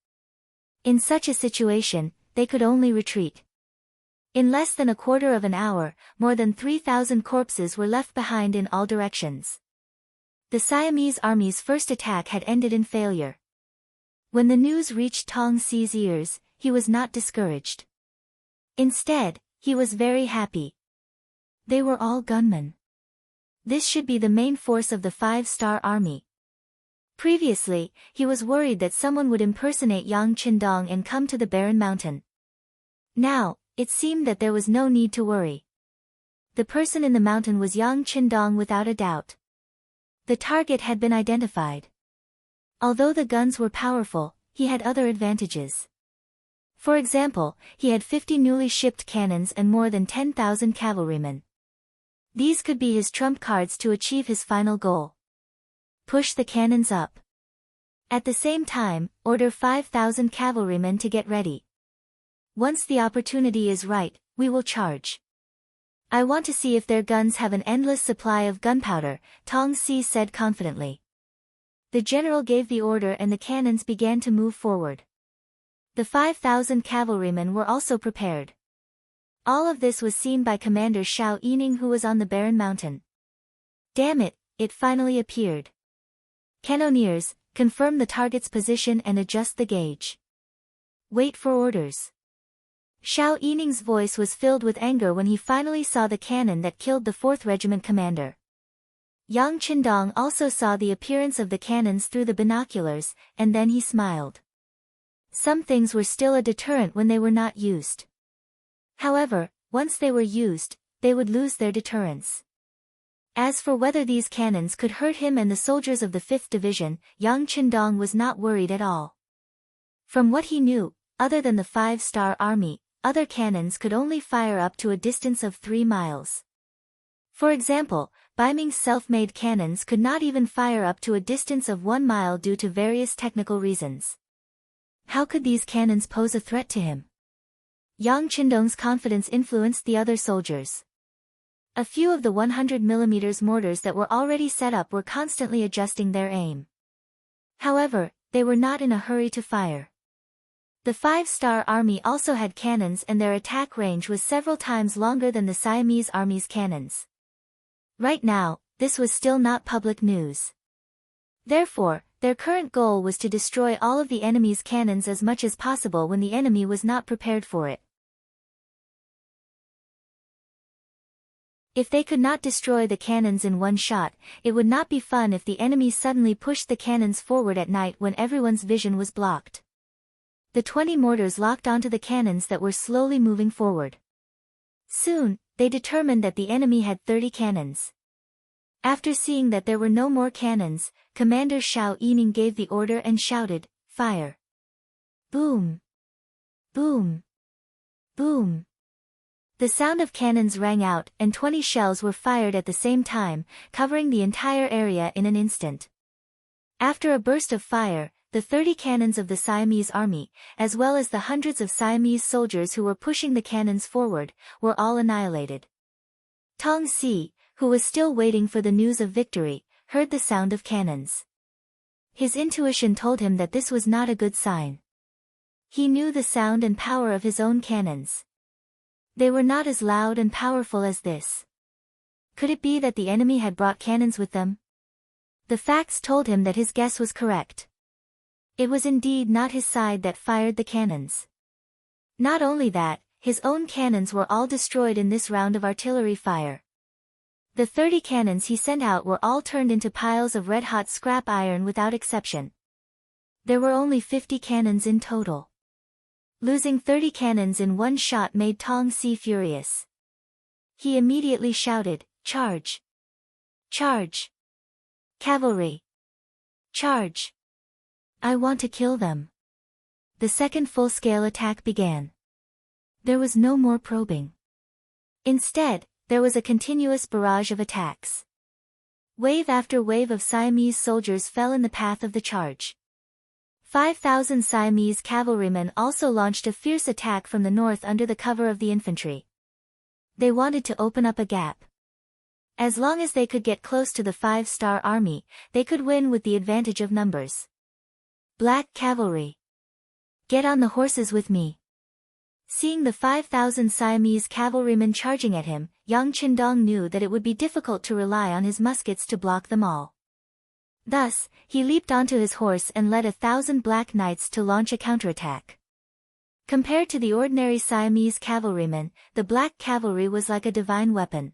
In such a situation, they could only retreat. In less than a quarter of an hour, more than 3,000 corpses were left behind in all directions. The Siamese army's first attack had ended in failure. When the news reached Tong Si's ears, he was not discouraged. Instead, he was very happy. They were all gunmen. This should be the main force of the 5-star army. Previously, he was worried that someone would impersonate Yang Qindong and come to the barren mountain. Now, it seemed that there was no need to worry. The person in the mountain was Yang Qindong without a doubt. The target had been identified. Although the guns were powerful, he had other advantages. For example, he had 50 newly shipped cannons and more than 10,000 cavalrymen. These could be his trump cards to achieve his final goal. Push the cannons up. At the same time, order 5,000 cavalrymen to get ready. Once the opportunity is right, we will charge. I want to see if their guns have an endless supply of gunpowder, Tong Si said confidently. The general gave the order and the cannons began to move forward. The 5,000 cavalrymen were also prepared. All of this was seen by Commander Xiao Yining, who was on the barren mountain. Damn it, it finally appeared. Cannoneers, confirm the target's position and adjust the gauge. Wait for orders. Xiao Yining's voice was filled with anger when he finally saw the cannon that killed the 4th Regiment commander. Yang Qindong also saw the appearance of the cannons through the binoculars, and then he smiled. Some things were still a deterrent when they were not used. However, once they were used, they would lose their deterrence. As for whether these cannons could hurt him and the soldiers of the 5th Division, Yang Qindong was not worried at all. From what he knew, other than the 5-star army, other cannons could only fire up to a distance of 3 miles. For example, Baiming's self-made cannons could not even fire up to a distance of 1 mile due to various technical reasons. How could these cannons pose a threat to him? Yang Qindong's confidence influenced the other soldiers. A few of the 100mm mortars that were already set up were constantly adjusting their aim. However, they were not in a hurry to fire. The 5-star army also had cannons and their attack range was several times longer than the Siamese army's cannons. Right now, this was still not public news. Therefore, their current goal was to destroy all of the enemy's cannons as much as possible when the enemy was not prepared for it. If they could not destroy the cannons in one shot, it would not be fun if the enemy suddenly pushed the cannons forward at night when everyone's vision was blocked. The 20 mortars locked onto the cannons that were slowly moving forward. Soon, they determined that the enemy had 30 cannons. After seeing that there were no more cannons, Commander Xiao Yining gave the order and shouted, "Fire!" Boom! Boom! Boom! The sound of cannons rang out and 20 shells were fired at the same time, covering the entire area in an instant. After a burst of fire, the 30 cannons of the Siamese army, as well as the hundreds of Siamese soldiers who were pushing the cannons forward, were all annihilated. Tong Si, who was still waiting for the news of victory, heard the sound of cannons. His intuition told him that this was not a good sign. He knew the sound and power of his own cannons. They were not as loud and powerful as this. Could it be that the enemy had brought cannons with them? The facts told him that his guess was correct. It was indeed not his side that fired the cannons. Not only that, his own cannons were all destroyed in this round of artillery fire. The 30 cannons he sent out were all turned into piles of red-hot scrap iron without exception. There were only 50 cannons in total. Losing 30 cannons in one shot made Tong Si furious. He immediately shouted, "Charge! Charge! Cavalry! Charge! I want to kill them!" The second full-scale attack began. There was no more probing. Instead, there was a continuous barrage of attacks. Wave after wave of Siamese soldiers fell in the path of the charge. 5,000 Siamese cavalrymen also launched a fierce attack from the north under the cover of the infantry. They wanted to open up a gap. As long as they could get close to the 5-star army, they could win with the advantage of numbers. Black cavalry! Get on the horses with me! Seeing the 5,000 Siamese cavalrymen charging at him, Yang Qindong knew that it would be difficult to rely on his muskets to block them all. Thus, he leaped onto his horse and led 1,000 black knights to launch a counterattack. Compared to the ordinary Siamese cavalrymen, the black cavalry was like a divine weapon.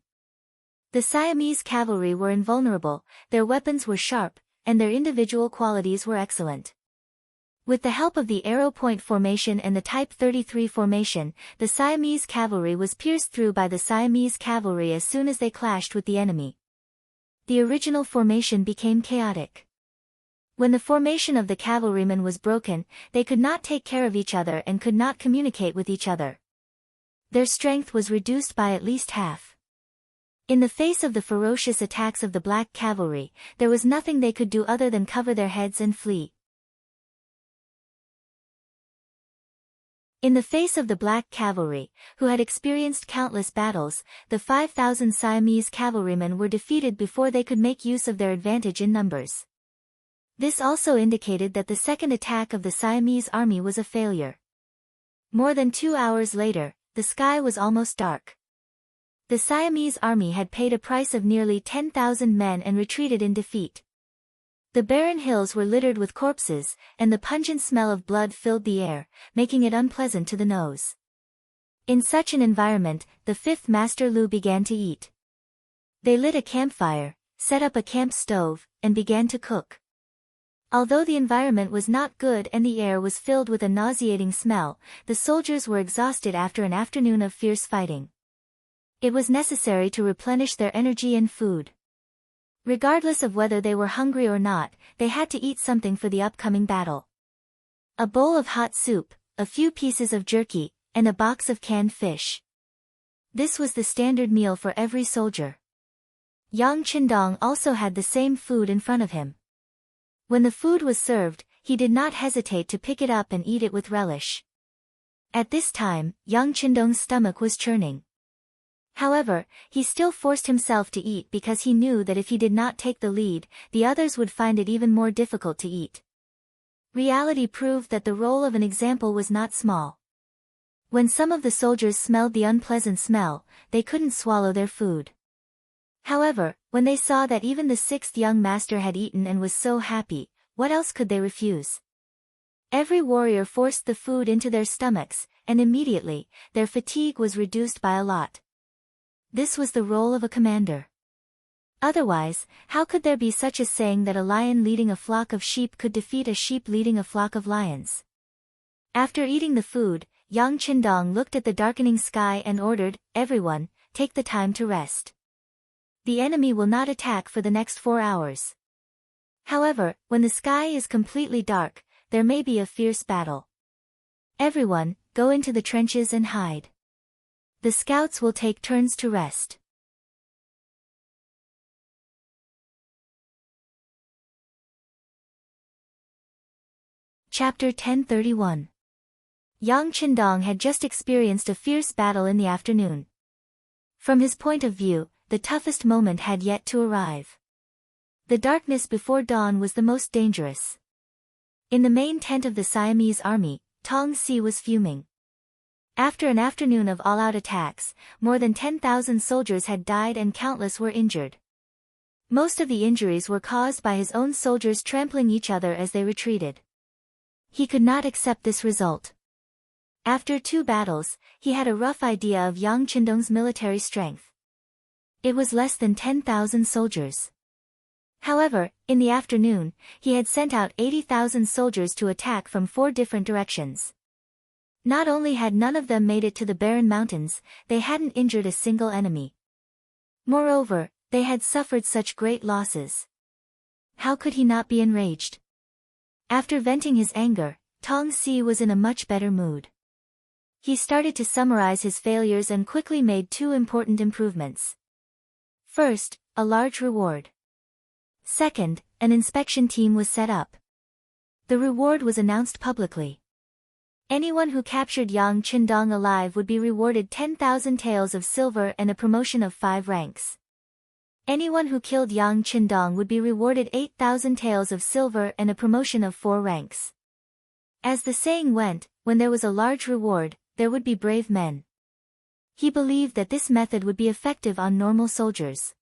The Siamese cavalry were invulnerable, their weapons were sharp, and their individual qualities were excellent. With the help of the arrow point formation and the Type 33 formation, the Siamese cavalry was pierced through by the Siamese cavalry as soon as they clashed with the enemy. The original formation became chaotic. When the formation of the cavalrymen was broken, they could not take care of each other and could not communicate with each other. Their strength was reduced by at least half. In the face of the ferocious attacks of the black cavalry, there was nothing they could do other than cover their heads and flee. In the face of the black cavalry, who had experienced countless battles, the 5,000 Siamese cavalrymen were defeated before they could make use of their advantage in numbers. This also indicated that the second attack of the Siamese army was a failure. More than 2 hours later, the sky was almost dark. The Siamese army had paid a price of nearly 10,000 men and retreated in defeat. The barren hills were littered with corpses, and the pungent smell of blood filled the air, making it unpleasant to the nose. In such an environment, the fifth master Lu began to eat. They lit a campfire, set up a camp stove, and began to cook. Although the environment was not good and the air was filled with a nauseating smell, the soldiers were exhausted after an afternoon of fierce fighting. It was necessary to replenish their energy and food. Regardless of whether they were hungry or not, they had to eat something for the upcoming battle. A bowl of hot soup, a few pieces of jerky, and a box of canned fish. This was the standard meal for every soldier. Yang Qindong also had the same food in front of him. When the food was served, he did not hesitate to pick it up and eat it with relish. At this time, Yang Qindong's stomach was churning. However, he still forced himself to eat because he knew that if he did not take the lead, the others would find it even more difficult to eat. Reality proved that the role of an example was not small. When some of the soldiers smelled the unpleasant smell, they couldn't swallow their food. However, when they saw that even the sixth young master had eaten and was so happy, what else could they refuse? Every warrior forced the food into their stomachs, and immediately, their fatigue was reduced by a lot. This was the role of a commander. Otherwise, how could there be such a saying that a lion leading a flock of sheep could defeat a sheep leading a flock of lions? After eating the food, Yang Qindong looked at the darkening sky and ordered, "Everyone, take the time to rest. The enemy will not attack for the next 4 hours. However, when the sky is completely dark, there may be a fierce battle. Everyone, go into the trenches and hide. The scouts will take turns to rest." Chapter 1031. Yang Qindong had just experienced a fierce battle in the afternoon. From his point of view, the toughest moment had yet to arrive. The darkness before dawn was the most dangerous. In the main tent of the Siamese army, Tong Si was fuming. After an afternoon of all-out attacks, more than 10,000 soldiers had died and countless were injured. Most of the injuries were caused by his own soldiers trampling each other as they retreated. He could not accept this result. After 2 battles, he had a rough idea of Yang Qindong's military strength. It was less than 10,000 soldiers. However, in the afternoon, he had sent out 80,000 soldiers to attack from 4 different directions. Not only had none of them made it to the barren mountains, they hadn't injured a single enemy. Moreover, they had suffered such great losses. How could he not be enraged? After venting his anger, Tong Si was in a much better mood. He started to summarize his failures and quickly made 2 important improvements. First, a large reward. Second, an inspection team was set up. The reward was announced publicly. Anyone who captured Yang Qindong alive would be rewarded 10,000 taels of silver and a promotion of 5 ranks. Anyone who killed Yang Qindong would be rewarded 8,000 taels of silver and a promotion of 4 ranks. As the saying went, when there was a large reward, there would be brave men. He believed that this method would be effective on normal soldiers.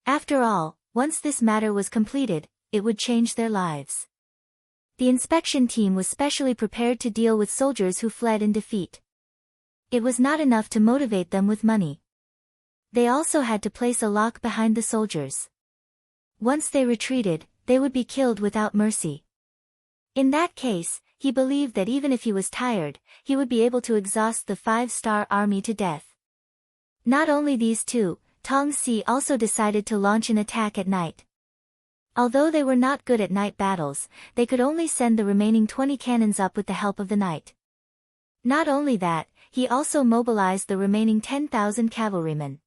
After all, once this matter was completed, it would change their lives. The inspection team was specially prepared to deal with soldiers who fled in defeat. It was not enough to motivate them with money. They also had to place a lock behind the soldiers. Once they retreated, they would be killed without mercy. In that case, he believed that even if he was tired, he would be able to exhaust the 5-star army to death. Not only these two, Tong Si also decided to launch an attack at night. Although they were not good at night battles, they could only send the remaining 20 cannons up with the help of the night. Not only that, he also mobilized the remaining 10,000 cavalrymen.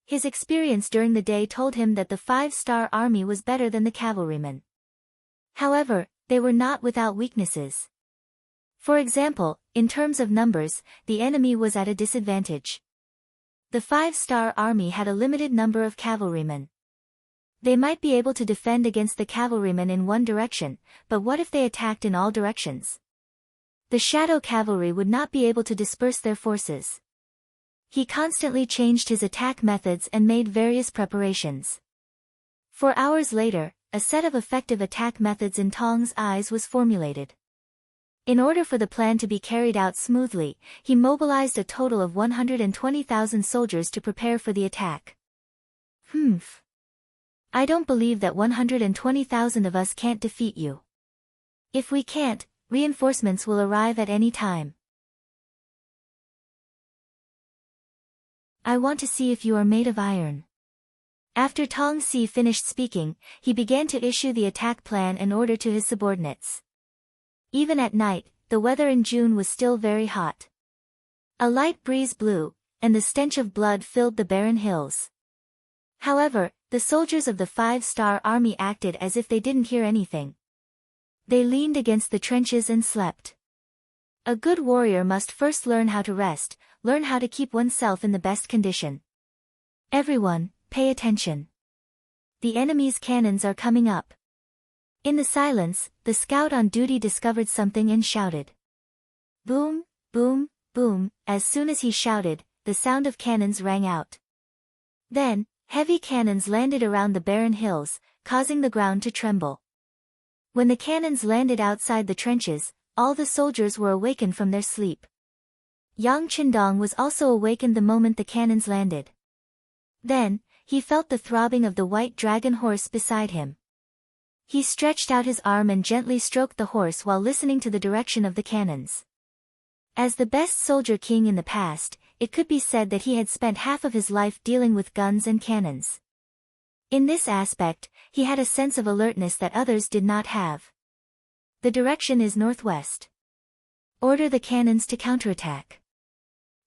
His experience during the day told him that the 5-star army was better than the cavalrymen. However, they were not without weaknesses. For example, in terms of numbers, the enemy was at a disadvantage. The 5-star army had a limited number of cavalrymen. They might be able to defend against the cavalrymen in one direction, but what if they attacked in all directions? The shadow cavalry would not be able to disperse their forces. He constantly changed his attack methods and made various preparations. 4 hours later, a set of effective attack methods in Tong's eyes was formulated. In order for the plan to be carried out smoothly, he mobilized a total of 120,000 soldiers to prepare for the attack. I don't believe that 120,000 of us can't defeat you. If we can't, reinforcements will arrive at any time. I want to see if you are made of iron. After Tong Si finished speaking, he began to issue the attack plan and order to his subordinates. Even at night, the weather in June was still very hot. A light breeze blew, and the stench of blood filled the barren hills. However, the soldiers of the 5-star army acted as if they didn't hear anything. They leaned against the trenches and slept. A good warrior must first learn how to rest, learn how to keep oneself in the best condition. Everyone, pay attention. The enemy's cannons are coming up. In the silence, the scout on duty discovered something and shouted. Boom, boom, boom. As soon as he shouted, the sound of cannons rang out. Then, heavy cannons landed around the barren hills, causing the ground to tremble. When the cannons landed outside the trenches, all the soldiers were awakened from their sleep. Yang Qindong was also awakened the moment the cannons landed. Then, he felt the throbbing of the white dragon horse beside him. He stretched out his arm and gently stroked the horse while listening to the direction of the cannons. As the best soldier king in the past, it could be said that he had spent half of his life dealing with guns and cannons. In this aspect, he had a sense of alertness that others did not have. The direction is northwest. Order the cannons to counterattack.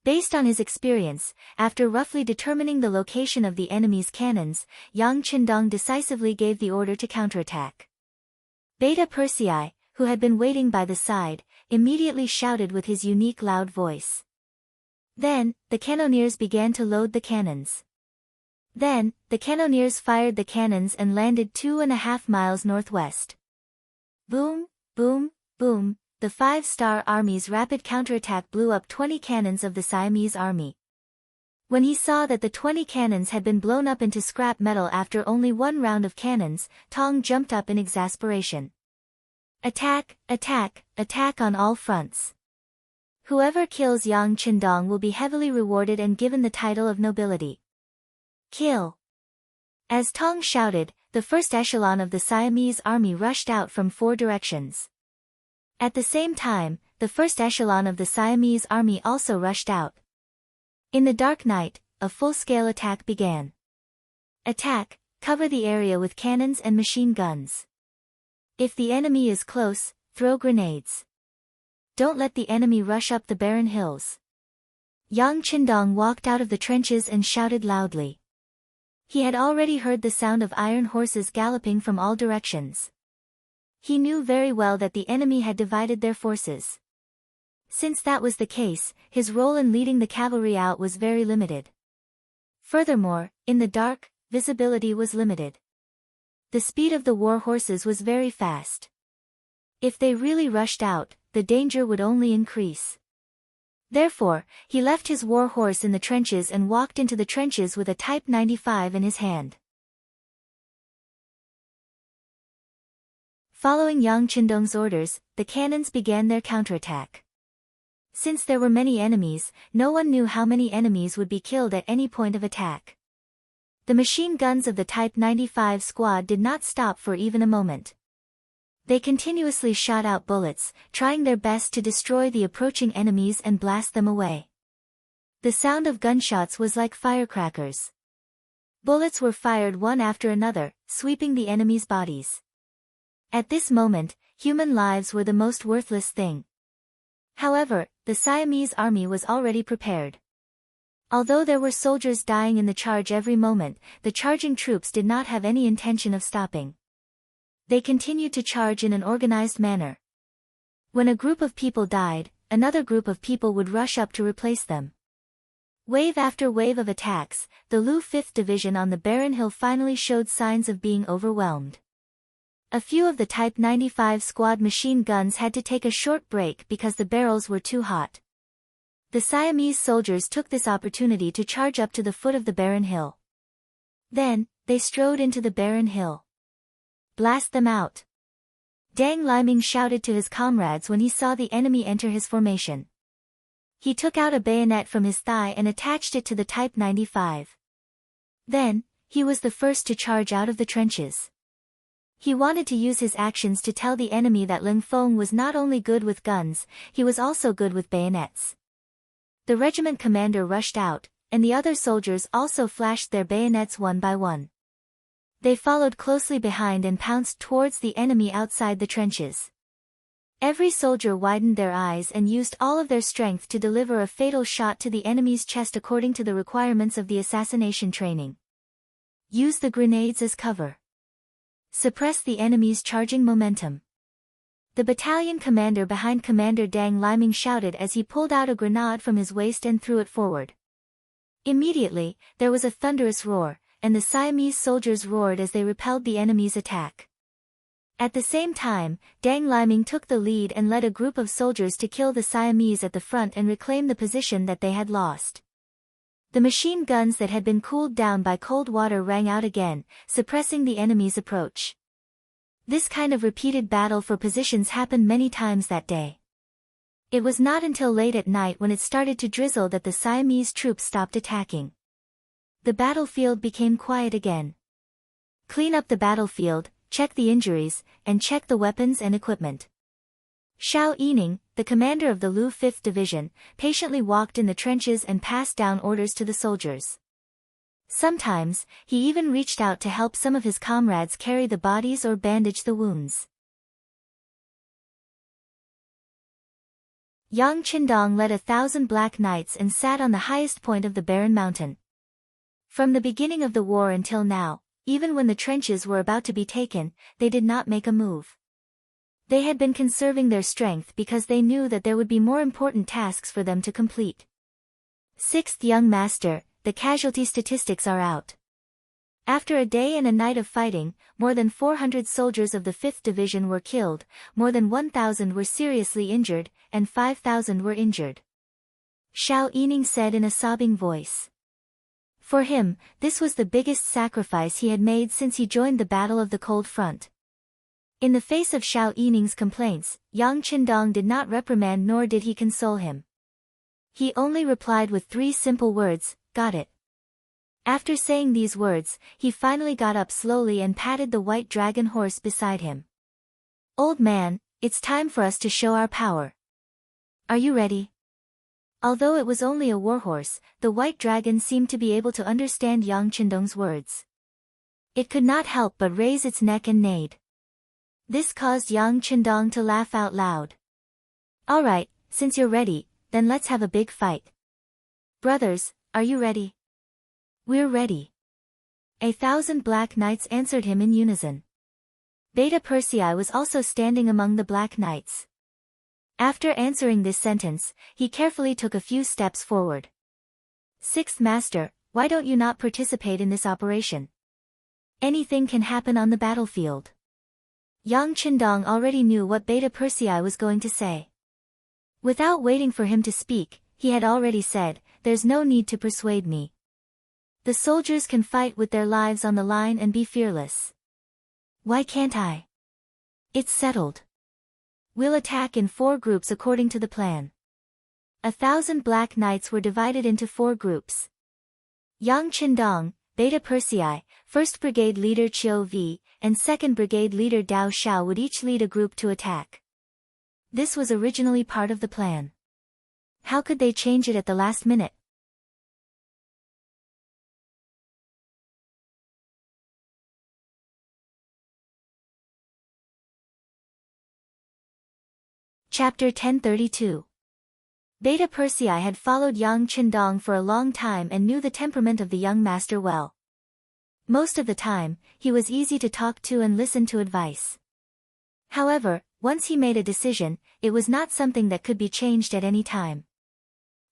Based on his experience, after roughly determining the location of the enemy's cannons, Yang Qindong decisively gave the order to counterattack. Beta Persei, who had been waiting by the side, immediately shouted with his unique loud voice. Then, the cannoneers began to load the cannons. Then, the cannoneers fired the cannons and landed 2.5 miles northwest. Boom, boom, boom. The 5-star army's rapid counterattack blew up 20 cannons of the Siamese army. When he saw that the 20 cannons had been blown up into scrap metal after only one round of cannons, Tong jumped up in exasperation. Attack, attack, attack on all fronts. Whoever kills Yang Qindong will be heavily rewarded and given the title of nobility. Kill! As Tong shouted, the first echelon of the Siamese army rushed out from 4 directions. At the same time, the first echelon of the Siamese army also rushed out. In the dark night, a full-scale attack began. Attack, cover the area with cannons and machine guns. If the enemy is close, throw grenades. Don't let the enemy rush up the barren hills. Yang Qindong walked out of the trenches and shouted loudly. He had already heard the sound of iron horses galloping from all directions. He knew very well that the enemy had divided their forces. Since that was the case, his role in leading the cavalry out was very limited. Furthermore, in the dark, visibility was limited. The speed of the war horses was very fast. If they really rushed out, the danger would only increase. Therefore, he left his war horse in the trenches and walked into the trenches with a Type 95 in his hand. Following Yang Qindong's orders, the cannons began their counterattack. Since there were many enemies, no one knew how many enemies would be killed at any point of attack. The machine guns of the Type 95 squad did not stop for even a moment. They continuously shot out bullets, trying their best to destroy the approaching enemies and blast them away. The sound of gunshots was like firecrackers. Bullets were fired one after another, sweeping the enemies' bodies. At this moment, human lives were the most worthless thing. However, the Siamese army was already prepared. Although there were soldiers dying in the charge every moment, the charging troops did not have any intention of stopping. They continued to charge in an organized manner. When a group of people died, another group of people would rush up to replace them. Wave after wave of attacks, the Lu 5th Division on the barren hill finally showed signs of being overwhelmed. A few of the Type 95 squad machine guns had to take a short break because the barrels were too hot. The Siamese soldiers took this opportunity to charge up to the foot of the barren hill. Then, they strode into the barren hill. Blast them out! Dang Liming shouted to his comrades when he saw the enemy enter his formation. He took out a bayonet from his thigh and attached it to the Type 95. Then, he was the first to charge out of the trenches. He wanted to use his actions to tell the enemy that Ling Feng was not only good with guns, he was also good with bayonets. The regiment commander rushed out, and the other soldiers also flashed their bayonets one by one. They followed closely behind and pounced towards the enemy outside the trenches. Every soldier widened their eyes and used all of their strength to deliver a fatal shot to the enemy's chest according to the requirements of the assassination training. Use the grenades as cover. Suppress the enemy's charging momentum. The battalion commander behind Commander Dang Liming shouted as he pulled out a grenade from his waist and threw it forward. Immediately, there was a thunderous roar, and the Siamese soldiers roared as they repelled the enemy's attack. At the same time, Dang Liming took the lead and led a group of soldiers to kill the Siamese at the front and reclaim the position that they had lost. The machine guns that had been cooled down by cold water rang out again, suppressing the enemy's approach. This kind of repeated battle for positions happened many times that day. It was not until late at night when it started to drizzle that the Siamese troops stopped attacking. The battlefield became quiet again. Clean up the battlefield, check the injuries, and check the weapons and equipment. Xiao Yining, the commander of the Lu 5th Division, patiently walked in the trenches and passed down orders to the soldiers. Sometimes, he even reached out to help some of his comrades carry the bodies or bandage the wounds. Yang Qindong led 1,000 black knights and sat on the highest point of the barren mountain. From the beginning of the war until now, even when the trenches were about to be taken, they did not make a move. They had been conserving their strength because they knew that there would be more important tasks for them to complete. 6th Young Master, the casualty statistics are out. After a day and a night of fighting, more than 400 soldiers of the 5th Division were killed, more than 1,000 were seriously injured, and 5,000 were injured. Xiao Yining said in a sobbing voice. For him, this was the biggest sacrifice he had made since he joined the Battle of the Cold Front. In the face of Xiao Yining's complaints, Yang Qindong did not reprimand nor did he console him. He only replied with 3 simple words, "Got it." After saying these words, he finally got up slowly and patted the white dragon horse beside him. "Old man, it's time for us to show our power. Are you ready?" Although it was only a warhorse, the white dragon seemed to be able to understand Yang Qindong's words. It could not help but raise its neck and neighed. This caused Yang Qindong to laugh out loud. "All right, since you're ready, then let's have a big fight. Brothers, are you ready?" "We're ready." 1,000 black knights answered him in unison. Beta Persei was also standing among the black knights. After answering this sentence, he carefully took a few steps forward. "6th Master, why don't you not participate in this operation? Anything can happen on the battlefield." Yang Qindong already knew what Beta Persei was going to say. Without waiting for him to speak, he had already said, "There's no need to persuade me. The soldiers can fight with their lives on the line and be fearless. Why can't I?" It's settled. We'll attack in 4 groups according to the plan. 1,000 black knights were divided into 4 groups. Yang Qindong, Beta Persei, 1st Brigade Leader Qiu Vi, and 2nd Brigade Leader Dao Xiao would each lead a group to attack. This was originally part of the plan. How could they change it at the last minute? Chapter 1032. Beta Persei had followed Yang Qindong for a long time and knew the temperament of the young master well. Most of the time, he was easy to talk to and listen to advice. However, once he made a decision, it was not something that could be changed at any time.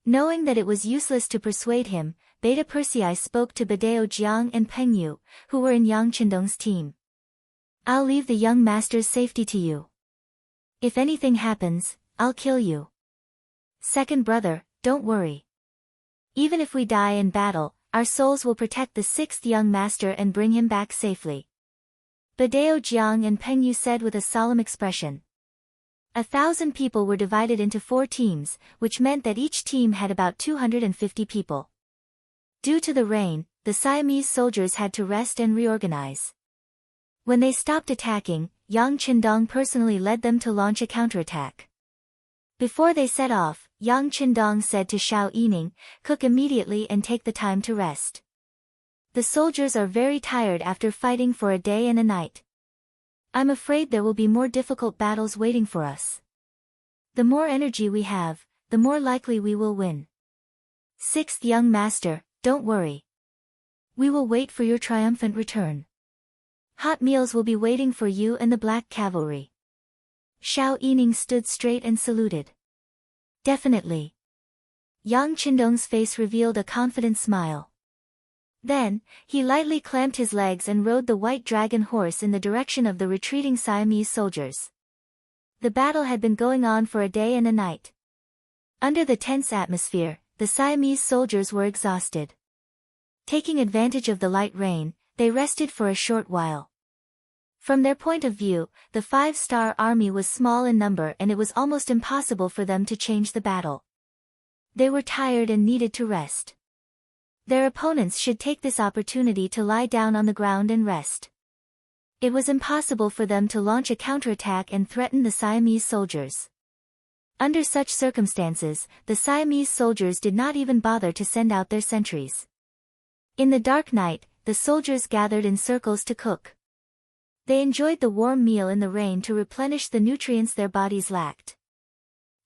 Knowing that it was useless to persuade him, Beta Persei spoke to Badao Jiang and Peng Yu, who were in Yang Qindong's team. I'll leave the young master's safety to you. If anything happens, I'll kill you. Second brother, don't worry. Even if we die in battle, our souls will protect the 6th young master and bring him back safely. Badao Jiang and Peng Yu said with a solemn expression. 1,000 people were divided into 4 teams, which meant that each team had about 250 people. Due to the rain, the Siamese soldiers had to rest and reorganize. When they stopped attacking, Yang Qindong personally led them to launch a counterattack. Before they set off, Yang Qindong said to Xiao Yining, "Cook immediately and take the time to rest. The soldiers are very tired after fighting for a day and a night. I'm afraid there will be more difficult battles waiting for us. The more energy we have, the more likely we will win. 6th young master, don't worry. We will wait for your triumphant return. Hot meals will be waiting for you and the black cavalry." Xiao Yining stood straight and saluted. Definitely. Yang Qindong's face revealed a confident smile. Then, he lightly clamped his legs and rode the white dragon horse in the direction of the retreating Siamese soldiers. The battle had been going on for a day and a night. Under the tense atmosphere, the Siamese soldiers were exhausted. Taking advantage of the light rain, they rested for a short while. From their point of view, the 5-star army was small in number and it was almost impossible for them to change the battle. They were tired and needed to rest. Their opponents should take this opportunity to lie down on the ground and rest. It was impossible for them to launch a counterattack and threaten the Siamese soldiers. Under such circumstances, the Siamese soldiers did not even bother to send out their sentries. In the dark night, the soldiers gathered in circles to cook. They enjoyed the warm meal in the rain to replenish the nutrients their bodies lacked.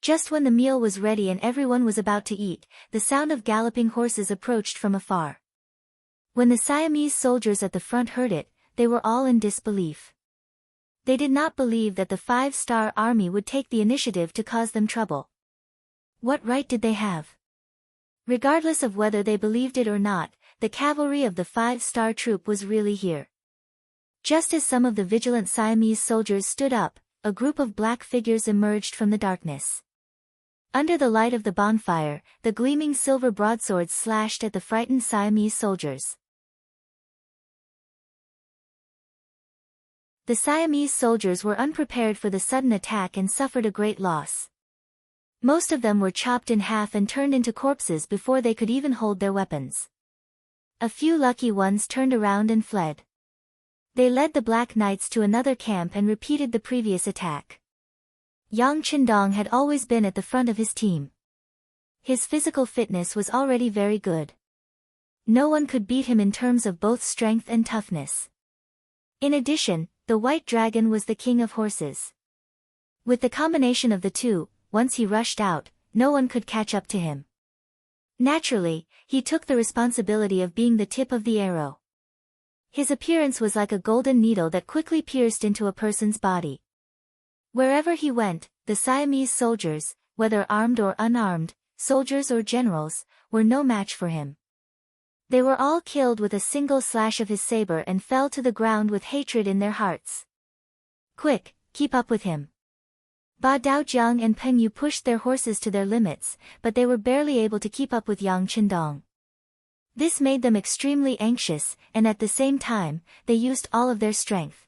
Just when the meal was ready and everyone was about to eat, the sound of galloping horses approached from afar. When the Siamese soldiers at the front heard it, they were all in disbelief. They did not believe that the 5-star army would take the initiative to cause them trouble. What right did they have? Regardless of whether they believed it or not, the cavalry of the 5-star troop was really here. Just as some of the vigilant Siamese soldiers stood up, a group of black figures emerged from the darkness. Under the light of the bonfire, the gleaming silver broadswords slashed at the frightened Siamese soldiers. The Siamese soldiers were unprepared for the sudden attack and suffered a great loss. Most of them were chopped in half and turned into corpses before they could even hold their weapons. A few lucky ones turned around and fled. They led the Black Knights to another camp and repeated the previous attack. Yang Qindong had always been at the front of his team. His physical fitness was already very good. No one could beat him in terms of both strength and toughness. In addition, the White Dragon was the king of horses. With the combination of the two, once he rushed out, no one could catch up to him. Naturally, he took the responsibility of being the tip of the arrow. His appearance was like a golden needle that quickly pierced into a person's body. Wherever he went, the Siamese soldiers, whether armed or unarmed, soldiers or generals, were no match for him. They were all killed with a single slash of his saber and fell to the ground with hatred in their hearts. Quick, keep up with him. Ba Daojiang and Peng Yu pushed their horses to their limits, but they were barely able to keep up with Yang Qindong. This made them extremely anxious, and at the same time, they used all of their strength.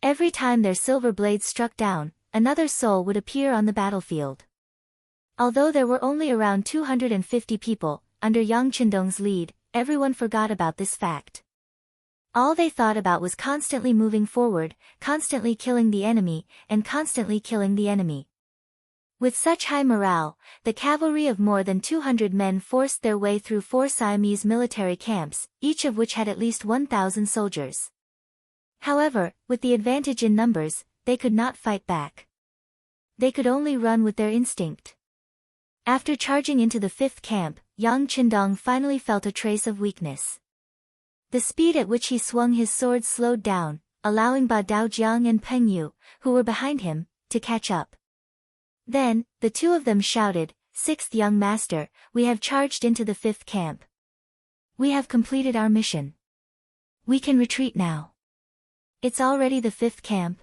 Every time their silver blades struck down, another soul would appear on the battlefield. Although there were only around 250 people, under Yang Qindong's lead, everyone forgot about this fact. All they thought about was constantly moving forward, constantly killing the enemy, and constantly killing the enemy. With such high morale, the cavalry of more than 200 men forced their way through 4 Siamese military camps, each of which had at least 1,000 soldiers. However, with the advantage in numbers, they could not fight back. They could only run with their instinct. After charging into the 5th camp, Yang Qindong finally felt a trace of weakness. The speed at which he swung his sword slowed down, allowing Ba Daojiang and Peng Yu, who were behind him, to catch up. Then, the two of them shouted, "Sixth young master, we have charged into the 5th camp. We have completed our mission. We can retreat now. It's already the 5th camp."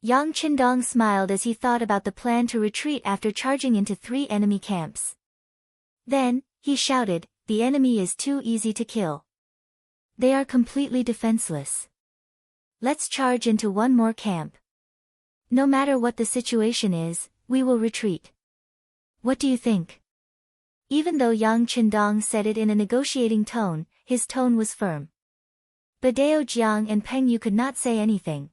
Yang Qindong smiled as he thought about the plan to retreat after charging into 3 enemy camps. Then, he shouted, "The enemy is too easy to kill. They are completely defenseless. Let's charge into 1 more camp. No matter what the situation is, we will retreat. What do you think?" Even though Yang Qindong said it in a negotiating tone, his tone was firm. Badao Jiang and Peng Yu could not say anything.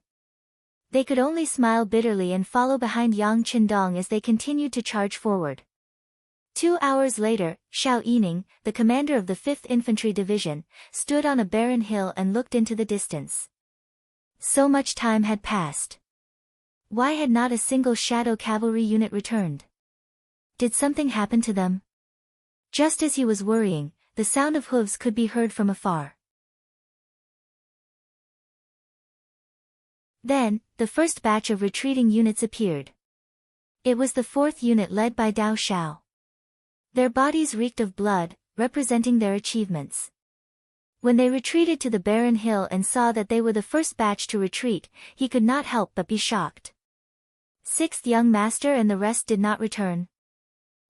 They could only smile bitterly and follow behind Yang Qindong as they continued to charge forward. 2 hours later, Xiao Yining, the commander of the 5th Infantry Division, stood on a barren hill and looked into the distance. So much time had passed. Why had not a single shadow cavalry unit returned? Did something happen to them? Just as he was worrying, the sound of hooves could be heard from afar. Then, the first batch of retreating units appeared. It was the 4th unit led by Dao Shao. Their bodies reeked of blood, representing their achievements. When they retreated to the barren hill and saw that they were the first batch to retreat, he could not help but be shocked. "Sixth young master and the rest did not return?"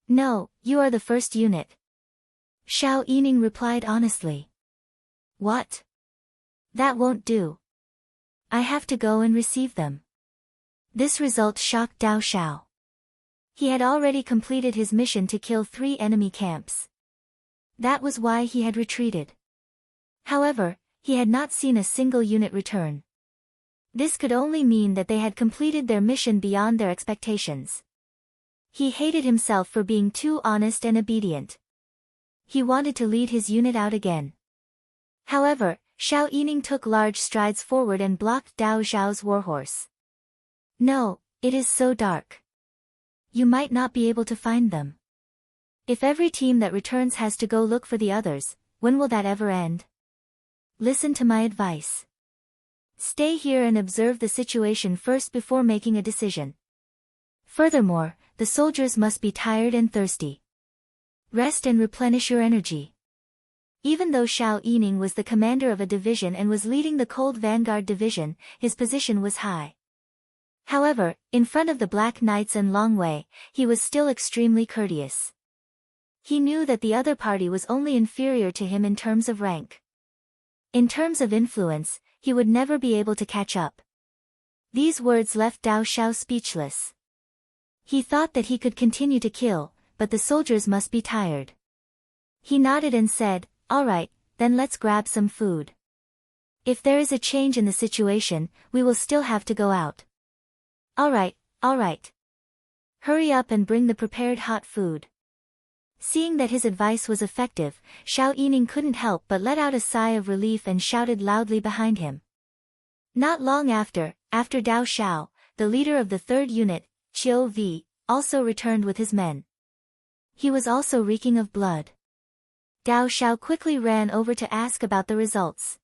"No, you are the first unit." Xiao Yining replied honestly. "What? That won't do. I have to go and receive them." This result shocked Dao Shao. He had already completed his mission to kill 3 enemy camps. That was why he had retreated. However, he had not seen a single unit return. This could only mean that they had completed their mission beyond their expectations. He hated himself for being too honest and obedient. He wanted to lead his unit out again. However, Xiao Yining took large strides forward and blocked Dao Zhao's warhorse. "No, it is so dark. You might not be able to find them. If every team that returns has to go look for the others, when will that ever end? Listen to my advice. Stay here and observe the situation first before making a decision. Furthermore, the soldiers must be tired and thirsty. Rest and replenish your energy." Even though Xiao Yining was the commander of a division and was leading the Cold Vanguard Division, his position was high. However, in front of the Black Knights and Long Wei, he was still extremely courteous. He knew that the other party was only inferior to him in terms of rank. In terms of influence, he would never be able to catch up. These words left Dao Shao speechless. He thought that he could continue to kill, but the soldiers must be tired. He nodded and said, "All right, then let's grab some food. If there is a change in the situation, we will still have to go out." All right. Hurry up and bring the prepared hot food." Seeing that his advice was effective, Xiao Yining couldn't help but let out a sigh of relief and shouted loudly behind him. Not long after Dao Shao, the leader of the 3rd unit, Qiu Vi, also returned with his men. He was also reeking of blood. Dao Shao quickly ran over to ask about the results.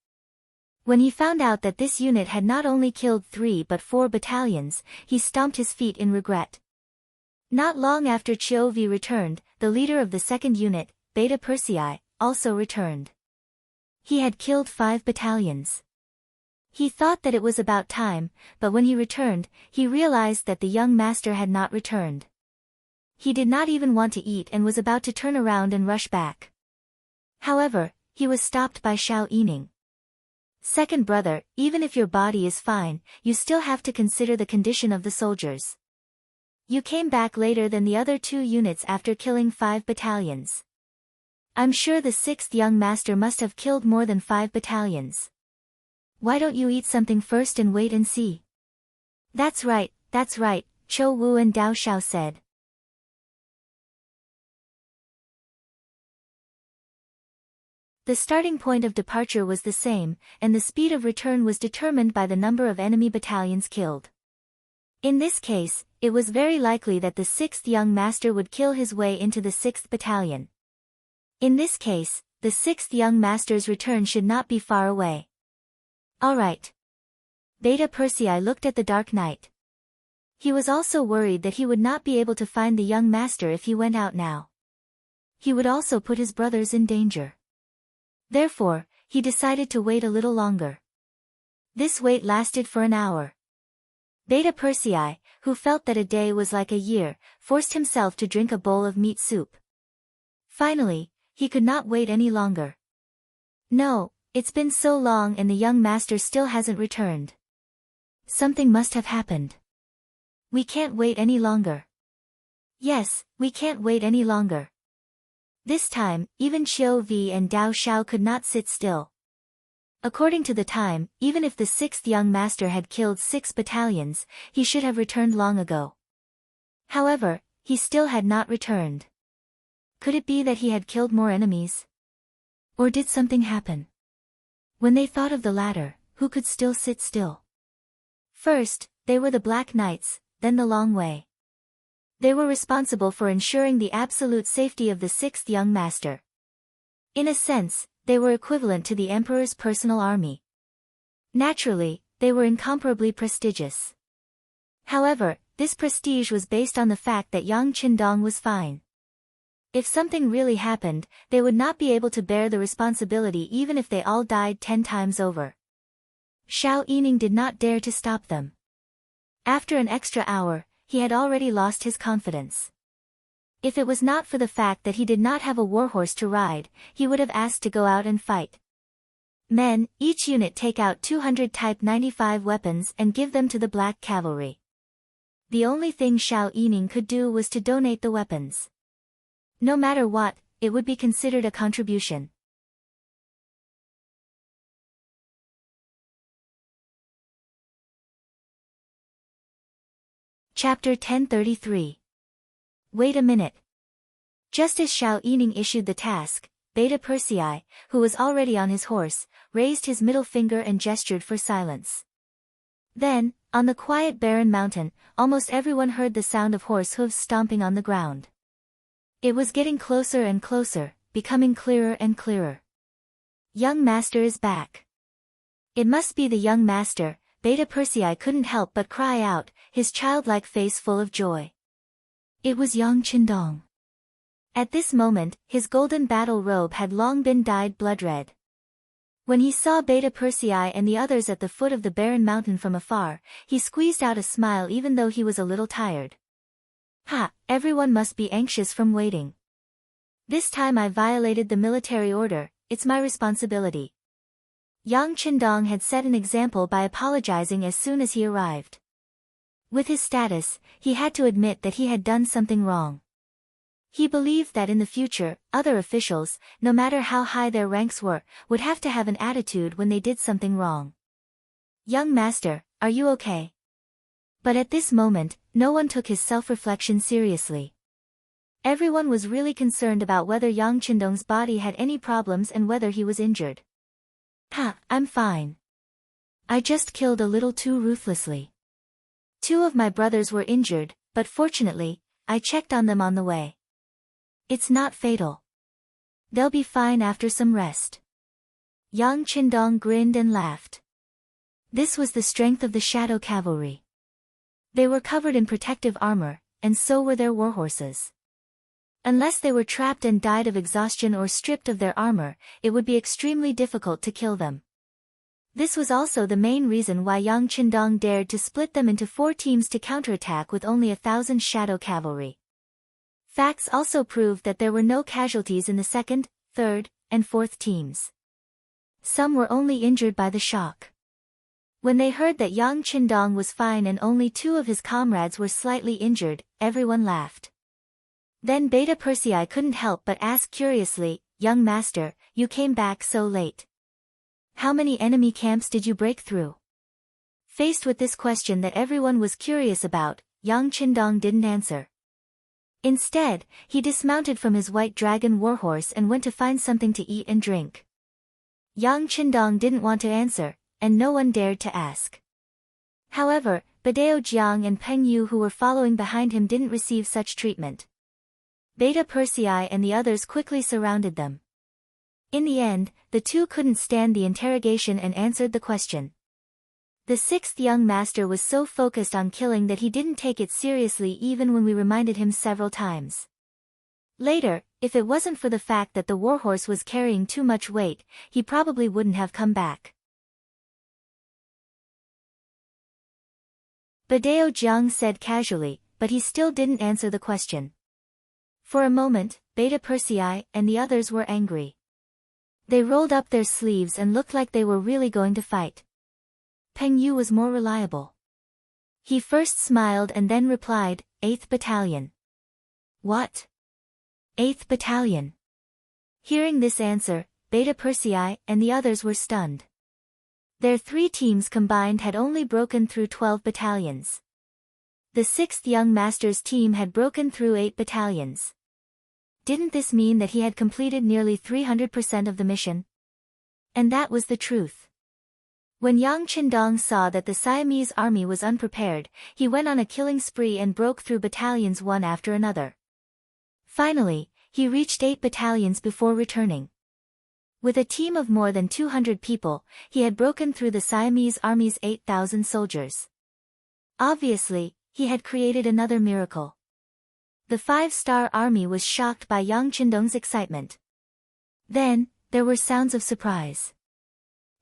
When he found out that this unit had not only killed 3 but 4 battalions, he stomped his feet in regret. Not long after Qiu Vi returned, the leader of the 2nd unit, Beta Persei, also returned. He had killed 5 battalions. He thought that it was about time, but when he returned, he realized that the young master had not returned. He did not even want to eat and was about to turn around and rush back. However, he was stopped by Xiao Yining. Second brother, even if your body is fine, you still have to consider the condition of the soldiers. You came back later than the other 2 units after killing 5 battalions. I'm sure the 6th young master must have killed more than 5 battalions. Why don't you eat something first and wait and see? That's right, Chou Wu and Dao Xiao said. The starting point of departure was the same, and the speed of return was determined by the number of enemy battalions killed. In this case, it was very likely that the 6th young master would kill his way into the 6th battalion. In this case, the 6th young master's return should not be far away. Alright. Beta Persei looked at the dark night. He was also worried that he would not be able to find the young master if he went out now. He would also put his brothers in danger. Therefore, he decided to wait a little longer. This wait lasted for an hour. Beta Persei, who felt that a day was like a year, forced himself to drink a bowl of meat soup. Finally, he could not wait any longer. No, it's been so long and the young master still hasn't returned. Something must have happened. We can't wait any longer. Yes, we can't wait any longer. This time, even Qiu Vi and Dao Xiao could not sit still. According to the time, even if the 6th young master had killed 6 battalions, he should have returned long ago. However, he still had not returned. Could it be that he had killed more enemies? Or did something happen? When they thought of the latter, who could still sit still? First, they were the Black Knights, then the Long Wei. They were responsible for ensuring the absolute safety of the 6th young master. In a sense, they were equivalent to the emperor's personal army. Naturally, they were incomparably prestigious. However, this prestige was based on the fact that Yang Qindong was fine. If something really happened, they would not be able to bear the responsibility even if they all died 10 times over. Xiao Yining did not dare to stop them. After an extra hour, he had already lost his confidence. If it was not for the fact that he did not have a warhorse to ride, he would have asked to go out and fight. Men, each unit take out 200 Type 95 weapons and give them to the Black Cavalry. The only thing Xiao Yining could do was to donate the weapons. No matter what, it would be considered a contribution. Chapter 1033. Wait a minute. Just as Xiao Yining issued the task, Beta Persei, who was already on his horse, raised his middle finger and gestured for silence. Then, on the quiet barren mountain, almost everyone heard the sound of horse hooves stomping on the ground. It was getting closer and closer, becoming clearer and clearer. Young master is back. It must be the young master. Beta Persei couldn't help but cry out, his childlike face full of joy. It was Yang Qindong. At this moment, his golden battle robe had long been dyed blood red. When he saw Beta Persei and the others at the foot of the barren mountain from afar, he squeezed out a smile even though he was a little tired. Ha, everyone must be anxious from waiting. This time I violated the military order, it's my responsibility. Yang Qindong had set an example by apologizing as soon as he arrived. With his status, he had to admit that he had done something wrong. He believed that in the future, other officials, no matter how high their ranks were, would have to have an attitude when they did something wrong. Young master, are you okay? But at this moment, no one took his self-reflection seriously. Everyone was really concerned about whether Yang Qindong's body had any problems and whether he was injured. Ha, I'm fine. I just killed a little too ruthlessly. 2 of my brothers were injured, but fortunately, I checked on them on the way. It's not fatal. They'll be fine after some rest. Yang Qindong grinned and laughed. This was the strength of the Shadow Cavalry. They were covered in protective armor, and so were their warhorses. Unless they were trapped and died of exhaustion or stripped of their armor, it would be extremely difficult to kill them. This was also the main reason why Yang Qindong dared to split them into 4 teams to counterattack with only 1,000 Shadow Cavalry. Facts also proved that there were no casualties in the 2nd, 3rd, and 4th teams. Some were only injured by the shock. When they heard that Yang Qindong was fine and only 2 of his comrades were slightly injured, everyone laughed. Then Beta Persei couldn't help but ask curiously, "Young master, you came back so late. How many enemy camps did you break through?" Faced with this question that everyone was curious about, Yang Qindong didn't answer. Instead, he dismounted from his white dragon warhorse and went to find something to eat and drink. Yang Qindong didn't want to answer, and no one dared to ask. However, Badao Jiang and Peng Yu who were following behind him didn't receive such treatment. Beta Persei and the others quickly surrounded them. In the end, the 2 couldn't stand the interrogation and answered the question. The 6th young master was so focused on killing that he didn't take it seriously even when we reminded him several times. Later, if it wasn't for the fact that the warhorse was carrying too much weight, he probably wouldn't have come back. Badao Jiang said casually, but he still didn't answer the question. For a moment, Beta Persei and the others were angry. They rolled up their sleeves and looked like they were really going to fight. Peng Yu was more reliable. He first smiled and then replied, "8th Battalion." "What? 8th Battalion?" Hearing this answer, Beta Persei and the others were stunned. Their 3 teams combined had only broken through 12 battalions. The 6th young master's team had broken through 8 battalions. Didn't this mean that he had completed nearly 300% of the mission? And that was the truth. When Yang Qindong saw that the Siamese army was unprepared, he went on a killing spree and broke through battalions one after another. Finally, he reached 8 battalions before returning. With a team of more than 200 people, he had broken through the Siamese army's 8,000 soldiers. Obviously, he had created another miracle. The 5-star army was shocked by Yang Qindong's excitement. Then, there were sounds of surprise.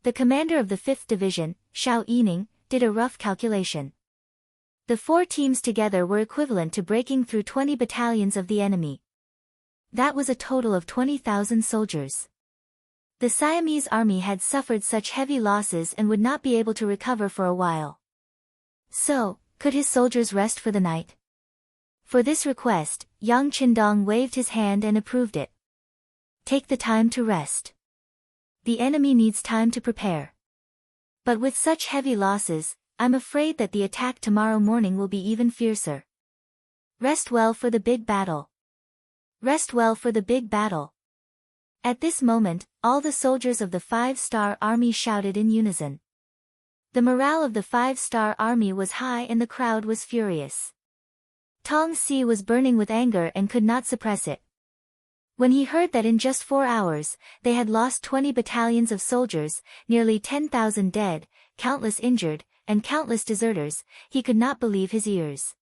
The commander of the 5th Division, Xiao Yining, did a rough calculation. The 4 teams together were equivalent to breaking through 20 battalions of the enemy. That was a total of 20,000 soldiers. The Siamese army had suffered such heavy losses and would not be able to recover for a while. So, could his soldiers rest for the night? For this request, Yang Qindong waved his hand and approved it. Take the time to rest. The enemy needs time to prepare. But with such heavy losses, I'm afraid that the attack tomorrow morning will be even fiercer. Rest well for the big battle. Rest well for the big battle. At this moment, all the soldiers of the 5-star army shouted in unison. The morale of the 5-star army was high and the crowd was furious. Tong Si was burning with anger and could not suppress it. When he heard that in just 4 hours, they had lost 20 battalions of soldiers, nearly 10,000 dead, countless injured, and countless deserters, he could not believe his ears.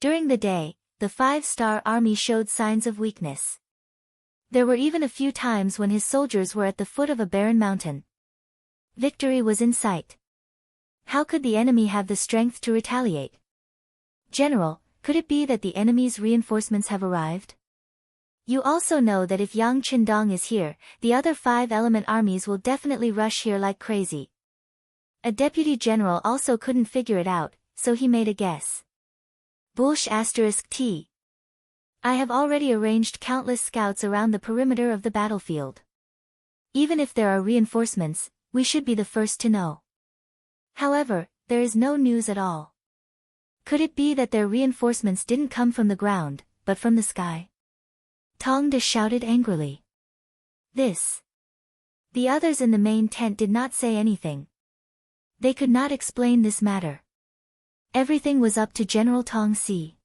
During the day, the 5-star army showed signs of weakness. There were even a few times when his soldiers were at the foot of a barren mountain. Victory was in sight. How could the enemy have the strength to retaliate? General, could it be that the enemy's reinforcements have arrived? You also know that if Yang Qindong is here, the other 5-element armies will definitely rush here like crazy. A deputy general also couldn't figure it out, so he made a guess. *T. I have already arranged countless scouts around the perimeter of the battlefield. Even if there are reinforcements, we should be the first to know. However, there is no news at all. Could it be that their reinforcements didn't come from the ground, but from the sky? Tong De shouted angrily. This. The others in the main tent did not say anything. They could not explain this matter. Everything was up to General Tong Si.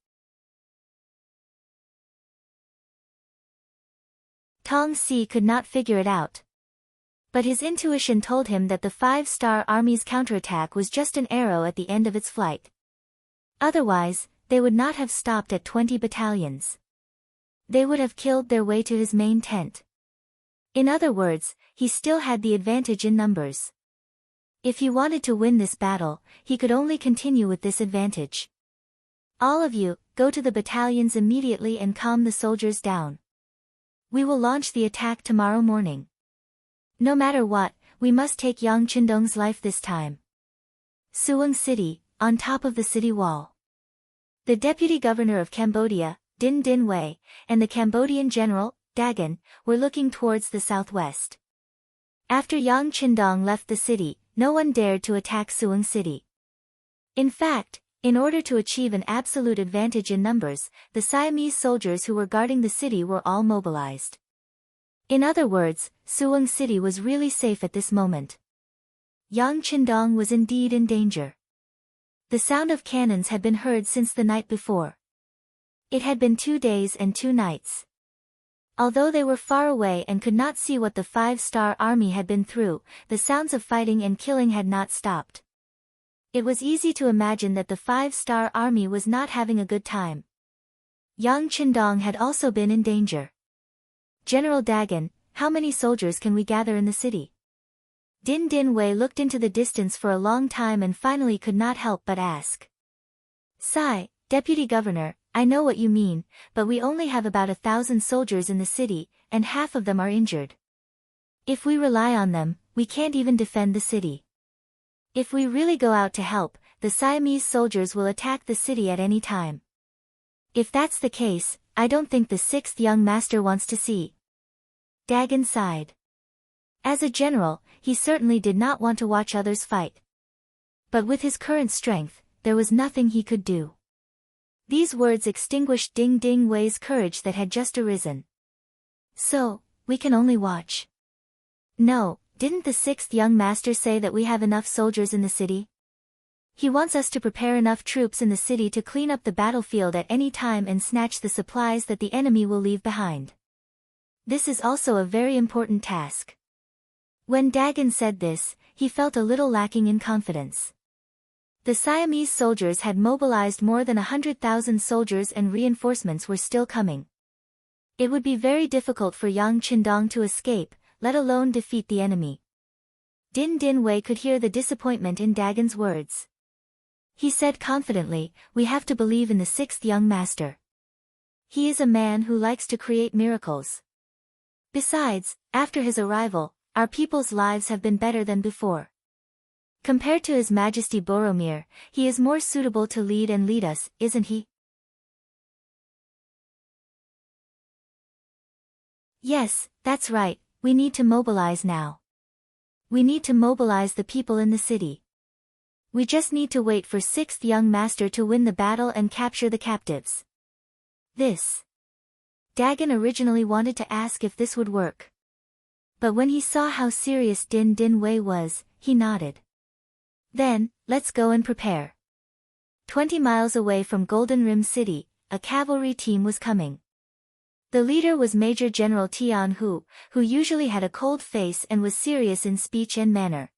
Tong Si could not figure it out. But his intuition told him that the 5-star army's counterattack was just an arrow at the end of its flight. Otherwise, they would not have stopped at 20 battalions. They would have killed their way to his main tent. In other words, he still had the advantage in numbers. If he wanted to win this battle, he could only continue with this advantage. All of you, go to the battalions immediately and calm the soldiers down. We will launch the attack tomorrow morning. No matter what, we must take Yang Qindong's life this time. Suwon City, on top of the city wall. The deputy governor of Cambodia, Din Din Wei, and the Cambodian general, Dagon, were looking towards the southwest. After Yang Qindong left the city, no one dared to attack Suwon City. In fact, in order to achieve an absolute advantage in numbers, the Siamese soldiers who were guarding the city were all mobilized. In other words, Suwon City was really safe at this moment. Yang Qindong was indeed in danger. The sound of cannons had been heard since the night before. It had been 2 days and 2 nights. Although they were far away and could not see what the 5-star army had been through, the sounds of fighting and killing had not stopped. It was easy to imagine that the 5-star army was not having a good time. Yang Qindong had also been in danger. General Dagon, how many soldiers can we gather in the city? Din Din Wei looked into the distance for a long time and finally could not help but ask. Sigh, Deputy Governor, I know what you mean, but we only have about 1,000 soldiers in the city, and half of them are injured. If we rely on them, we can't even defend the city. If we really go out to help, the Siamese soldiers will attack the city at any time. If that's the case, I don't think the 6th young master wants to see. Dagon sighed. As a general, he certainly did not want to watch others fight. But with his current strength, there was nothing he could do. These words extinguished Ding Ding Wei's courage that had just arisen. So, we can only watch. No, didn't the 6th young master say that we have enough soldiers in the city? He wants us to prepare enough troops in the city to clean up the battlefield at any time and snatch the supplies that the enemy will leave behind. This is also a very important task. When Dagon said this, he felt a little lacking in confidence. The Siamese soldiers had mobilized more than 100,000 soldiers and reinforcements were still coming. It would be very difficult for Yang Qindong to escape, let alone defeat the enemy. Din Din Wei could hear the disappointment in Dagon's words. He said confidently, we have to believe in the 6th young master. He is a man who likes to create miracles. Besides, after his arrival, our people's lives have been better than before. Compared to His Majesty Boromir, he is more suitable to lead us, isn't he? Yes, that's right, we need to mobilize now. We need to mobilize the people in the city. We just need to wait for 6th young master to win the battle and capture the captives. Dagon originally wanted to ask if this would work. But when he saw how serious Din Din Wei was, he nodded. Then, let's go and prepare. 20 miles away from Golden Rim City, a cavalry team was coming. The leader was Major General Tian Hu, who usually had a cold face and was serious in speech and manner.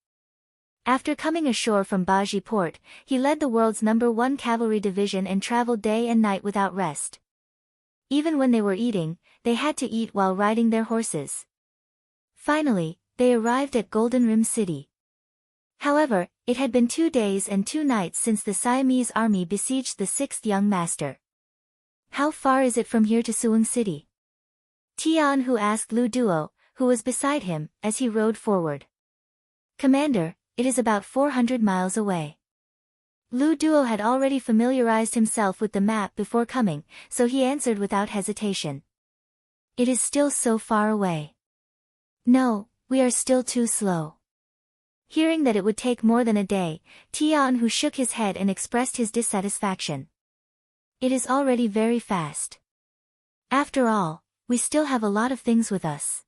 After coming ashore from Baji Port, he led the world's #1 cavalry division and traveled day and night without rest. Even when they were eating, they had to eat while riding their horses. Finally, they arrived at Golden Rim City. However, it had been 2 days and 2 nights since the Siamese army besieged the 6th young master. How far is it from here to Suwon City? Tian Hu asked Lu Duo, who was beside him, as he rode forward. Commander, it is about 400 miles away. Lu Duo had already familiarized himself with the map before coming, so he answered without hesitation. It is still so far away. No, we are still too slow. Hearing that it would take more than a day, Tian Hu shook his head and expressed his dissatisfaction. It is already very fast. After all, we still have a lot of things with us.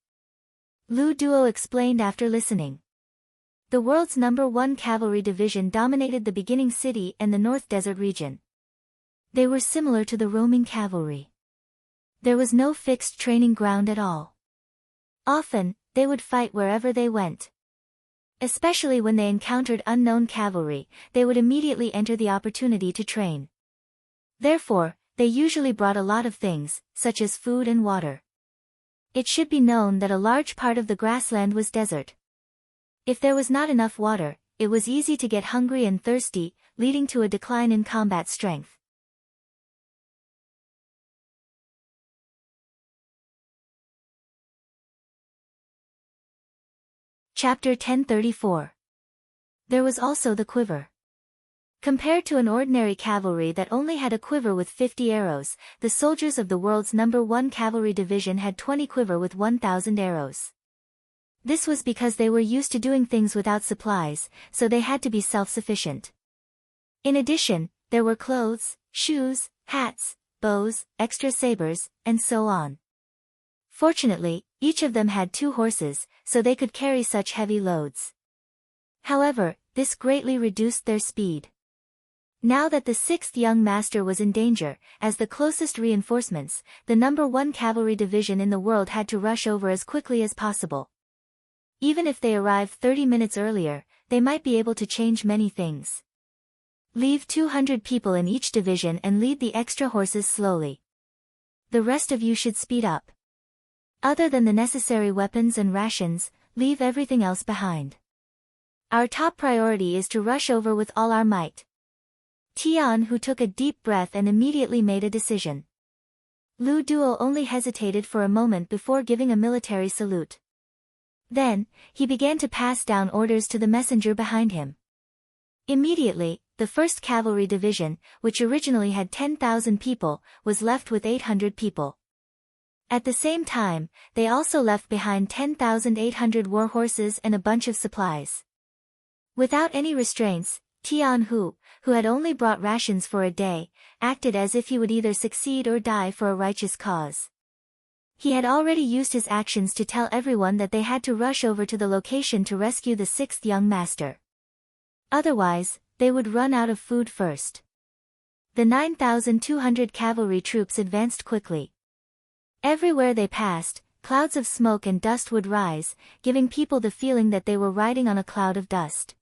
Lu Duo explained after listening. The world's #1 cavalry division dominated the beginning city and the North Desert region. They were similar to the roaming cavalry. There was no fixed training ground at all. Often, they would fight wherever they went. Especially when they encountered unknown cavalry, they would immediately enter the opportunity to train. Therefore, they usually brought a lot of things, such as food and water. It should be known that a large part of the grassland was desert. If there was not enough water, it was easy to get hungry and thirsty, leading to a decline in combat strength. Chapter 1034. There was also the quiver. Compared to an ordinary cavalry that only had a quiver with 50 arrows, the soldiers of the world's number 1 cavalry division had 20 quiver with 1,000 arrows. This was because they were used to doing things without supplies, so they had to be self-sufficient. In addition, there were clothes, shoes, hats, bows, extra sabers, and so on. Fortunately, each of them had 2 horses, so they could carry such heavy loads. However, this greatly reduced their speed. Now that the 6th young master was in danger, as the closest reinforcements, the number 1 cavalry division in the world had to rush over as quickly as possible. Even if they arrived 30 minutes earlier, they might be able to change many things. Leave 200 people in each division and lead the extra horses slowly. The rest of you should speed up. Other than the necessary weapons and rations, leave everything else behind. Our top priority is to rush over with all our might. Tian Hu took a deep breath and immediately made a decision. Lu Duo only hesitated for a moment before giving a military salute. Then, he began to pass down orders to the messenger behind him. Immediately, the 1st Cavalry Division, which originally had 10,000 people, was left with 800 people. At the same time, they also left behind 10,800 war horses and a bunch of supplies. Without any restraints, Tian Hu, who had only brought rations for a day, acted as if he would either succeed or die for a righteous cause. He had already used his actions to tell everyone that they had to rush over to the location to rescue the 6th young master. Otherwise, they would run out of food first. The 9,200 cavalry troops advanced quickly. Everywhere they passed, clouds of smoke and dust would rise, giving people the feeling that they were riding on a cloud of dust.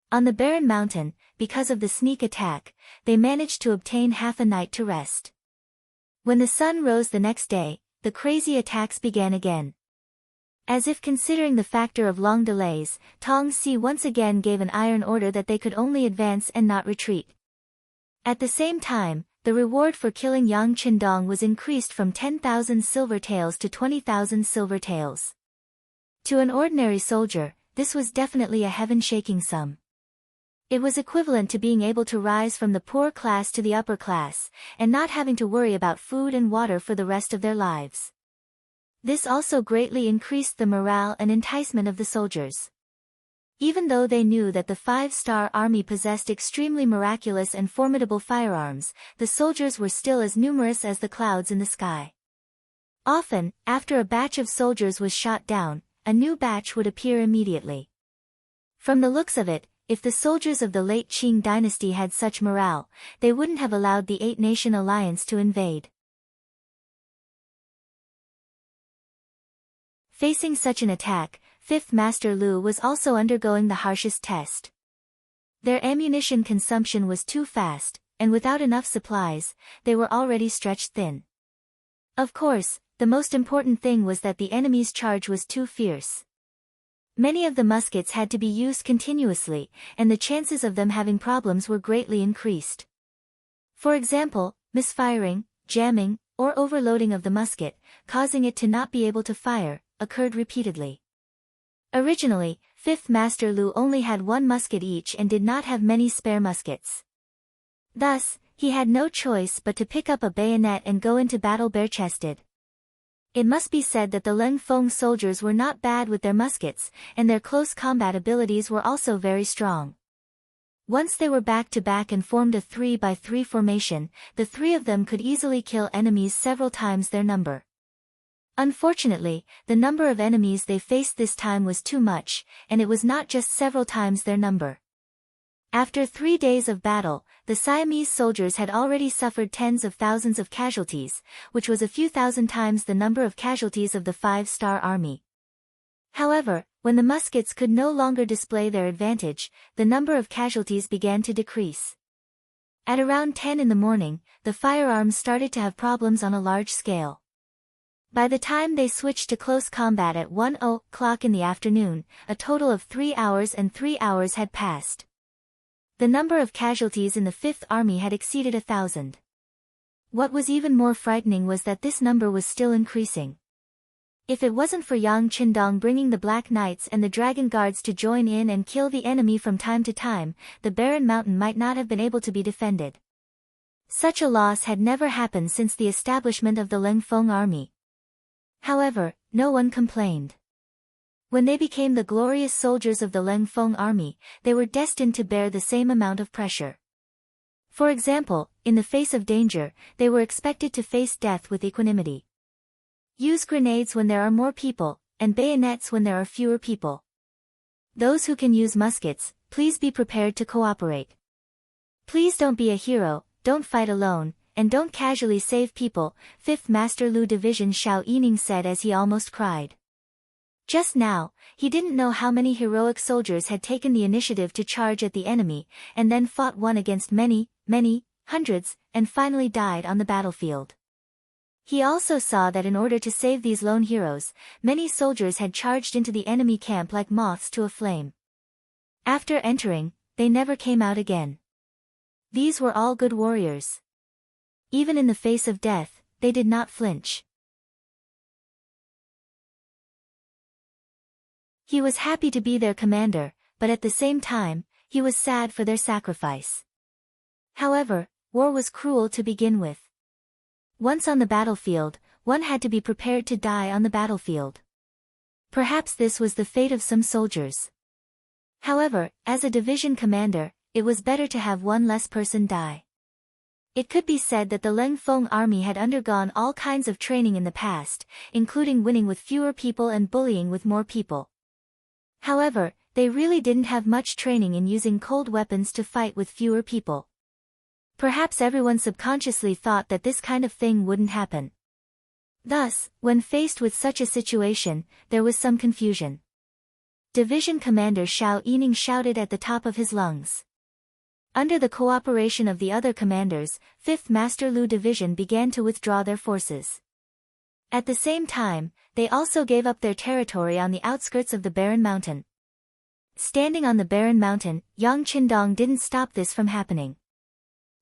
On the barren mountain, because of the sneak attack, they managed to obtain half a night to rest. When the sun rose the next day, the crazy attacks began again. As if considering the factor of long delays, Tong Si once again gave an iron order that they could only advance and not retreat. At the same time, the reward for killing Yang Qindong was increased from 10,000 silver taels to 20,000 silver taels. To an ordinary soldier, this was definitely a heaven-shaking sum. It was equivalent to being able to rise from the poor class to the upper class, and not having to worry about food and water for the rest of their lives. This also greatly increased the morale and enticement of the soldiers. Even though they knew that the 5-star army possessed extremely miraculous and formidable firearms, the soldiers were still as numerous as the clouds in the sky. Often, after a batch of soldiers was shot down, a new batch would appear immediately. From the looks of it, if the soldiers of the late Qing dynasty had such morale, they wouldn't have allowed the 8-nation alliance to invade. Facing such an attack, 5th Master Lu was also undergoing the harshest test. Their ammunition consumption was too fast, and without enough supplies, they were already stretched thin. Of course, the most important thing was that the enemy's charge was too fierce. Many of the muskets had to be used continuously, and the chances of them having problems were greatly increased. For example, misfiring, jamming, or overloading of the musket, causing it to not be able to fire, occurred repeatedly. Originally, 5th Master Lu only had 1 musket each and did not have many spare muskets. Thus, he had no choice but to pick up a bayonet and go into battle bare-chested. It must be said that the Leng Feng soldiers were not bad with their muskets, and their close combat abilities were also very strong. Once they were back-to-back and formed a 3x3 formation, the 3 of them could easily kill enemies several times their number. Unfortunately, the number of enemies they faced this time was too much, and it was not just several times their number. After 3 days of battle, the Siamese soldiers had already suffered tens of thousands of casualties, which was a few thousand times the number of casualties of the 5-star army. However, when the muskets could no longer display their advantage, the number of casualties began to decrease. At around 10 in the morning, the firearms started to have problems on a large scale. By the time they switched to close combat at 1 o'clock in the afternoon, a total of 3 hours and 3 hours had passed. The number of casualties in the 5th Army had exceeded 1,000. What was even more frightening was that this number was still increasing. If it wasn't for Yang Qindong bringing the Black Knights and the Dragon Guards to join in and kill the enemy from time to time, the barren mountain might not have been able to be defended. Such a loss had never happened since the establishment of the Lengfeng army. However, no one complained. When they became the glorious soldiers of the Lengfeng army, they were destined to bear the same amount of pressure. For example, in the face of danger, they were expected to face death with equanimity. Use grenades when there are more people, and bayonets when there are fewer people. Those who can use muskets, please be prepared to cooperate. Please don't be a hero, don't fight alone, and don't casually save people, 5th Master Lu Division Xiao Yining said as he almost cried. Just now, he didn't know how many heroic soldiers had taken the initiative to charge at the enemy, and then fought one against many, hundreds, and finally died on the battlefield. He also saw that in order to save these lone heroes, many soldiers had charged into the enemy camp like moths to a flame. After entering, they never came out again. These were all good warriors. Even in the face of death, they did not flinch. He was happy to be their commander, but at the same time, he was sad for their sacrifice. However, war was cruel to begin with. Once on the battlefield, one had to be prepared to die on the battlefield. Perhaps this was the fate of some soldiers. However, as a division commander, it was better to have one less person die. It could be said that the Lengfeng army had undergone all kinds of training in the past, including winning with fewer people and bullying with more people. However, they really didn't have much training in using cold weapons to fight with fewer people. Perhaps everyone subconsciously thought that this kind of thing wouldn't happen. Thus, when faced with such a situation, there was some confusion. Division Commander Xiao Yining shouted at the top of his lungs. Under the cooperation of the other commanders, 5th Master Lu Division began to withdraw their forces. At the same time, they also gave up their territory on the outskirts of the barren mountain. Standing on the barren mountain, Yang Qindong didn't stop this from happening.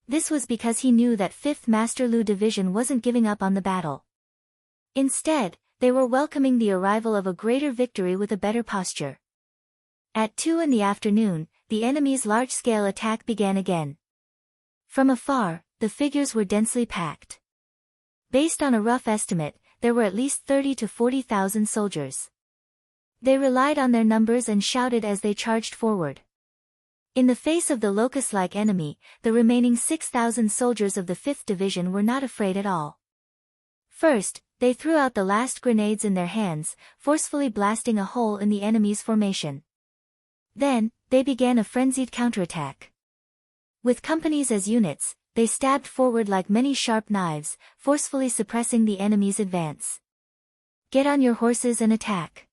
This was because he knew that 5th Master Lu Division wasn't giving up on the battle. Instead, they were welcoming the arrival of a greater victory with a better posture. At 2 in the afternoon, the enemy's large-scale attack began again. From afar, the figures were densely packed. Based on a rough estimate, there were at least 30 to 40,000 soldiers. They relied on their numbers and shouted as they charged forward. In the face of the locust-like enemy, the remaining 6,000 soldiers of the 5th Division were not afraid at all. First, they threw out the last grenades in their hands, forcefully blasting a hole in the enemy's formation. Then, they began a frenzied counterattack. With companies as units, they stabbed forward like many sharp knives, forcefully suppressing the enemy's advance. Get on your horses and attack.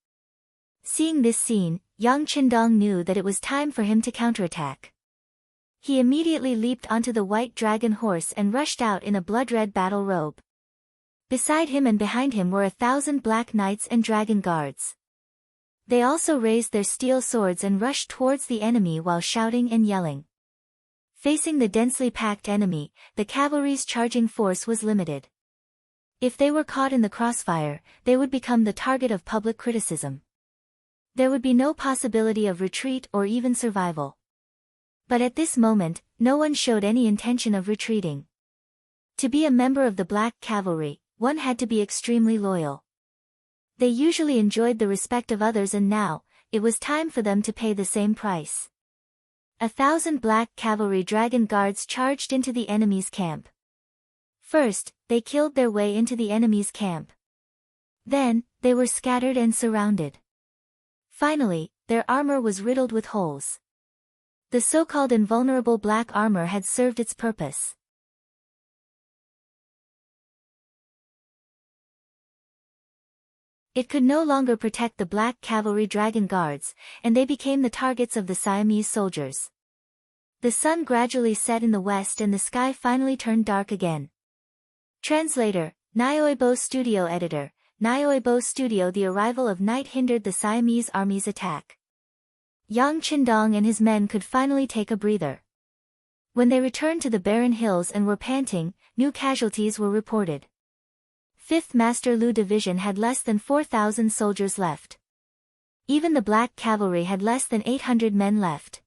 Seeing this scene, Yang Qindong knew that it was time for him to counterattack. He immediately leaped onto the white dragon horse and rushed out in a blood-red battle robe. Beside him and behind him were 1,000 black knights and dragon guards. They also raised their steel swords and rushed towards the enemy while shouting and yelling. Facing the densely packed enemy, the cavalry's charging force was limited. If they were caught in the crossfire, they would become the target of public criticism. There would be no possibility of retreat or even survival. But at this moment, no one showed any intention of retreating. To be a member of the Black Cavalry, one had to be extremely loyal. They usually enjoyed the respect of others, and now, it was time for them to pay the same price. 1,000 Black Cavalry Dragon Guards charged into the enemy's camp. First, they killed their way into the enemy's camp. Then, they were scattered and surrounded. Finally, their armor was riddled with holes. The so-called invulnerable black armor had served its purpose. It could no longer protect the Black Cavalry Dragon Guards, and they became the targets of the Siamese soldiers. The sun gradually set in the west and the sky finally turned dark again. Translator, Nyoibo Studio Editor, Nyoibo Studio. The arrival of night hindered the Siamese army's attack. Yang Qindong and his men could finally take a breather. When they returned to the barren hills and were panting, new casualties were reported. 5th Master Lu Division had less than 4,000 soldiers left. Even the Black Cavalry had less than 800 men left.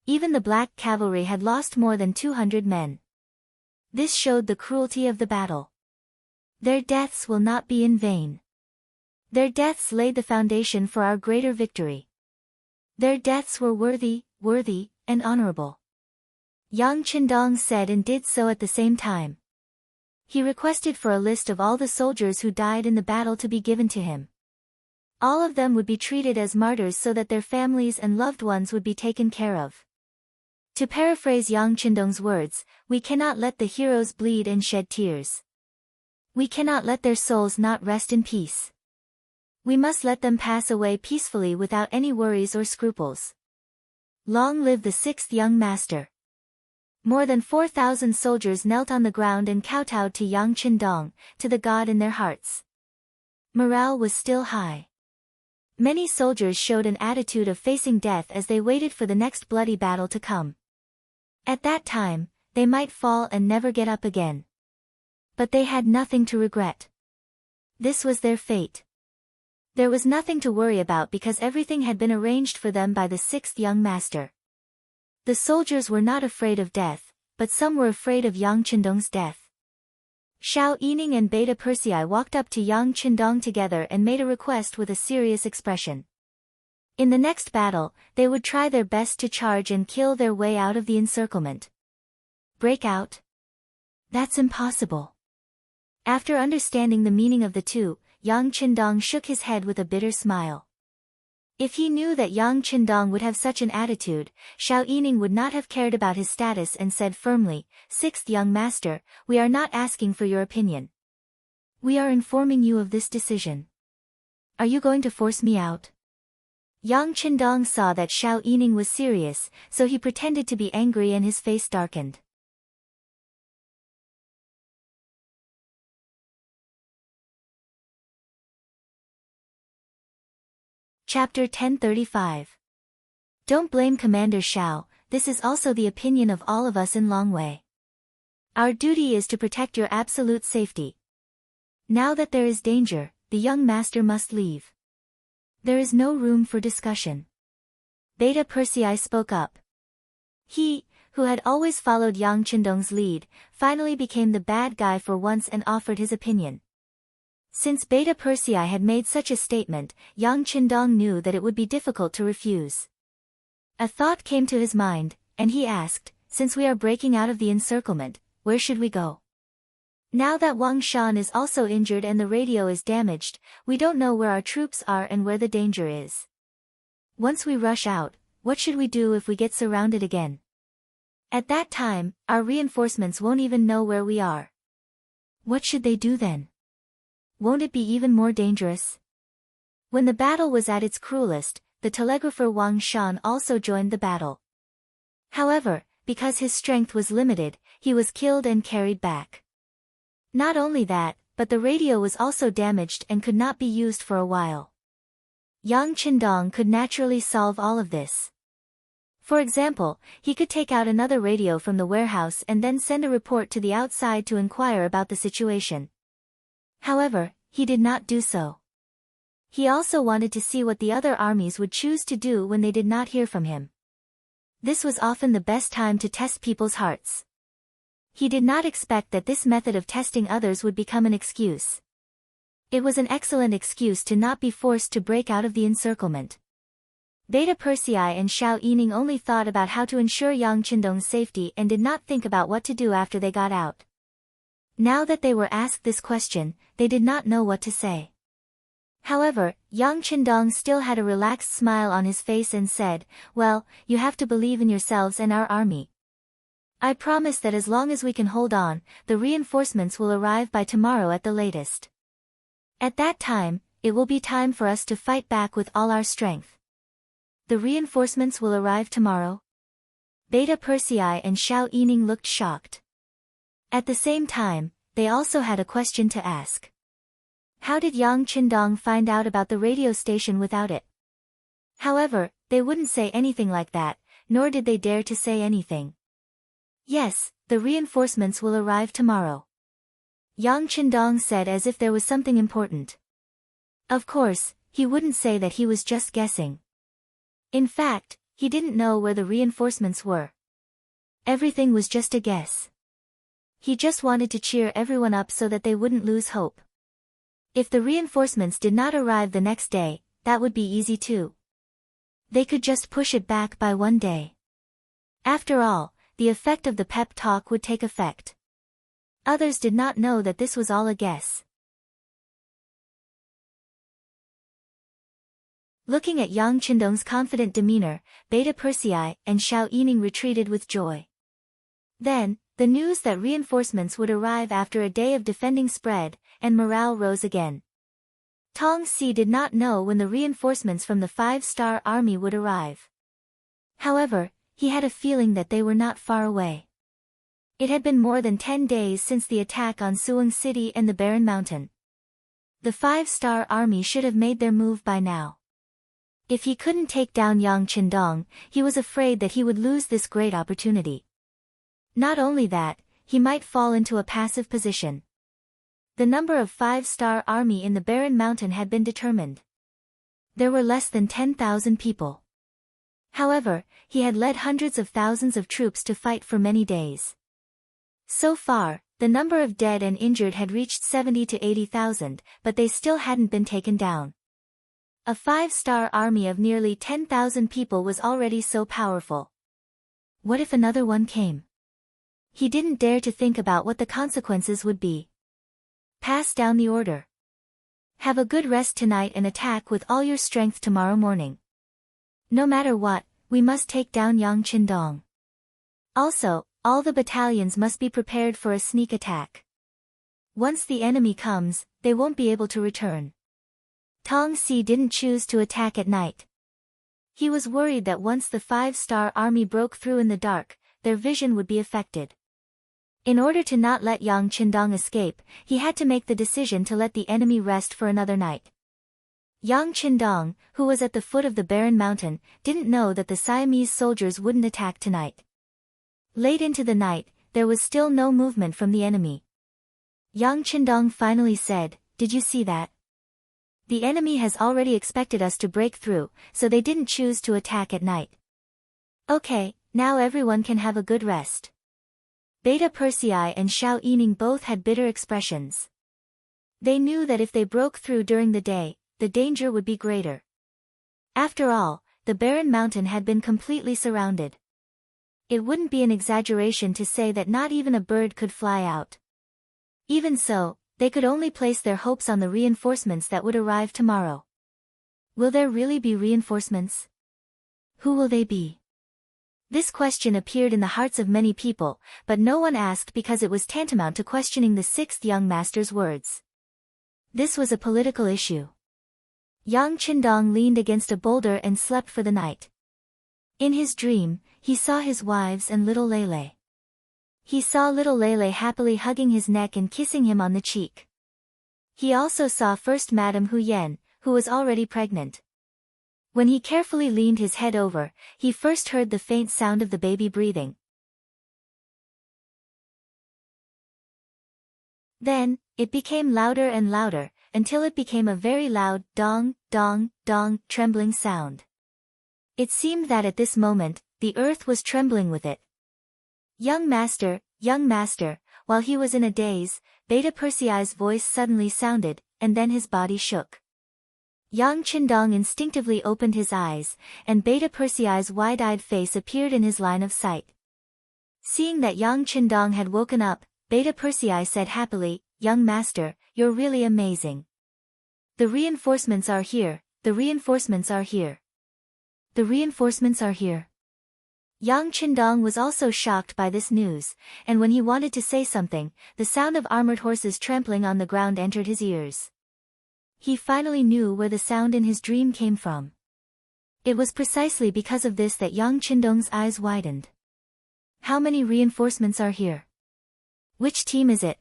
Even the Black Cavalry had lost more than 200 men. This showed the cruelty of the battle. Their deaths will not be in vain. Their deaths laid the foundation for our greater victory. Their deaths were worthy, and honorable. Yang Qindong said and did so at the same time. He requested for a list of all the soldiers who died in the battle to be given to him. All of them would be treated as martyrs so that their families and loved ones would be taken care of. To paraphrase Yang Qindong's words, we cannot let the heroes bleed and shed tears. We cannot let their souls not rest in peace. We must let them pass away peacefully without any worries or scruples. Long live the 6th young master. More than 4,000 soldiers knelt on the ground and kowtowed to Yang Qindong, to the god in their hearts. Morale was still high. Many soldiers showed an attitude of facing death as they waited for the next bloody battle to come. At that time, they might fall and never get up again. But they had nothing to regret. This was their fate. There was nothing to worry about because everything had been arranged for them by the 6th young master. The soldiers were not afraid of death, but some were afraid of Yang Qindong's death. Xiao Yining and Beta Persei walked up to Yang Qindong together and made a request with a serious expression. In the next battle, they would try their best to charge and kill their way out of the encirclement. Break out? That's impossible. After understanding the meaning of the two, Yang Qindong shook his head with a bitter smile. If he knew that Yang Qindong would have such an attitude, Xiao Yining would not have cared about his status and said firmly, 6th young master, we are not asking for your opinion. We are informing you of this decision. Are you going to force me out? Yang Qindong saw that Xiao Yining was serious, so he pretended to be angry and his face darkened. Chapter 1035. Don't blame Commander Xiao, this is also the opinion of all of us in Longwei. Our duty is to protect your absolute safety. Now that there is danger, the young master must leave. There is no room for discussion. Beta Persei spoke up. He, who had always followed Yang Qindong's lead, finally became the bad guy for once and offered his opinion. Since Beta Persei had made such a statement, Yang Qindong knew that it would be difficult to refuse. A thought came to his mind, and he asked, since we are breaking out of the encirclement, where should we go? Now that Wang Shan is also injured and the radio is damaged, we don't know where our troops are and where the danger is. Once we rush out, what should we do if we get surrounded again? At that time, our reinforcements won't even know where we are. What should they do then? Won't it be even more dangerous? When the battle was at its cruelest, the telegrapher Wang Shan also joined the battle. However, because his strength was limited, he was killed and carried back. Not only that, but the radio was also damaged and could not be used for a while. Yang Qindong could naturally solve all of this. For example, he could take out another radio from the warehouse and then send a report to the outside to inquire about the situation. However, he did not do so. He also wanted to see what the other armies would choose to do when they did not hear from him. This was often the best time to test people's hearts. He did not expect that this method of testing others would become an excuse. It was an excellent excuse to not be forced to break out of the encirclement. Beta Persei and Xiao Yining only thought about how to ensure Yang Qindong's safety and did not think about what to do after they got out. Now that they were asked this question, they did not know what to say. However, Yang Qindong still had a relaxed smile on his face and said, well, you have to believe in yourselves and our army. I promise that as long as we can hold on, the reinforcements will arrive by tomorrow at the latest. At that time, it will be time for us to fight back with all our strength. The reinforcements will arrive tomorrow? Beta Persei and Xiao Yining looked shocked. At the same time, they also had a question to ask. How did Yang Qindong find out about the radio station without it? However, they wouldn't say anything like that, nor did they dare to say anything. Yes, the reinforcements will arrive tomorrow. Yang Qindong said as if there was something important. Of course, he wouldn't say that he was just guessing. In fact, he didn't know where the reinforcements were. Everything was just a guess. He just wanted to cheer everyone up so that they wouldn't lose hope. If the reinforcements did not arrive the next day, that would be easy too. They could just push it back by one day. After all, the effect of the pep talk would take effect. Others did not know that this was all a guess. Looking at Yang Qindong's confident demeanor, Beta Persei and Xiao Yining retreated with joy. Then, the news that reinforcements would arrive after a day of defending spread, and morale rose again. Tong Si did not know when the reinforcements from the 5-star army would arrive. However, he had a feeling that they were not far away. It had been more than 10 days since the attack on Suwang City and the Barren Mountain. The 5-star army should have made their move by now. If he couldn't take down Yang Qindong, he was afraid that he would lose this great opportunity. Not only that, he might fall into a passive position. The number of 5-star army in the Barren Mountain had been determined. There were less than 10,000 people. However, he had led hundreds of thousands of troops to fight for many days. So far, the number of dead and injured had reached 70 to 80,000, but they still hadn't been taken down. A 5-star army of nearly 10,000 people was already so powerful. What if another one came? He didn't dare to think about what the consequences would be. Pass down the order. Have a good rest tonight and attack with all your strength tomorrow morning. No matter what, we must take down Yang Qindong. Also, all the battalions must be prepared for a sneak attack. Once the enemy comes, they won't be able to return. Tong Si didn't choose to attack at night. He was worried that once the 5-star army broke through in the dark, their vision would be affected. In order to not let Yang Qindong escape, he had to make the decision to let the enemy rest for another night. Yang Qindong, who was at the foot of the Barren Mountain, didn't know that the Siamese soldiers wouldn't attack tonight. Late into the night, there was still no movement from the enemy. Yang Qindong finally said, "Did you see that? The enemy has already expected us to break through, so they didn't choose to attack at night. Okay, now everyone can have a good rest." Beta Persei and Xiao Yining both had bitter expressions. They knew that if they broke through during the day, the danger would be greater. After all, the Barren Mountain had been completely surrounded. It wouldn't be an exaggeration to say that not even a bird could fly out. Even so, they could only place their hopes on the reinforcements that would arrive tomorrow. Will there really be reinforcements? Who will they be? This question appeared in the hearts of many people, but no one asked because it was tantamount to questioning the 6th young master's words. This was a political issue. Yang Qindong leaned against a boulder and slept for the night. In his dream, he saw his wives and little Lele. He saw little Lele happily hugging his neck and kissing him on the cheek. He also saw First Madame Hu Yan, who was already pregnant. When he carefully leaned his head over, he first heard the faint sound of the baby breathing. Then, it became louder and louder, until it became a very loud dong, dong, dong, trembling sound. It seemed that at this moment, the earth was trembling with it. Young master, while he was in a daze, Beta Persei's voice suddenly sounded, and then his body shook. Yang Qindong instinctively opened his eyes, and Beta Persei's wide-eyed face appeared in his line of sight. Seeing that Yang Qindong had woken up, Beta Persei said happily, "Young master, you're really amazing. The reinforcements are here, the reinforcements are here. The reinforcements are here." Yang Qindong was also shocked by this news, and when he wanted to say something, the sound of armored horses trampling on the ground entered his ears. He finally knew where the sound in his dream came from. It was precisely because of this that Yang Qindong's eyes widened. How many reinforcements are here? Which team is it?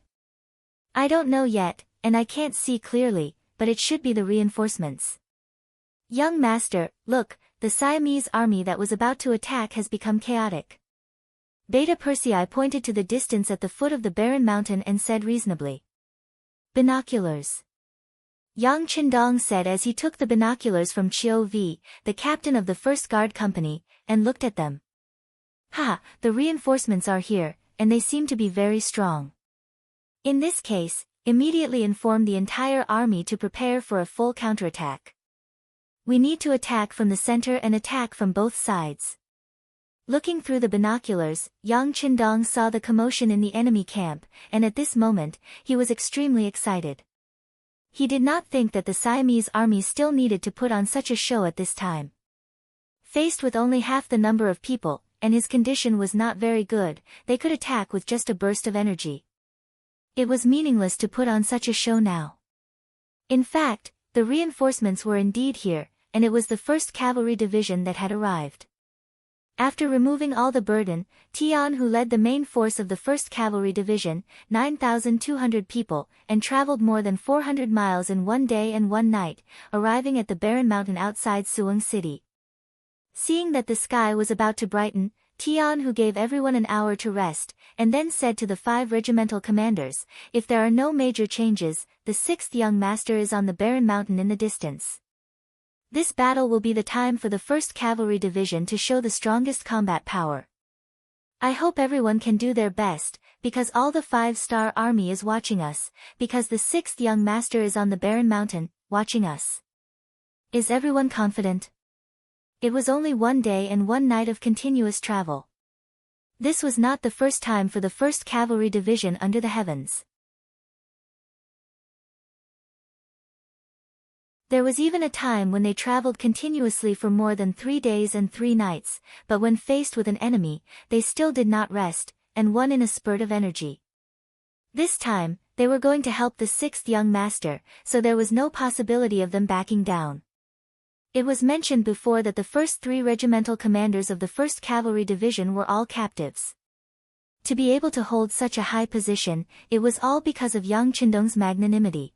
I don't know yet, and I can't see clearly, but it should be the reinforcements. Young master, look, the Siamese army that was about to attack has become chaotic. Beta Persei pointed to the distance at the foot of the Barren Mountain and said reasonably. Binoculars. Yang Qindong said as he took the binoculars from Qiu Vi, the captain of the first guard company, and looked at them. Ha, the reinforcements are here, and they seem to be very strong. In this case, immediately inform the entire army to prepare for a full counterattack. We need to attack from the center and attack from both sides. Looking through the binoculars, Yang Qindong saw the commotion in the enemy camp, and at this moment, he was extremely excited. He did not think that the Siamese army still needed to put on such a show at this time. Faced with only half the number of people, and his condition was not very good, they could attack with just a burst of energy. It was meaningless to put on such a show now. In fact, the reinforcements were indeed here, and it was the 1st Cavalry Division that had arrived. After removing all the burden, Tian, who led the main force of the 1st Cavalry Division, 9,200 people, and traveled more than 400 miles in one day and one night, arriving at the barren mountain outside Suwon City. Seeing that the sky was about to brighten, Tian, who gave everyone an hour to rest, and then said to the 5 regimental commanders, "If there are no major changes, the 6th young master is on the barren mountain in the distance. This battle will be the time for the 1st Cavalry Division to show the strongest combat power. I hope everyone can do their best, because all the 5-star army is watching us, because the 6th young master is on the barren mountain, watching us. Is everyone confident?" It was only one day and one night of continuous travel. This was not the first time for the 1st Cavalry Division under the heavens. There was even a time when they traveled continuously for more than 3 days and 3 nights, but when faced with an enemy, they still did not rest, and won in a spurt of energy. This time, they were going to help the 6th young master, so there was no possibility of them backing down. It was mentioned before that the first 3 regimental commanders of the 1st Cavalry Division were all captives. To be able to hold such a high position, it was all because of Yang Qindong's magnanimity.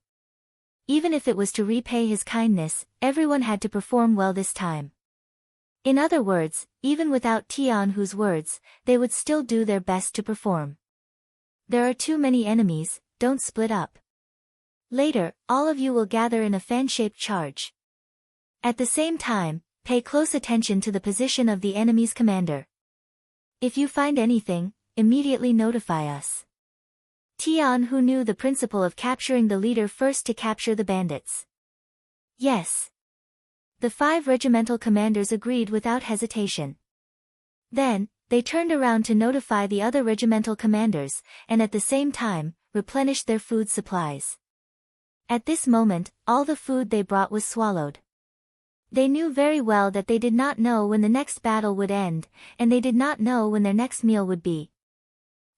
Even if it was to repay his kindness, everyone had to perform well this time. In other words, even without Tianhu's words, they would still do their best to perform. There are too many enemies, don't split up. Later, all of you will gather in a fan-shaped charge. At the same time, pay close attention to the position of the enemy's commander. If you find anything, immediately notify us. Tian, who knew the principle of capturing the leader first to capture the bandits. Yes. The 5 regimental commanders agreed without hesitation. Then, they turned around to notify the other regimental commanders, and at the same time, replenished their food supplies. At this moment, all the food they brought was swallowed. They knew very well that they did not know when the next battle would end, and they did not know when their next meal would be.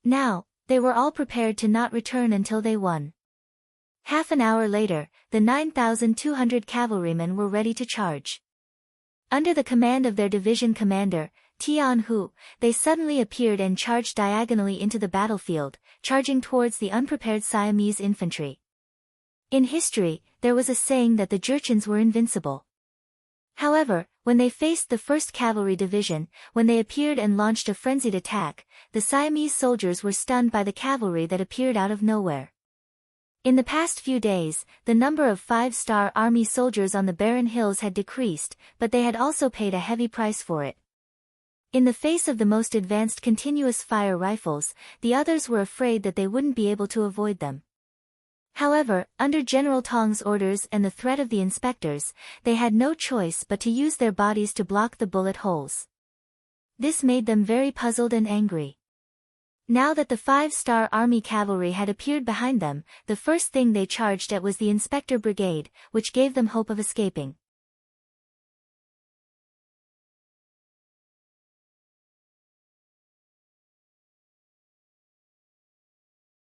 Now, they were all prepared to not return until they won. Half an hour later, the 9,200 cavalrymen were ready to charge. Under the command of their division commander, Tianhu, they suddenly appeared and charged diagonally into the battlefield, charging towards the unprepared Siamese infantry. In history, there was a saying that the Jurchens were invincible. However, when they faced the 1st Cavalry Division, when they appeared and launched a frenzied attack, the Siamese soldiers were stunned by the cavalry that appeared out of nowhere. In the past few days, the number of 5-star army soldiers on the barren hills had decreased, but they had also paid a heavy price for it. In the face of the most advanced continuous fire rifles, the others were afraid that they wouldn't be able to avoid them. However, under General Tong's orders and the threat of the inspectors, they had no choice but to use their bodies to block the bullet holes. This made them very puzzled and angry. Now that the 5-star army cavalry had appeared behind them, the first thing they charged at was the inspector brigade, which gave them hope of escaping.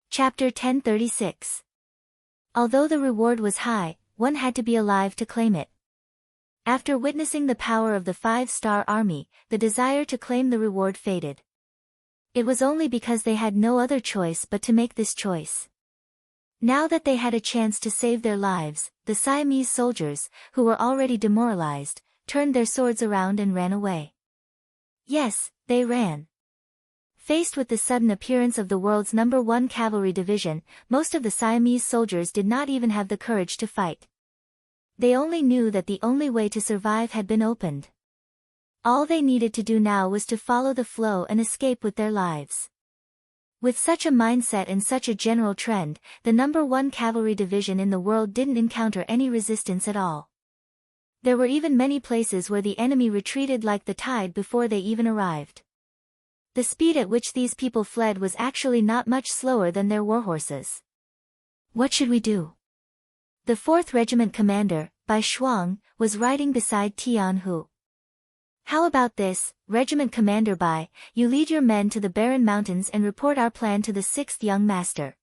Chapter 1036. Although the reward was high, one had to be alive to claim it. After witnessing the power of the 5-star army, the desire to claim the reward faded. It was only because they had no other choice but to make this choice. Now that they had a chance to save their lives, the Siamese soldiers, who were already demoralized, turned their swords around and ran away. Yes, they ran. Faced with the sudden appearance of the world's #1 cavalry division, most of the Siamese soldiers did not even have the courage to fight. They only knew that the only way to survive had been opened. All they needed to do now was to follow the flow and escape with their lives. With such a mindset and such a general trend, the #1 cavalry division in the world didn't encounter any resistance at all. There were even many places where the enemy retreated like the tide before they even arrived. The speed at which these people fled was actually not much slower than their warhorses. What should we do? The 4th Regiment commander, Bai Shuang, was riding beside Tian Hu. How about this, Regiment Commander Bai, you lead your men to the barren mountains and report our plan to the 6th young master.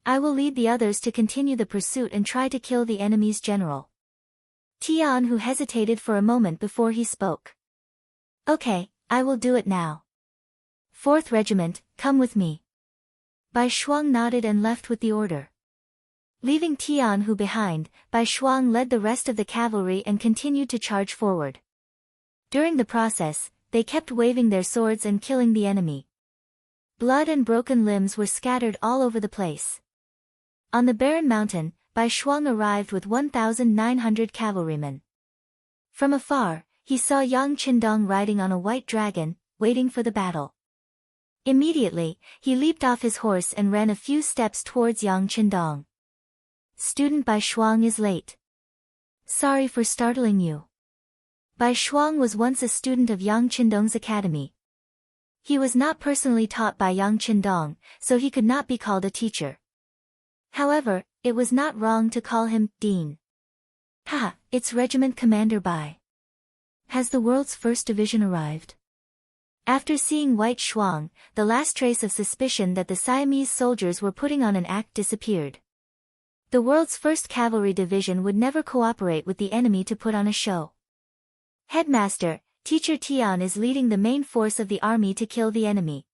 I will lead the others to continue the pursuit and try to kill the enemy's general. Tian Hu hesitated for a moment before he spoke. Okay, I will do it now. 4th Regiment, come with me. Bai Shuang nodded and left with the order. Leaving Tian Hu behind, Bai Shuang led the rest of the cavalry and continued to charge forward. During the process, they kept waving their swords and killing the enemy. Blood and broken limbs were scattered all over the place. On the barren mountain, Bai Shuang arrived with 1,900 cavalrymen. From afar, he saw Yang Qindong riding on a white dragon, waiting for the battle. Immediately, he leaped off his horse and ran a few steps towards Yang Qindong. Student Bai Shuang is late. Sorry for startling you. Bai Shuang was once a student of Yang Qindong's academy. He was not personally taught by Yang Qindong, so he could not be called a teacher. However, it was not wrong to call him Dean. Ha, it's Regiment Commander Bai. Has the world's 1st Division arrived? After seeing White Shuang, the last trace of suspicion that the Siamese soldiers were putting on an act disappeared. The world's 1st Cavalry Division would never cooperate with the enemy to put on a show. Headmaster, Teacher Tian is leading the main force of the army to kill the enemy.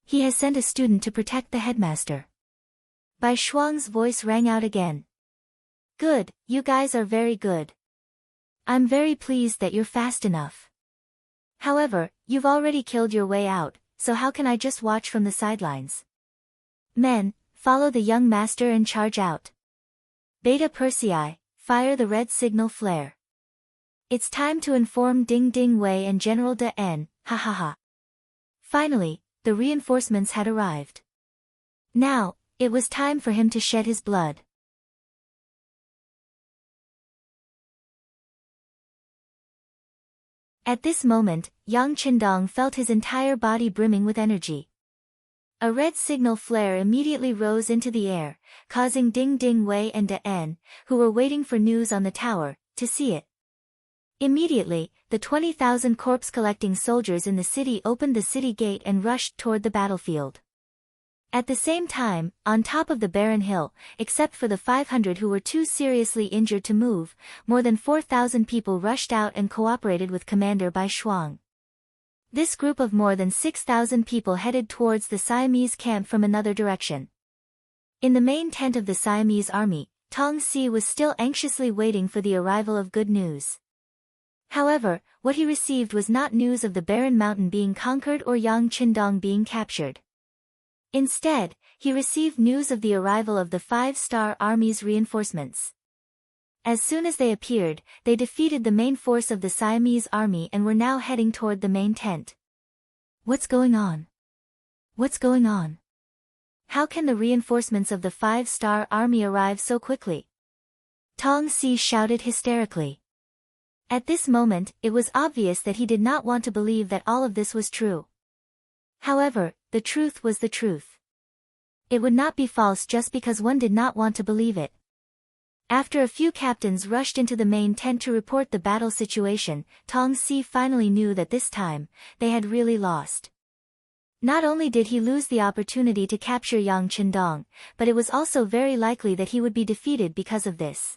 He has sent a student to protect the headmaster. Bai Shuang's voice rang out again. Good, you guys are very good. I'm very pleased that you're fast enough. However, you've already killed your way out, so how can I just watch from the sidelines? Men, follow the young master and charge out. Beta Persei, fire the red signal flare. It's time to inform Ding Ding Wei and General De N, ha ha ha. Finally, the reinforcements had arrived. Now, it was time for him to shed his blood. At this moment, Yang Qindong felt his entire body brimming with energy. A red signal flare immediately rose into the air, causing Ding Ding Wei and De N, who were waiting for news on the tower, to see it. Immediately, the 20,000 corpse-collecting soldiers in the city opened the city gate and rushed toward the battlefield. At the same time, on top of the barren hill, except for the 500 who were too seriously injured to move, more than 4,000 people rushed out and cooperated with Commander Bai Shuang. This group of more than 6,000 people headed towards the Siamese camp from another direction. In the main tent of the Siamese army, Tong Si was still anxiously waiting for the arrival of good news. However, what he received was not news of the barren mountain being conquered or Yang Qindong being captured. Instead, he received news of the arrival of the 5-star Army's reinforcements. As soon as they appeared, they defeated the main force of the Siamese army and were now heading toward the main tent. What's going on? What's going on? How can the reinforcements of the 5-star army arrive so quickly? Tong Si shouted hysterically. At this moment, it was obvious that he did not want to believe that all of this was true. However, the truth was the truth. It would not be false just because one did not want to believe it. After a few captains rushed into the main tent to report the battle situation, Tong Si finally knew that this time, they had really lost. Not only did he lose the opportunity to capture Yang Qindong, but it was also very likely that he would be defeated because of this.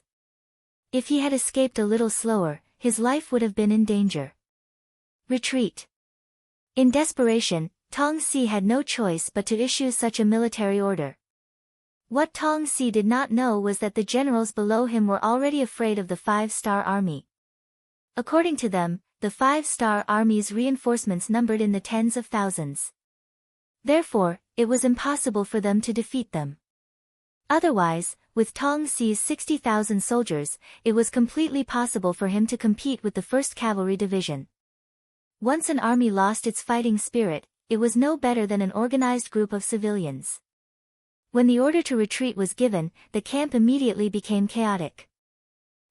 If he had escaped a little slower, his life would have been in danger. Retreat. In desperation, Tong Si had no choice but to issue such a military order. What Tong Si did not know was that the generals below him were already afraid of the 5-star army. According to them, the 5-star army's reinforcements numbered in the tens of thousands. Therefore, it was impossible for them to defeat them. Otherwise, with Tong Si's 60,000 soldiers, it was completely possible for him to compete with the 1st Cavalry Division. Once an army lost its fighting spirit, it was no better than an organized group of civilians. When the order to retreat was given, the camp immediately became chaotic.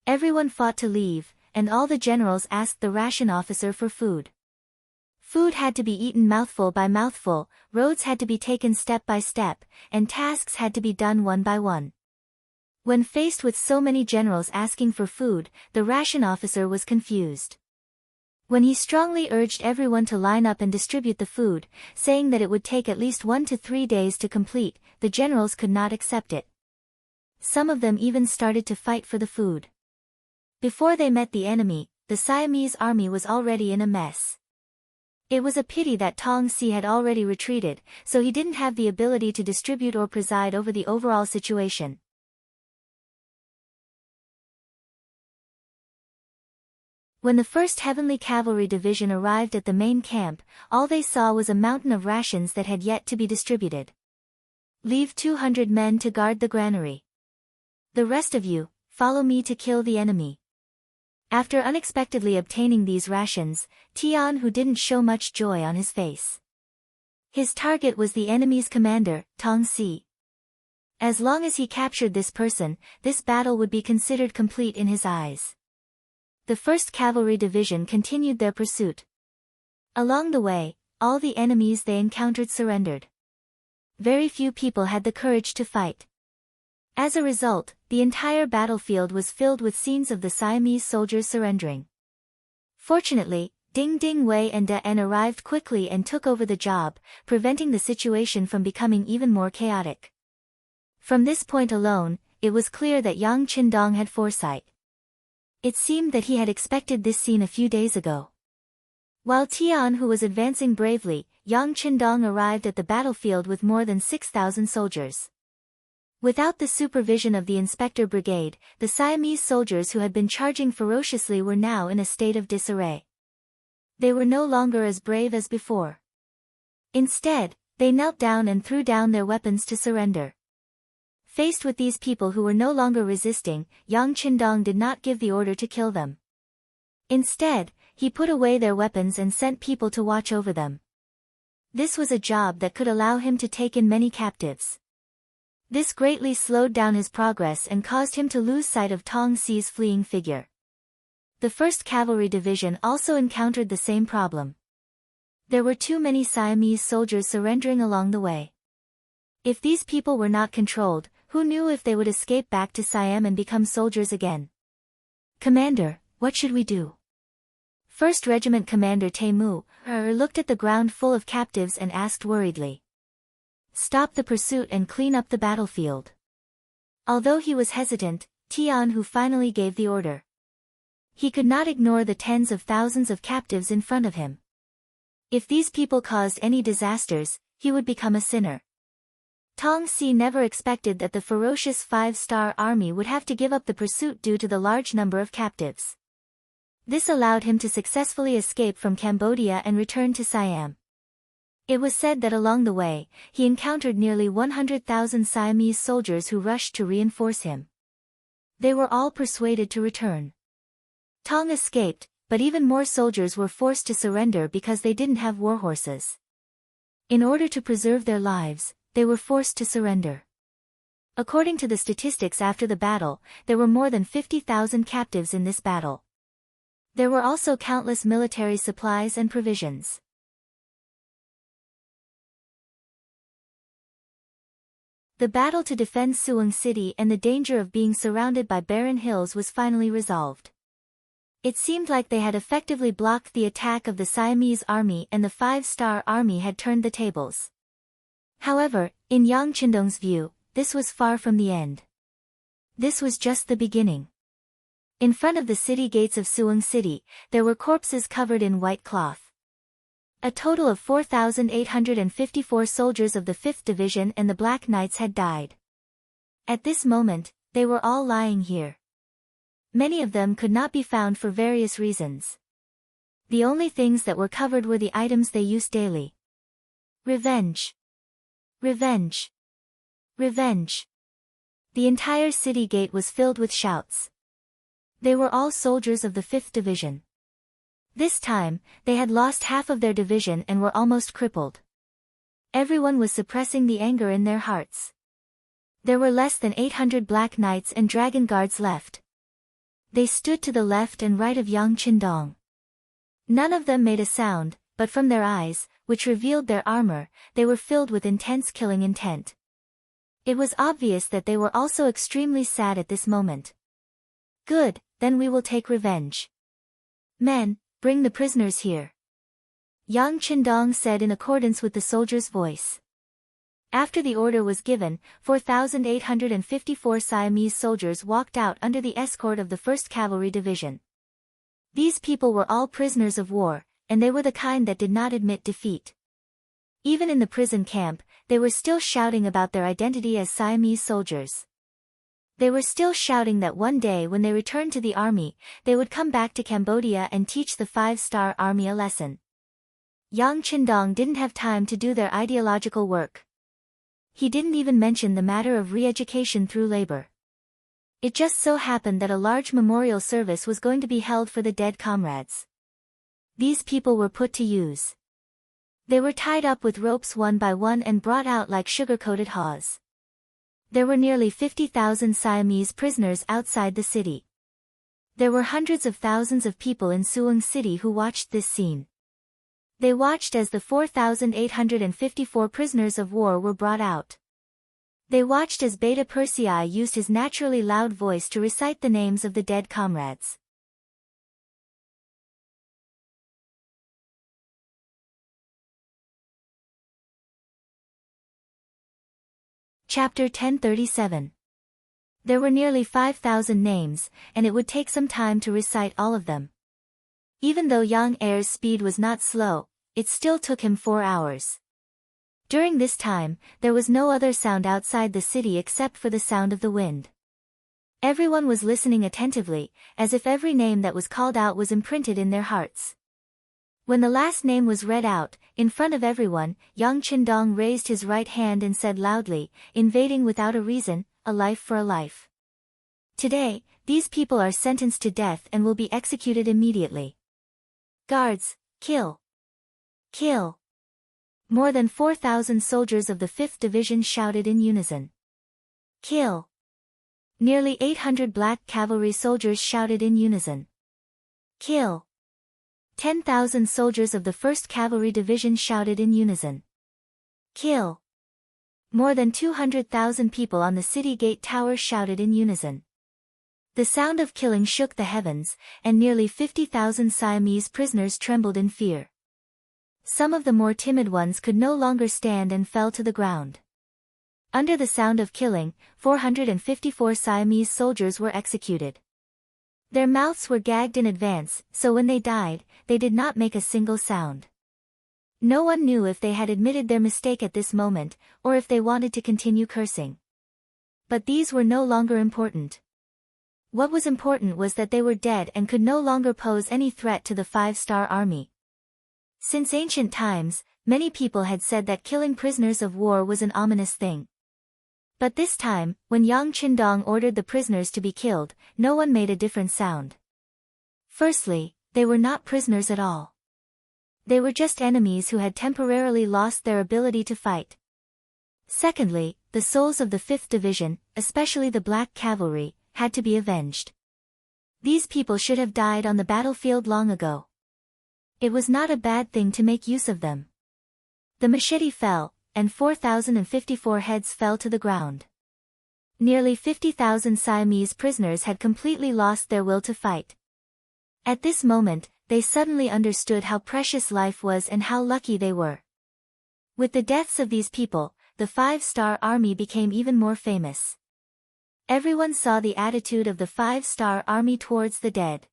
Everyone fought to leave, and all the generals asked the ration officer for food. Food had to be eaten mouthful by mouthful, roads had to be taken step by step, and tasks had to be done one by one. When faced with so many generals asking for food, the ration officer was confused. When he strongly urged everyone to line up and distribute the food, saying that it would take at least 1 to 3 days to complete, the generals could not accept it. Some of them even started to fight for the food. Before they met the enemy, the Siamese army was already in a mess. It was a pity that Tong Si had already retreated, so he didn't have the ability to distribute or preside over the overall situation. When the 1st Heavenly Cavalry Division arrived at the main camp, all they saw was a mountain of rations that had yet to be distributed. Leave 200 men to guard the granary. The rest of you, follow me to kill the enemy. After unexpectedly obtaining these rations, Tian Hu didn't show much joy on his face. His target was the enemy's commander, Tong Si. As long as he captured this person, this battle would be considered complete in his eyes. The 1st Cavalry Division continued their pursuit. Along the way, all the enemies they encountered surrendered. Very few people had the courage to fight. As a result, the entire battlefield was filled with scenes of the Siamese soldiers surrendering. Fortunately, Ding Ding Wei and Da En arrived quickly and took over the job, preventing the situation from becoming even more chaotic. From this point alone, it was clear that Yang Qindong had foresight. It seemed that he had expected this scene a few days ago. While Tian Hu was advancing bravely, Yang Qindong arrived at the battlefield with more than 6,000 soldiers. Without the supervision of the Inspector Brigade, the Siamese soldiers who had been charging ferociously were now in a state of disarray. They were no longer as brave as before. Instead, they knelt down and threw down their weapons to surrender. Faced with these people who were no longer resisting, Yang Qindong did not give the order to kill them. Instead, he put away their weapons and sent people to watch over them. This was a job that could allow him to take in many captives. This greatly slowed down his progress and caused him to lose sight of Tong Si's fleeing figure. The 1st Cavalry Division also encountered the same problem. There were too many Siamese soldiers surrendering along the way. If these people were not controlled, who knew if they would escape back to Siam and become soldiers again? Commander, what should we do? 1st Regiment Commander Temu looked at the ground full of captives and asked worriedly. Stop the pursuit and clean up the battlefield. Although he was hesitant, Tian Hu finally gave the order. He could not ignore the tens of thousands of captives in front of him. If these people caused any disasters, he would become a sinner. Tong Si never expected that the ferocious 5-star army would have to give up the pursuit due to the large number of captives. This allowed him to successfully escape from Cambodia and return to Siam. It was said that along the way, he encountered nearly 100,000 Siamese soldiers who rushed to reinforce him. They were all persuaded to return. Tong escaped, but even more soldiers were forced to surrender because they didn't have war horses. In order to preserve their lives, they were forced to surrender. According to the statistics after the battle, there were more than 50,000 captives in this battle. There were also countless military supplies and provisions. The battle to defend Suwon City and the danger of being surrounded by barren hills was finally resolved. It seemed like they had effectively blocked the attack of the Siamese army and the 5-star army had turned the tables. However, in Yang Qindong's view, this was far from the end. This was just the beginning. In front of the city gates of Suwon City, there were corpses covered in white cloth. A total of 4,854 soldiers of the 5th Division and the Black Knights had died. At this moment, they were all lying here. Many of them could not be found for various reasons. The only things that were covered were the items they used daily. Revenge. Revenge! Revenge! The entire city gate was filled with shouts. They were all soldiers of the 5th Division. This time, they had lost half of their division and were almost crippled. Everyone was suppressing the anger in their hearts. There were less than 800 Black Knights and Dragon Guards left. They stood to the left and right of Yang Qindong. None of them made a sound, but from their eyes, which revealed their armor, they were filled with intense killing intent. It was obvious that they were also extremely sad at this moment. Good, then we will take revenge. Men, bring the prisoners here. Yang Qindong said in accordance with the soldier's voice. After the order was given, 4,854 Siamese soldiers walked out under the escort of the 1st Cavalry Division. These people were all prisoners of war, and they were the kind that did not admit defeat. Even in the prison camp, they were still shouting about their identity as Siamese soldiers. They were still shouting that one day when they returned to the army, they would come back to Cambodia and teach the 5-star army a lesson. Yang Qindong didn't have time to do their ideological work. He didn't even mention the matter of re-education through labor. It just so happened that a large memorial service was going to be held for the dead comrades. These people were put to use. They were tied up with ropes one by one and brought out like sugar-coated haws. There were nearly 50,000 Siamese prisoners outside the city. There were hundreds of thousands of people in Suwon City who watched this scene. They watched as the 4,854 prisoners of war were brought out. They watched as Beta Persei used his naturally loud voice to recite the names of the dead comrades. Chapter 1037. There were nearly 5,000 names, and it would take some time to recite all of them. Even though Yang Er's speed was not slow, it still took him 4 hours. During this time, there was no other sound outside the city except for the sound of the wind. Everyone was listening attentively, as if every name that was called out was imprinted in their hearts. When the last name was read out, in front of everyone, Yang Qindong raised his right hand and said loudly, invading without a reason, a life for a life. Today, these people are sentenced to death and will be executed immediately. Guards, kill! Kill! More than 4,000 soldiers of the 5th Division shouted in unison. Kill! Nearly 800 Black Cavalry soldiers shouted in unison. Kill! 10,000 soldiers of the 1st Cavalry Division shouted in unison. Kill! More than 200,000 people on the city gate tower shouted in unison. The sound of killing shook the heavens, and nearly 50,000 Siamese prisoners trembled in fear. Some of the more timid ones could no longer stand and fell to the ground. Under the sound of killing, 454 Siamese soldiers were executed. Their mouths were gagged in advance, so when they died, they did not make a single sound. No one knew if they had admitted their mistake at this moment, or if they wanted to continue cursing. But these were no longer important. What was important was that they were dead and could no longer pose any threat to the 5-star army. Since ancient times, many people had said that killing prisoners of war was an ominous thing. But this time, when Yang Qindong ordered the prisoners to be killed, no one made a different sound. Firstly, they were not prisoners at all. They were just enemies who had temporarily lost their ability to fight. Secondly, the souls of the 5th Division, especially the Black Cavalry, had to be avenged. These people should have died on the battlefield long ago. It was not a bad thing to make use of them. The machete fell, and 4,054 heads fell to the ground. Nearly 50,000 Siamese prisoners had completely lost their will to fight. At this moment, they suddenly understood how precious life was and how lucky they were. With the deaths of these people, the 5-star army became even more famous. Everyone saw the attitude of the 5-star army towards the dead.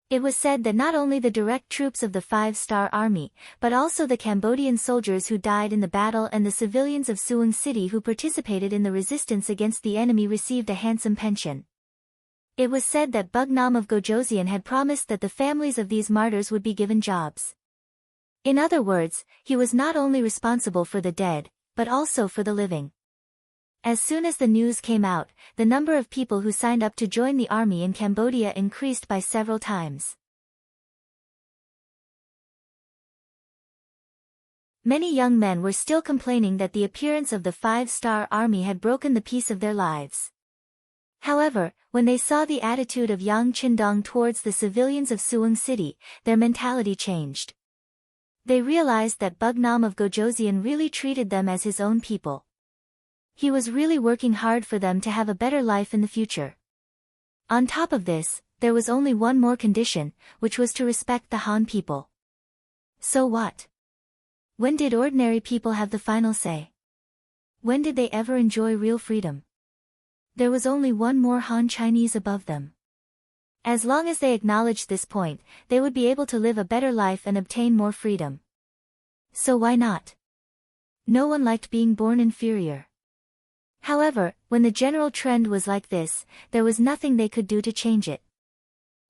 It was said that not only the direct troops of the 5-star army, but also the Cambodian soldiers who died in the battle and the civilians of Suwon City who participated in the resistance against the enemy received a handsome pension. It was said that Bugnam of Gojoseon had promised that the families of these martyrs would be given jobs. In other words, he was not only responsible for the dead, but also for the living. As soon as the news came out, the number of people who signed up to join the army in Cambodia increased by several times. Many young men were still complaining that the appearance of the 5-star army had broken the peace of their lives. However, when they saw the attitude of Yang Qindong towards the civilians of Suwon City, their mentality changed. They realized that Bugnam of Gojoseon really treated them as his own people. He was really working hard for them to have a better life in the future. On top of this, there was only one more condition, which was to respect the Han people. So what? When did ordinary people have the final say? When did they ever enjoy real freedom? There was only one more Han Chinese above them. As long as they acknowledged this point, they would be able to live a better life and obtain more freedom. So why not? No one liked being born inferior. However, when the general trend was like this, there was nothing they could do to change it.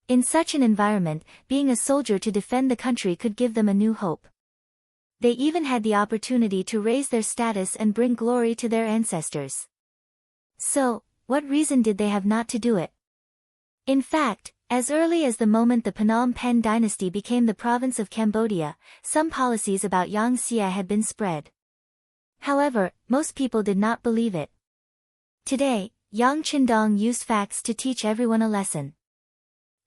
In such an environment, being a soldier to defend the country could give them a new hope. They even had the opportunity to raise their status and bring glory to their ancestors. So, what reason did they have not to do it? In fact, as early as the moment the Phnom Penh dynasty became the province of Cambodia, some policies about Yang Xia had been spread. However, most people did not believe it. Today, Yang Qindong used facts to teach everyone a lesson.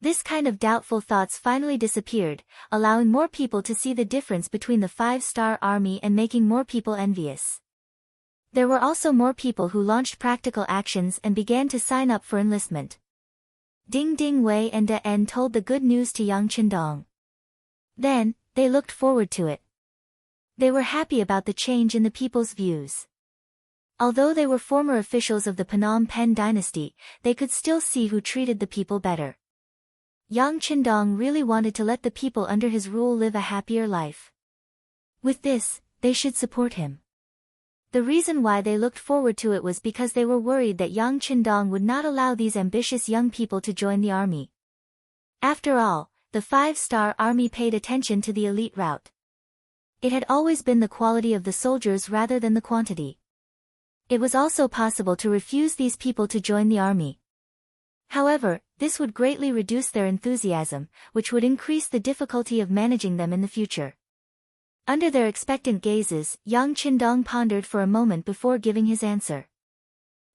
This kind of doubtful thoughts finally disappeared, allowing more people to see the difference between the 5-star army and making more people envious. There were also more people who launched practical actions and began to sign up for enlistment. Ding Ding Wei and De En told the good news to Yang Qindong. Then, they looked forward to it. They were happy about the change in the people's views. Although they were former officials of the Phnom Penh dynasty, they could still see who treated the people better. Yang Qindong really wanted to let the people under his rule live a happier life. With this, they should support him. The reason why they looked forward to it was because they were worried that Yang Qindong would not allow these ambitious young people to join the army. After all, the 5-star army paid attention to the elite route. It had always been the quality of the soldiers rather than the quantity. It was also possible to refuse these people to join the army. However, this would greatly reduce their enthusiasm, which would increase the difficulty of managing them in the future. Under their expectant gazes, Yang Qindong pondered for a moment before giving his answer.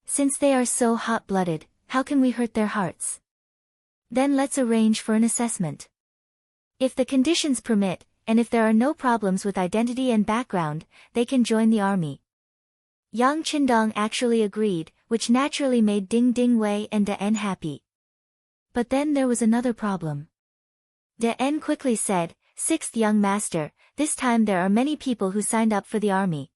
Since they are so hot-blooded, how can we hurt their hearts? Then let's arrange for an assessment. If the conditions permit, and if there are no problems with identity and background, they can join the army. Yang Qindong actually agreed, which naturally made Ding Ding Wei and De En happy. But then there was another problem. De En quickly said, "Sixth young master, this time there are many people who signed up for the army.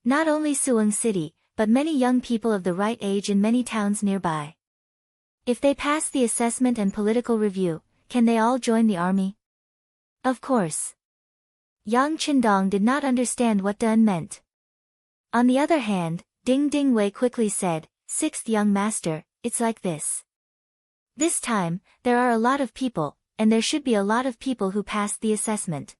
Not only Suwon City, but many young people of the right age in many towns nearby. If they pass the assessment and political review, can they all join the army?" Of course. Yang Qindong did not understand what De En meant. On the other hand, Ding Ding Wei quickly said, "Sixth young master, it's like this. This time, there are a lot of people, and there should be a lot of people who passed the assessment.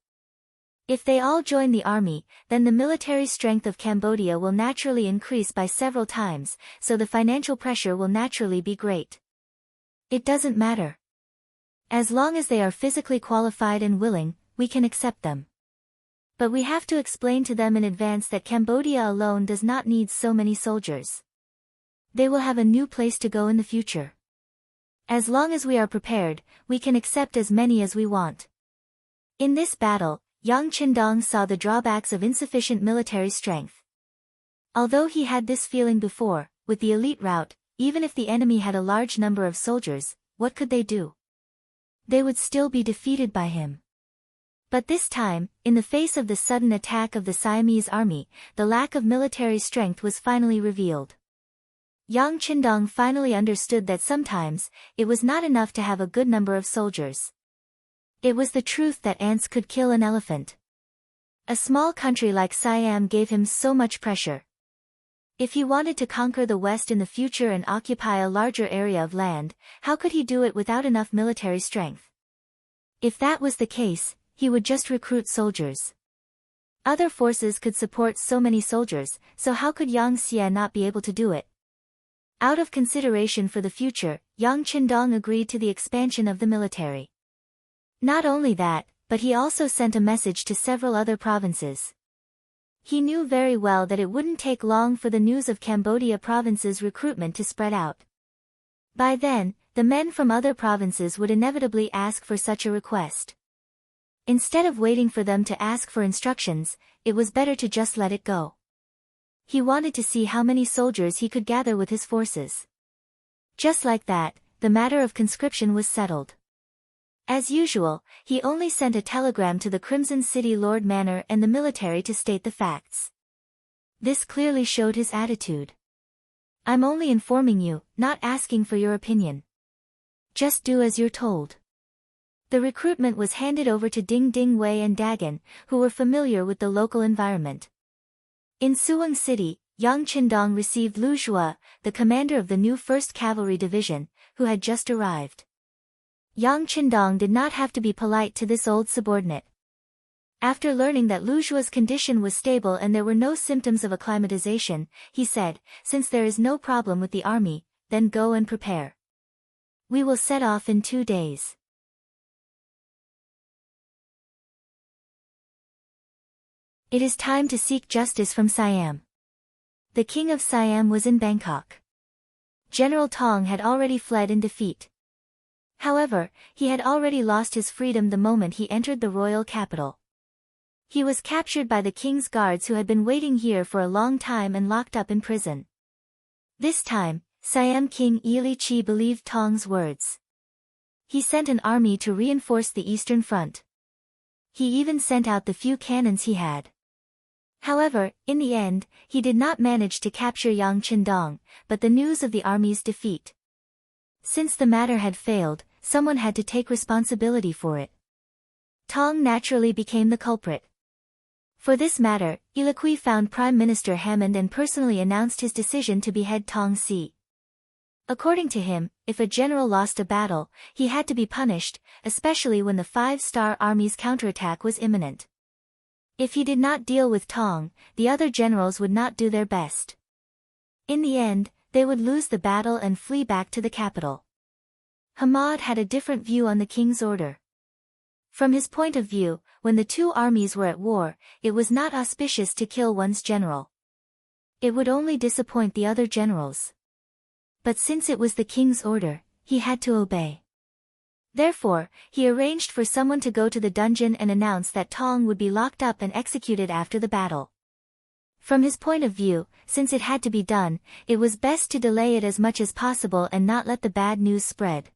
If they all join the army, then the military strength of Cambodia will naturally increase by several times, so the financial pressure will naturally be great. It doesn't matter. As long as they are physically qualified and willing, we can accept them. But we have to explain to them in advance that Cambodia alone does not need so many soldiers. They will have a new place to go in the future. As long as we are prepared, we can accept as many as we want." In this battle, Yang Qindong saw the drawbacks of insufficient military strength. Although he had this feeling before, with the elite route, even if the enemy had a large number of soldiers, what could they do? They would still be defeated by him. But this time, in the face of the sudden attack of the Siamese army, the lack of military strength was finally revealed. Yang Qindong finally understood that sometimes, it was not enough to have a good number of soldiers. It was the truth that ants could kill an elephant. A small country like Siam gave him so much pressure. If he wanted to conquer the West in the future and occupy a larger area of land, how could he do it without enough military strength? If that was the case, he would just recruit soldiers. Other forces could support so many soldiers, so how could Yang Xie not be able to do it? Out of consideration for the future, Yang Qindong agreed to the expansion of the military. Not only that, but he also sent a message to several other provinces. He knew very well that it wouldn't take long for the news of Cambodia province's recruitment to spread out. By then, the men from other provinces would inevitably ask for such a request. Instead of waiting for them to ask for instructions, it was better to just let it go. He wanted to see how many soldiers he could gather with his forces. Just like that, the matter of conscription was settled. As usual, he only sent a telegram to the Crimson City Lord Manor and the military to state the facts. This clearly showed his attitude. I'm only informing you, not asking for your opinion. Just do as you're told. The recruitment was handed over to Ding Ding Wei and Dagan, who were familiar with the local environment. In Suwon City, Yang Qindong received Lu Zhua, the commander of the new 1st Cavalry Division, who had just arrived. Yang Qindong did not have to be polite to this old subordinate. After learning that Lu Zhua's condition was stable and there were no symptoms of acclimatization, he said, "Since there is no problem with the army, then go and prepare. We will set off in 2 days." It is time to seek justice from Siam. The king of Siam was in Bangkok. General Tong had already fled in defeat. However, he had already lost his freedom the moment he entered the royal capital. He was captured by the king's guards who had been waiting here for a long time and locked up in prison. This time, Siam King Ili Chi believed Tong's words. He sent an army to reinforce the eastern front. He even sent out the few cannons he had. However, in the end, he did not manage to capture Yang Qindong, but the news of the army's defeat. Since the matter had failed, someone had to take responsibility for it. Tong naturally became the culprit. For this matter, Ilikui found Prime Minister Hammond and personally announced his decision to behead Tong Si. According to him, if a general lost a battle, he had to be punished, especially when the 5-star army's counterattack was imminent. If he did not deal with Tong, the other generals would not do their best. In the end, they would lose the battle and flee back to the capital. Hamad had a different view on the king's order. From his point of view, when the two armies were at war, it was not auspicious to kill one's general. It would only disappoint the other generals. But since it was the king's order, he had to obey. Therefore, he arranged for someone to go to the dungeon and announce that Tong would be locked up and executed after the battle. From his point of view, since it had to be done, it was best to delay it as much as possible and not let the bad news spread.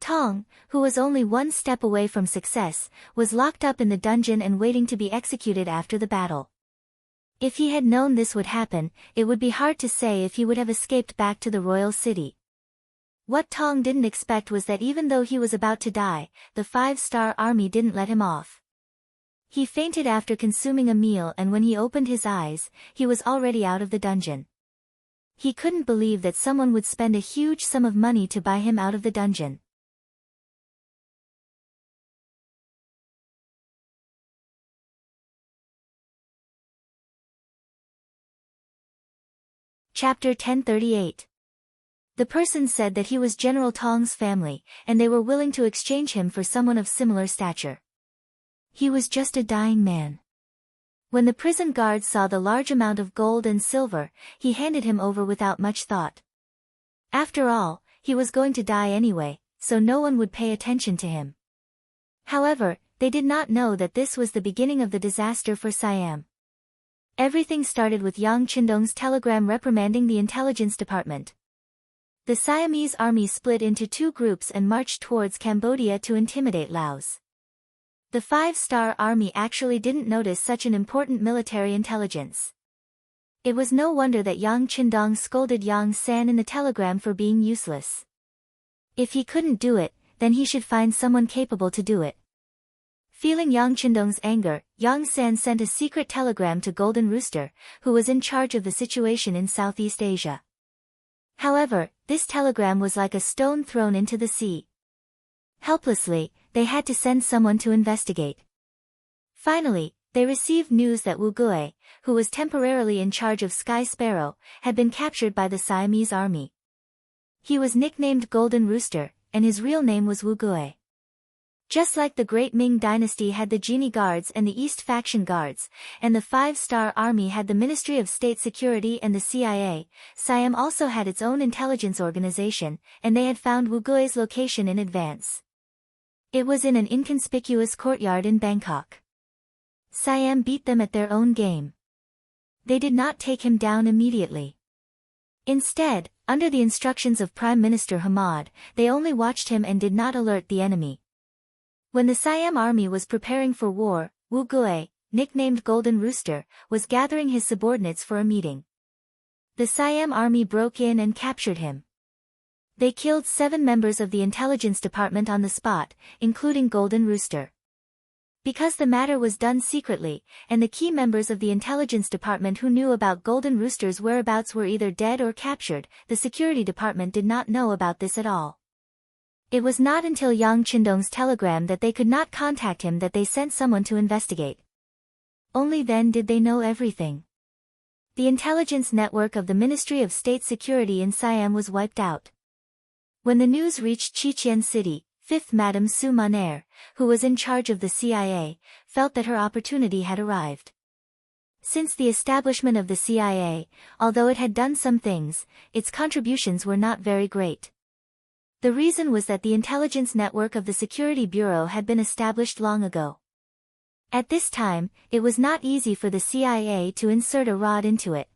Tong, who was only one step away from success, was locked up in the dungeon and waiting to be executed after the battle. If he had known this would happen, it would be hard to say if he would have escaped back to the royal city. What Tong didn't expect was that even though he was about to die, the 5-star army didn't let him off. He fainted after consuming a meal, and when he opened his eyes, he was already out of the dungeon. He couldn't believe that someone would spend a huge sum of money to buy him out of the dungeon. Chapter 1038. The person said that he was General Tong's family, and they were willing to exchange him for someone of similar stature. He was just a dying man. When the prison guards saw the large amount of gold and silver, he handed him over without much thought. After all, he was going to die anyway, so no one would pay attention to him. However, they did not know that this was the beginning of the disaster for Siam. Everything started with Yang Qindong's telegram reprimanding the intelligence department. The Siamese army split into 2 groups and marched towards Cambodia to intimidate Laos. The 5-star army actually didn't notice such an important military intelligence. It was no wonder that Yang Qindong scolded Yang San in the telegram for being useless. If he couldn't do it, then he should find someone capable to do it. Feeling Yang Qindong's anger, Yang San sent a secret telegram to Golden Rooster, who was in charge of the situation in Southeast Asia. However, this telegram was like a stone thrown into the sea. Helplessly, they had to send someone to investigate. Finally, they received news that Wu Gui, who was temporarily in charge of Sky Sparrow, had been captured by the Siamese army. He was nicknamed Golden Rooster, and his real name was Wu Gui. Just like the Great Ming Dynasty had the Genie Guards and the East Faction Guards, and the Five-Star Army had the Ministry of State Security and the CIA, Siam also had its own intelligence organization, and they had found Wu Gui's location in advance. It was in an inconspicuous courtyard in Bangkok. Siam beat them at their own game. They did not take him down immediately. Instead, under the instructions of Prime Minister Hamad, they only watched him and did not alert the enemy. When the Siam army was preparing for war, Wu Gui, nicknamed Golden Rooster, was gathering his subordinates for a meeting. The Siam army broke in and captured him. They killed 7 members of the intelligence department on the spot, including Golden Rooster. Because the matter was done secretly, and the key members of the intelligence department who knew about Golden Rooster's whereabouts were either dead or captured, the security department did not know about this at all. It was not until Yang Qindong's telegram that they could not contact him that they sent someone to investigate. Only then did they know everything. The intelligence network of the Ministry of State Security in Siam was wiped out. When the news reached Chichen City, 5th Madame Su Maner, who was in charge of the CIA, felt that her opportunity had arrived. Since the establishment of the CIA, although it had done some things, its contributions were not very great. The reason was that the intelligence network of the Security Bureau had been established long ago. At this time, it was not easy for the CIA to insert a rod into it.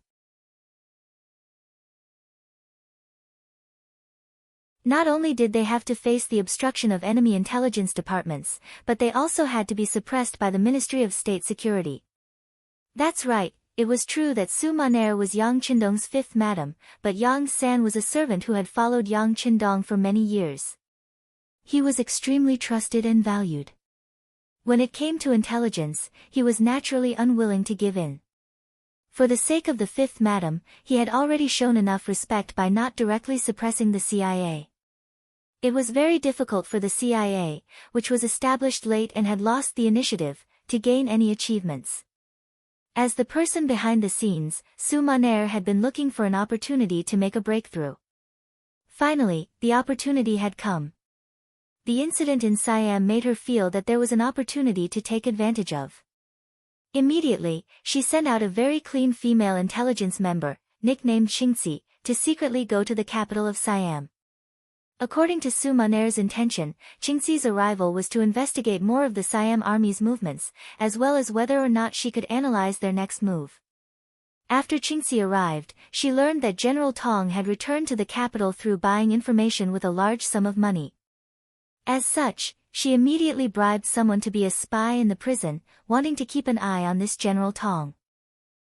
Not only did they have to face the obstruction of enemy intelligence departments, but they also had to be suppressed by the Ministry of State Security. That's right, it was true that Su Maner was Yang Qindong's 5th madam, but Yang San was a servant who had followed Yang Qindong for many years. He was extremely trusted and valued. When it came to intelligence, he was naturally unwilling to give in. For the sake of the 5th madam, he had already shown enough respect by not directly suppressing the CIA. It was very difficult for the CIA, which was established late and had lost the initiative, to gain any achievements. As the person behind the scenes, Su Maner had been looking for an opportunity to make a breakthrough. Finally, the opportunity had come. The incident in Siam made her feel that there was an opportunity to take advantage of. Immediately, she sent out a very clean female intelligence member, nicknamed Qingxi, to secretly go to the capital of Siam. According to Su Maner's intention, Qingxi's arrival was to investigate more of the Siam army's movements, as well as whether or not she could analyze their next move. After Qingxi arrived, she learned that General Tong had returned to the capital through buying information with a large sum of money. As such, she immediately bribed someone to be a spy in the prison, wanting to keep an eye on this General Tong.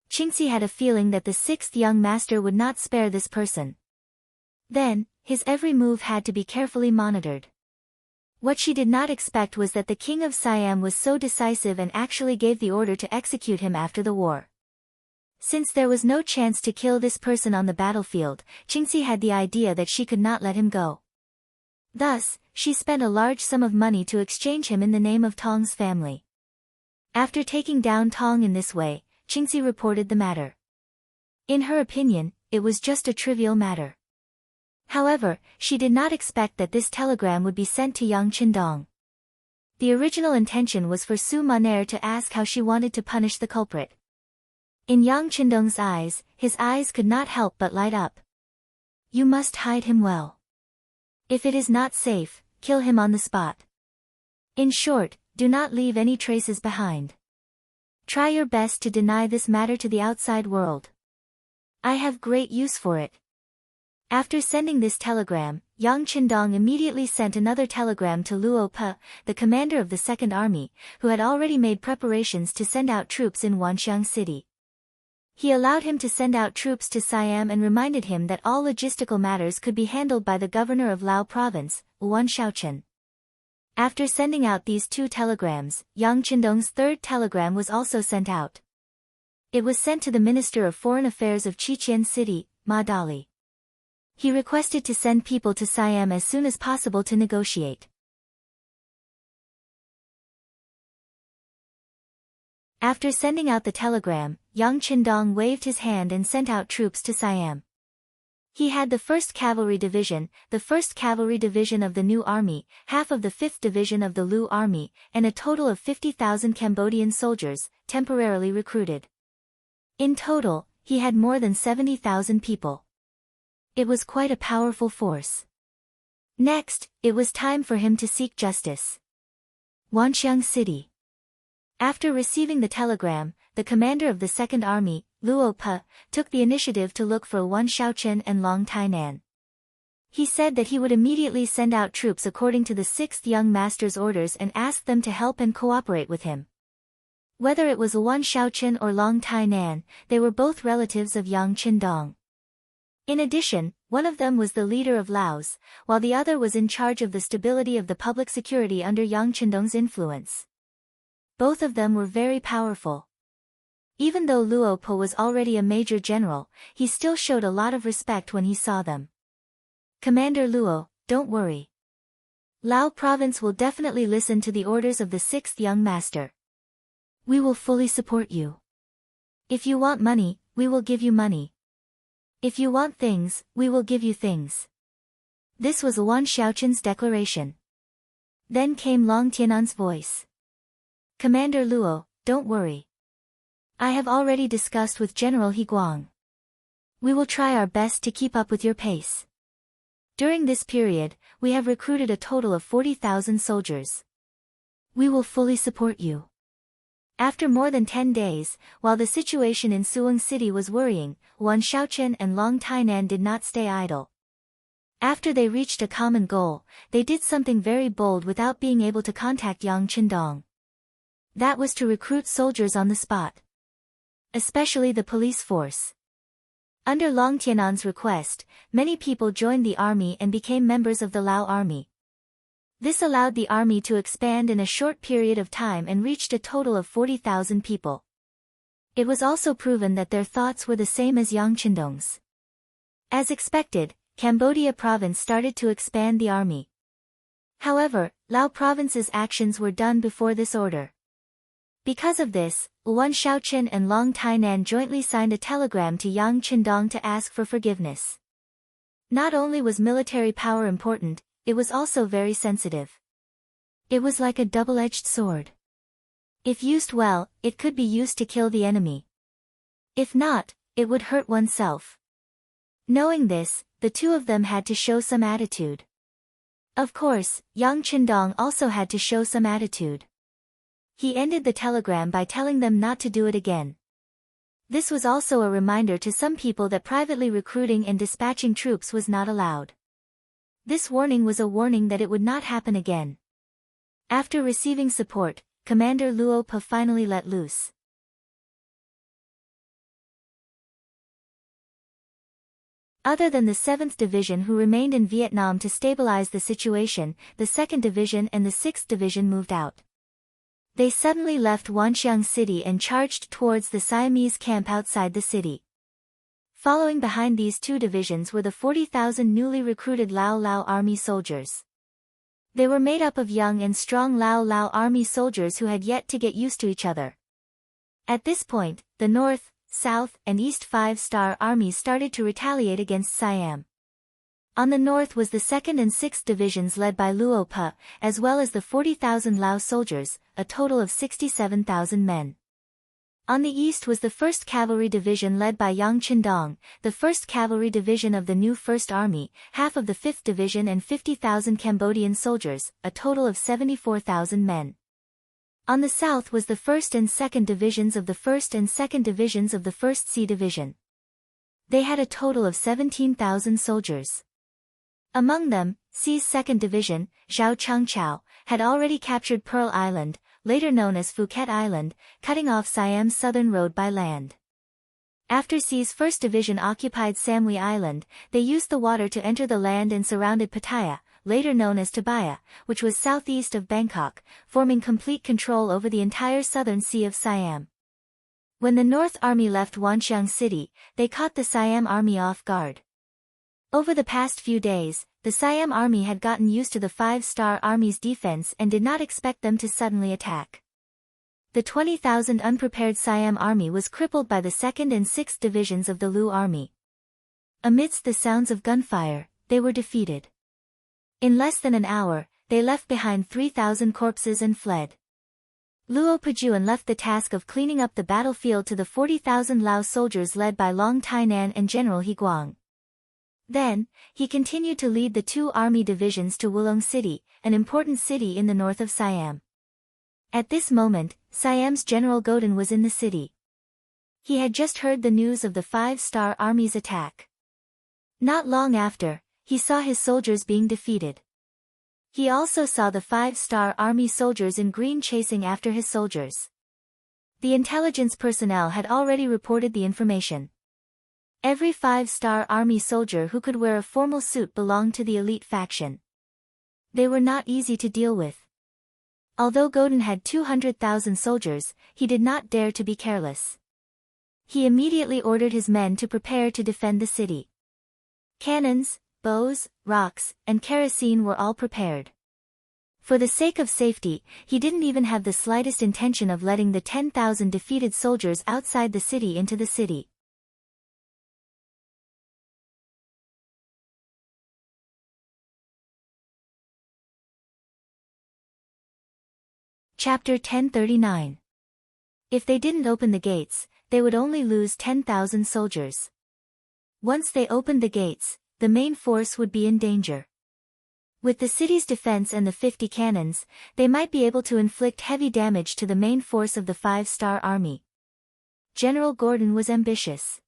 Qingxi had a feeling that the 6th young master would not spare this person. Then, his every move had to be carefully monitored. What she did not expect was that the king of Siam was so decisive and actually gave the order to execute him after the war. Since there was no chance to kill this person on the battlefield, Qingxi had the idea that she could not let him go. Thus, she spent a large sum of money to exchange him in the name of Tong's family. After taking down Tong in this way, Qingxi reported the matter. In her opinion, it was just a trivial matter. However, she did not expect that this telegram would be sent to Yang Qindong. The original intention was for Su Maner to ask how she wanted to punish the culprit. In Yang Qindong's eyes, his eyes could not help but light up. You must hide him well. If it is not safe, kill him on the spot. In short, do not leave any traces behind. Try your best to deny this matter to the outside world. I have great use for it. After sending this telegram, Yang Qindong immediately sent another telegram to Luo Pe, the commander of the Second Army, who had already made preparations to send out troops in Wanxiang City. He allowed him to send out troops to Siam and reminded him that all logistical matters could be handled by the governor of Lao Province, Wan Shaochen. After sending out these 2 telegrams, Yang Qindong's 3rd telegram was also sent out. It was sent to the Minister of Foreign Affairs of Chichen City, Ma Dali. He requested to send people to Siam as soon as possible to negotiate. After sending out the telegram, Yang Qindong waved his hand and sent out troops to Siam. He had the 1st Cavalry Division, the 1st Cavalry Division of the New Army, half of the 5th Division of the Lu Army, and a total of 50,000 Cambodian soldiers, temporarily recruited. In total, he had more than 70,000 people. It was quite a powerful force. Next, it was time for him to seek justice. Wanxiang City. After receiving the telegram, the commander of the 2nd Army, Luo Pe, took the initiative to look for Wan Shaoqian and Long Tainan. He said that he would immediately send out troops according to the 6th young master's orders and ask them to help and cooperate with him. Whether it was Wan Shaoqian or Long Tainan, they were both relatives of Yang Qindong. In addition, one of them was the leader of Laos, while the other was in charge of the stability of the public security under Yang Qindong's influence. Both of them were very powerful. Even though Luo Pe was already a major general, he still showed a lot of respect when he saw them. Commander Luo, don't worry. Lao province will definitely listen to the orders of the 6th young master. We will fully support you. If you want money, we will give you money. If you want things, we will give you things. This was Wan Shaoqian's declaration. Then came Long Tianan's voice. Commander Luo, don't worry. I have already discussed with General Guang. We will try our best to keep up with your pace. During this period, we have recruited a total of 40,000 soldiers. We will fully support you. After more than 10 days, while the situation in Suwon City was worrying, Wan Shaoqian and Long Tainan did not stay idle. After they reached a common goal, they did something very bold without being able to contact Yang Qindong. That was to recruit soldiers on the spot. Especially the police force. Under Long Tianan's request, many people joined the army and became members of the Lao army. This allowed the army to expand in a short period of time and reached a total of 40,000 people. It was also proven that their thoughts were the same as Yang Qindong's. As expected, Cambodia province started to expand the army. However, Lao province's actions were done before this order. Because of this, Wan Shaoqian and Long Tainan jointly signed a telegram to Yang Qindong to ask for forgiveness. Not only was military power important, it was also very sensitive. It was like a double-edged sword. If used well, it could be used to kill the enemy. If not, it would hurt oneself. Knowing this, the two of them had to show some attitude. Of course, Yang Qindong also had to show some attitude. He ended the telegram by telling them not to do it again. This was also a reminder to some people that privately recruiting and dispatching troops was not allowed. This warning was a warning that it would not happen again. After receiving support, Commander Luo Pe finally let loose. Other than the 7th Division who remained in Vietnam to stabilize the situation, the 2nd Division and the 6th Division moved out. They suddenly left Wanxiang City and charged towards the Siamese camp outside the city. Following behind these two divisions were the 40,000 newly recruited Lao army soldiers. They were made up of young and strong Lao army soldiers who had yet to get used to each other. At this point, the North, South, and East 5-star armies started to retaliate against Siam. On the north was the 2nd and 6th divisions led by Luo Pe, as well as the 40,000 Lao soldiers, a total of 67,000 men. On the east was the 1st Cavalry Division led by Yang Qindong, the 1st Cavalry Division of the new 1st Army, half of the 5th Division and 50,000 Cambodian soldiers, a total of 74,000 men. On the south was the 1st and 2nd Divisions of the 1st and 2nd Divisions of the 1st C Division. They had a total of 17,000 soldiers. Among them, C's 2nd Division, Zhao Changchao, had already captured Pearl Island, later known as Phuket Island, cutting off Siam's southern road by land. After C's 1st Division occupied Samui Island, they used the water to enter the land and surrounded Pattaya, later known as Tabaya, which was southeast of Bangkok, forming complete control over the entire southern sea of Siam. When the North Army left Wanxiang City, they caught the Siam Army off guard. Over the past few days, the Siam Army had gotten used to the 5-star Army's defense and did not expect them to suddenly attack. The 20,000 unprepared Siam army was crippled by the 2nd and 6th divisions of the Lu army. Amidst the sounds of gunfire, they were defeated. In less than an hour, they left behind 3,000 corpses and fled. Luo Pajuan left the task of cleaning up the battlefield to the 40,000 Lao soldiers led by Long Tainan and General He Guang. Then, he continued to lead the 2 army divisions to Wulong City, an important city in the north of Siam. At this moment, Siam's General Godin was in the city. He had just heard the news of the 5-star army's attack. Not long after, he saw his soldiers being defeated. He also saw the 5-star army soldiers in green chasing after his soldiers. The intelligence personnel had already reported the information. Every 5-star army soldier who could wear a formal suit belonged to the elite faction. They were not easy to deal with. Although Godin had 200,000 soldiers, he did not dare to be careless. He immediately ordered his men to prepare to defend the city. Cannons, bows, rocks, and kerosene were all prepared. For the sake of safety, he didn't even have the slightest intention of letting the 10,000 defeated soldiers outside the city into the city. Chapter 1039. If they didn't open the gates, they would only lose 10,000 soldiers. Once they opened the gates, the main force would be in danger. With the city's defense and the 50 cannons, they might be able to inflict heavy damage to the main force of the 5-star army. General Gordon was ambitious.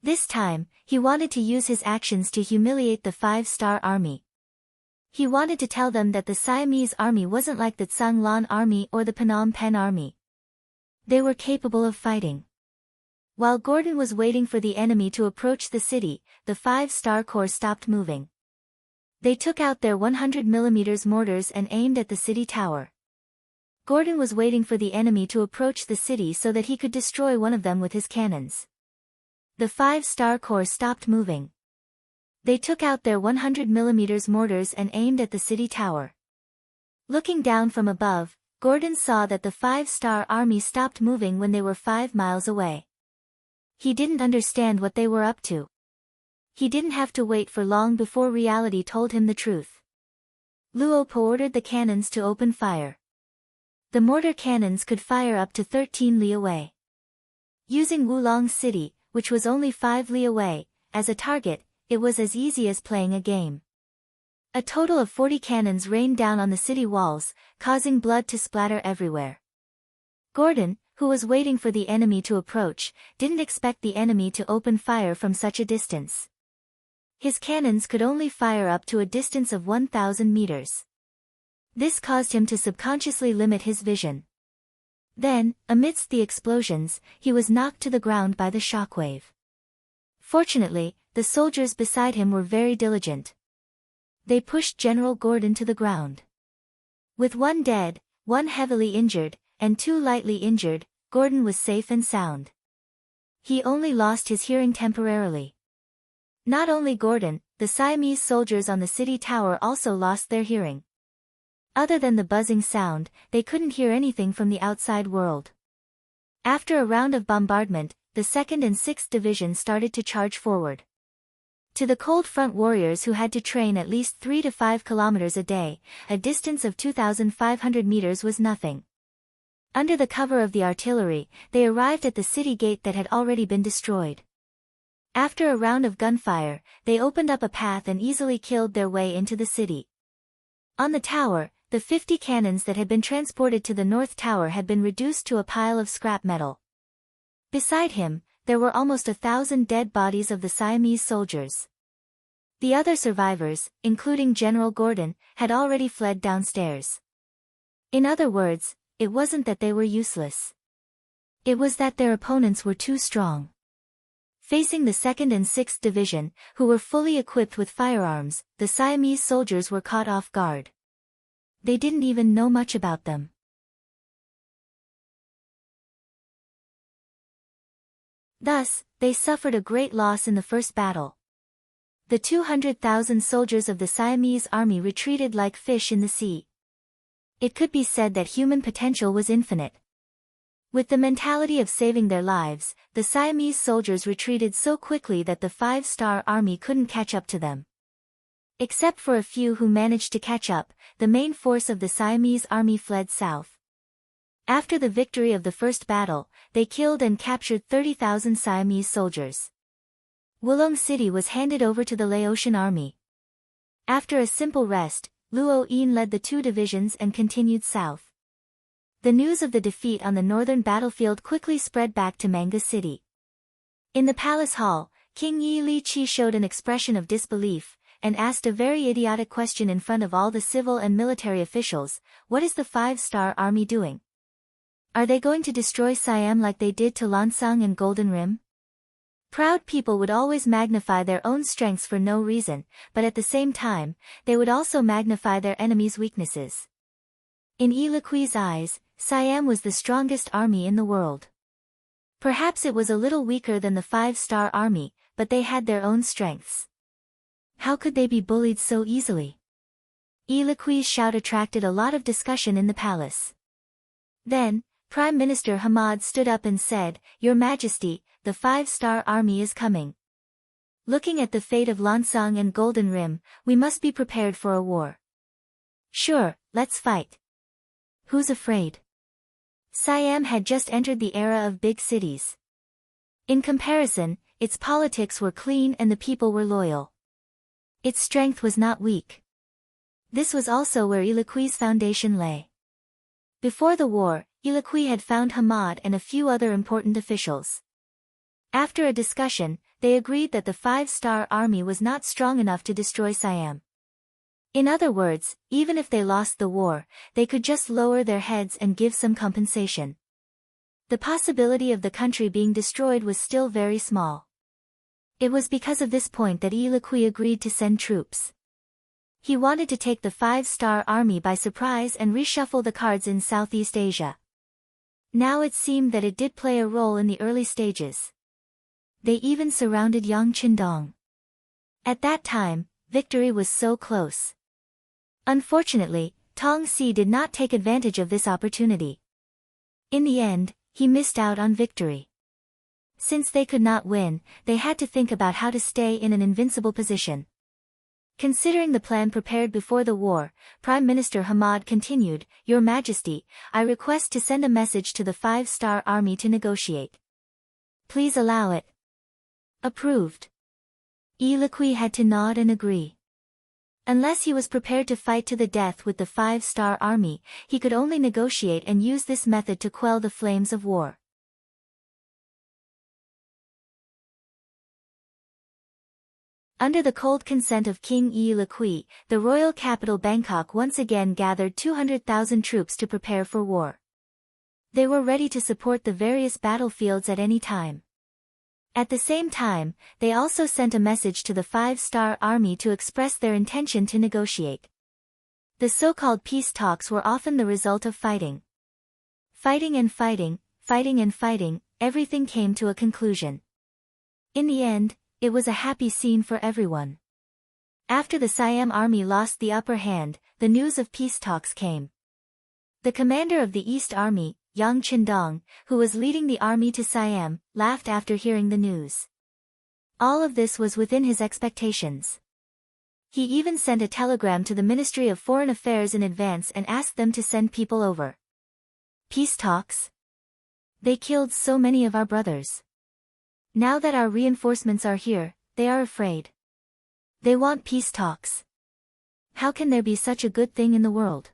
This time, he wanted to use his actions to humiliate the 5-star army. He wanted to tell them that the Siamese army wasn't like the Tsang Lan army or the Phnom Penh army. They were capable of fighting. While Gordon was waiting for the enemy to approach the city, the 5-star corps stopped moving. They took out their 100mm mortars and aimed at the city tower. Gordon was waiting for the enemy to approach the city so that he could destroy one of them with his cannons. The 5-star corps stopped moving. They took out their 100mm mortars and aimed at the city tower. Looking down from above, Gordon saw that the 5-star army stopped moving when they were 5 miles away. He didn't understand what they were up to. He didn't have to wait for long before reality told him the truth. Luo Po ordered the cannons to open fire. The mortar cannons could fire up to 13 li away. Using Wulong City, which was only 5 li away, as a target, it was as easy as playing a game. A total of 40 cannons rained down on the city walls, causing blood to splatter everywhere. Gordon, who was waiting for the enemy to approach, didn't expect the enemy to open fire from such a distance. His cannons could only fire up to a distance of 1,000 meters. This caused him to subconsciously limit his vision. Then, amidst the explosions, he was knocked to the ground by the shockwave. Fortunately, the soldiers beside him were very diligent. They pushed General Gordon to the ground. With 1 dead, 1 heavily injured, and 2 lightly injured, Gordon was safe and sound. He only lost his hearing temporarily. Not only Gordon, the Siamese soldiers on the city tower also lost their hearing. Other than the buzzing sound, they couldn't hear anything from the outside world. After a round of bombardment, the 2nd and 6th Division started to charge forward. To the cold front warriors who had to train at least 3 to 5 kilometers a day, a distance of 2,500 meters was nothing. Under the cover of the artillery, they arrived at the city gate that had already been destroyed. After a round of gunfire, they opened up a path and easily killed their way into the city. On the tower, the 50 cannons that had been transported to the North Tower had been reduced to a pile of scrap metal. Beside him, there were almost 1,000 dead bodies of the Siamese soldiers. The other survivors, including General Gordon, had already fled downstairs. In other words, it wasn't that they were useless. It was that their opponents were too strong. Facing the 2nd and 6th Division, who were fully equipped with firearms, the Siamese soldiers were caught off guard. They didn't even know much about them. Thus, they suffered a great loss in the first battle. The 200,000 soldiers of the Siamese army retreated like fish in the sea. It could be said that human potential was infinite. With the mentality of saving their lives, the Siamese soldiers retreated so quickly that the five-star army couldn't catch up to them. Except for a few who managed to catch up, the main force of the Siamese army fled south. After the victory of the first battle, they killed and captured 30,000 Siamese soldiers. Wulong City was handed over to the Laotian army. After a simple rest, Luo Yin led the two divisions and continued south. The news of the defeat on the northern battlefield quickly spread back to Manga City. In the palace hall, King Yi Li Qi showed an expression of disbelief, and asked a very idiotic question in front of all the civil and military officials: what is the five-star army doing? Are they going to destroy Siam like they did to Lansang and Golden Rim? Proud people would always magnify their own strengths for no reason, but at the same time, they would also magnify their enemies' weaknesses. In Yi Liqui's eyes, Siam was the strongest army in the world. Perhaps it was a little weaker than the five-star army, but they had their own strengths. How could they be bullied so easily? Yi Liqui's shout attracted a lot of discussion in the palace. Then, Prime Minister Hamad stood up and said, "Your Majesty, the five-star army is coming. Looking at the fate of Lansang and Golden Rim, we must be prepared for a war. Sure, let's fight. Who's afraid?" Siam had just entered the era of big cities. In comparison, its politics were clean and the people were loyal. Its strength was not weak. This was also where Yi Liqui's foundation lay. Before the war, Yi Liqui had found Hamad and a few other important officials. After a discussion, they agreed that the five-star army was not strong enough to destroy Siam. In other words, even if they lost the war, they could just lower their heads and give some compensation. The possibility of the country being destroyed was still very small. It was because of this point that Yi Liqui agreed to send troops. He wanted to take the five-star army by surprise and reshuffle the cards in Southeast Asia. Now it seemed that it did play a role in the early stages. They even surrounded Yangqindong. At that time, victory was so close. Unfortunately, Tong Si did not take advantage of this opportunity. In the end, he missed out on victory. Since they could not win, they had to think about how to stay in an invincible position. Considering the plan prepared before the war, Prime Minister Hamad continued, "Your Majesty, I request to send a message to the five-star army to negotiate. Please allow it." Approved. Yi Liqui had to nod and agree. Unless he was prepared to fight to the death with the five-star army, he could only negotiate and use this method to quell the flames of war. Under the cold consent of King Yi Liqui, the royal capital Bangkok once again gathered 200,000 troops to prepare for war. They were ready to support the various battlefields at any time. At the same time, they also sent a message to the five-star army to express their intention to negotiate. The so-called peace talks were often the result of fighting. Fighting and fighting, fighting and fighting, everything came to a conclusion. In the end, it was a happy scene for everyone. After the Siam army lost the upper hand, the news of peace talks came. The commander of the East Army, Yang Qindong, who was leading the army to Siam, laughed after hearing the news. All of this was within his expectations. He even sent a telegram to the Ministry of Foreign Affairs in advance and asked them to send people over. Peace talks? They killed so many of our brothers. Now that our reinforcements are here, they are afraid. They want peace talks. How can there be such a good thing in the world?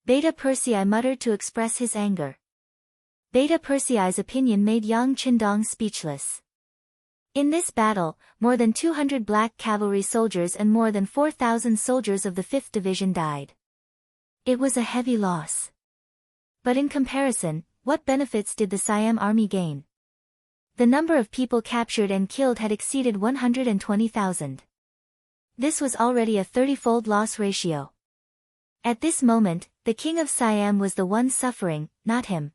Beta Persei muttered to express his anger. Beta Persei's opinion made Yang Qindong speechless. In this battle, more than 200 black cavalry soldiers and more than 4,000 soldiers of the 5th Division died. It was a heavy loss. But in comparison, what benefits did the Siam army gain? The number of people captured and killed had exceeded 120,000. This was already a 30-fold loss ratio. At this moment, the king of Siam was the one suffering, not him.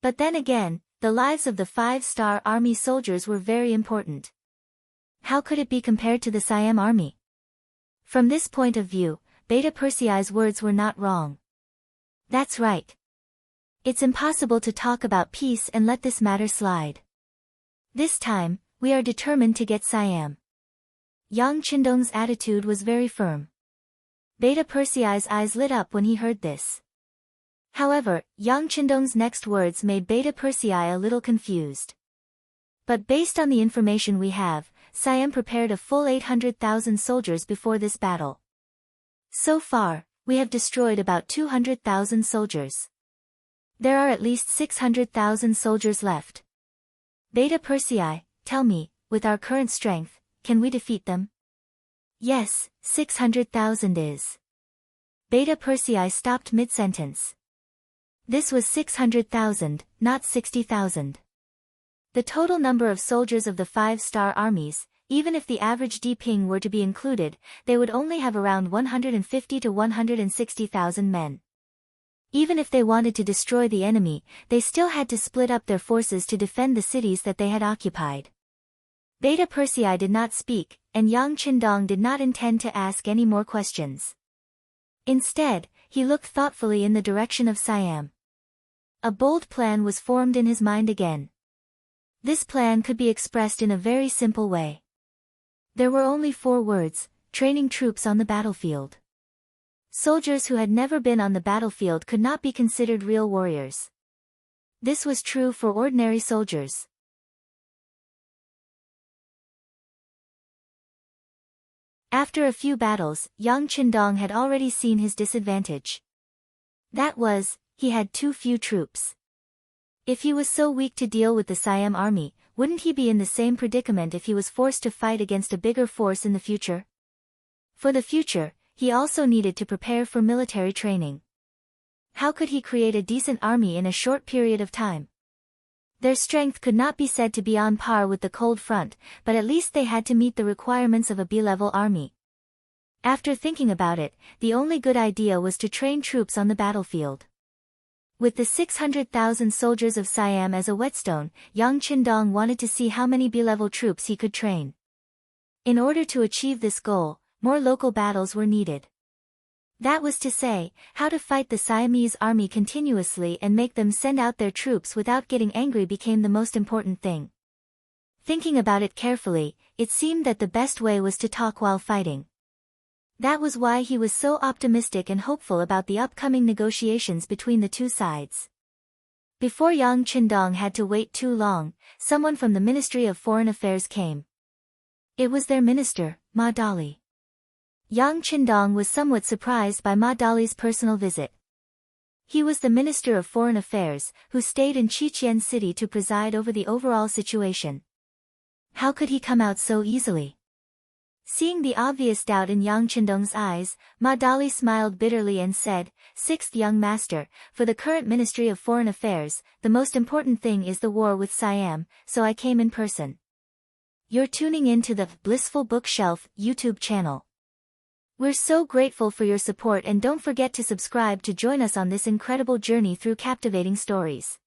But then again, the lives of the five-star army soldiers were very important. How could it be compared to the Siam army? From this point of view, Beta Persei's words were not wrong. That's right. It's impossible to talk about peace and let this matter slide. This time, we are determined to get Siam. Yang Qindong's attitude was very firm. Beta Persei's eyes lit up when he heard this. However, Yang Qindong's next words made Beta Persei a little confused. But based on the information we have, Siam prepared a full 800,000 soldiers before this battle. So far, we have destroyed about 200,000 soldiers. There are at least 600,000 soldiers left. Beta Persei, tell me, with our current strength, can we defeat them? Yes, 600,000 is. Beta Persei stopped mid-sentence. This was 600,000, not 60,000. The total number of soldiers of the 5-star armies, even if the average Ping were to be included, they would only have around 150 to 160,000 men. Even if they wanted to destroy the enemy, they still had to split up their forces to defend the cities that they had occupied. Beta Persei did not speak, and Yang Qindong did not intend to ask any more questions. Instead, he looked thoughtfully in the direction of Siam. A bold plan was formed in his mind again. This plan could be expressed in a very simple way. There were only 4 words: training troops on the battlefield. Soldiers who had never been on the battlefield could not be considered real warriors. This was true for ordinary soldiers. After a few battles, Yang Qindong had already seen his disadvantage. That was, he had too few troops. If he was so weak to deal with the Siam army, wouldn't he be in the same predicament if he was forced to fight against a bigger force in the future? For the future, he also needed to prepare for military training. How could he create a decent army in a short period of time? Their strength could not be said to be on par with the Cold Front, but at least they had to meet the requirements of a B-level army. After thinking about it, the only good idea was to train troops on the battlefield. With the 600,000 soldiers of Siam as a whetstone, Yang Qindong wanted to see how many B-level troops he could train. In order to achieve this goal, more local battles were needed. That was to say, how to fight the Siamese army continuously and make them send out their troops without getting angry became the most important thing. Thinking about it carefully, it seemed that the best way was to talk while fighting. That was why he was so optimistic and hopeful about the upcoming negotiations between the two sides. Before Yang Qindong had to wait too long, someone from the Ministry of Foreign Affairs came. It was their minister, Ma Dali. Yang Qindong was somewhat surprised by Ma Dali's personal visit. He was the Minister of Foreign Affairs, who stayed in Qiqian City to preside over the overall situation. How could he come out so easily? Seeing the obvious doubt in Yang Qindong's eyes, Ma Dali smiled bitterly and said, "Sixth young master, for the current Ministry of Foreign Affairs, the most important thing is the war with Siam, so I came in person." You're tuning in to the Blissful Bookshelf YouTube channel. We're so grateful for your support, and don't forget to subscribe to join us on this incredible journey through captivating stories.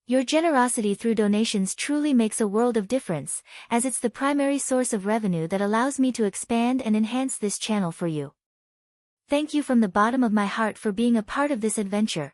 Your generosity through donations truly makes a world of difference, as it's the primary source of revenue that allows me to expand and enhance this channel for you. Thank you from the bottom of my heart for being a part of this adventure.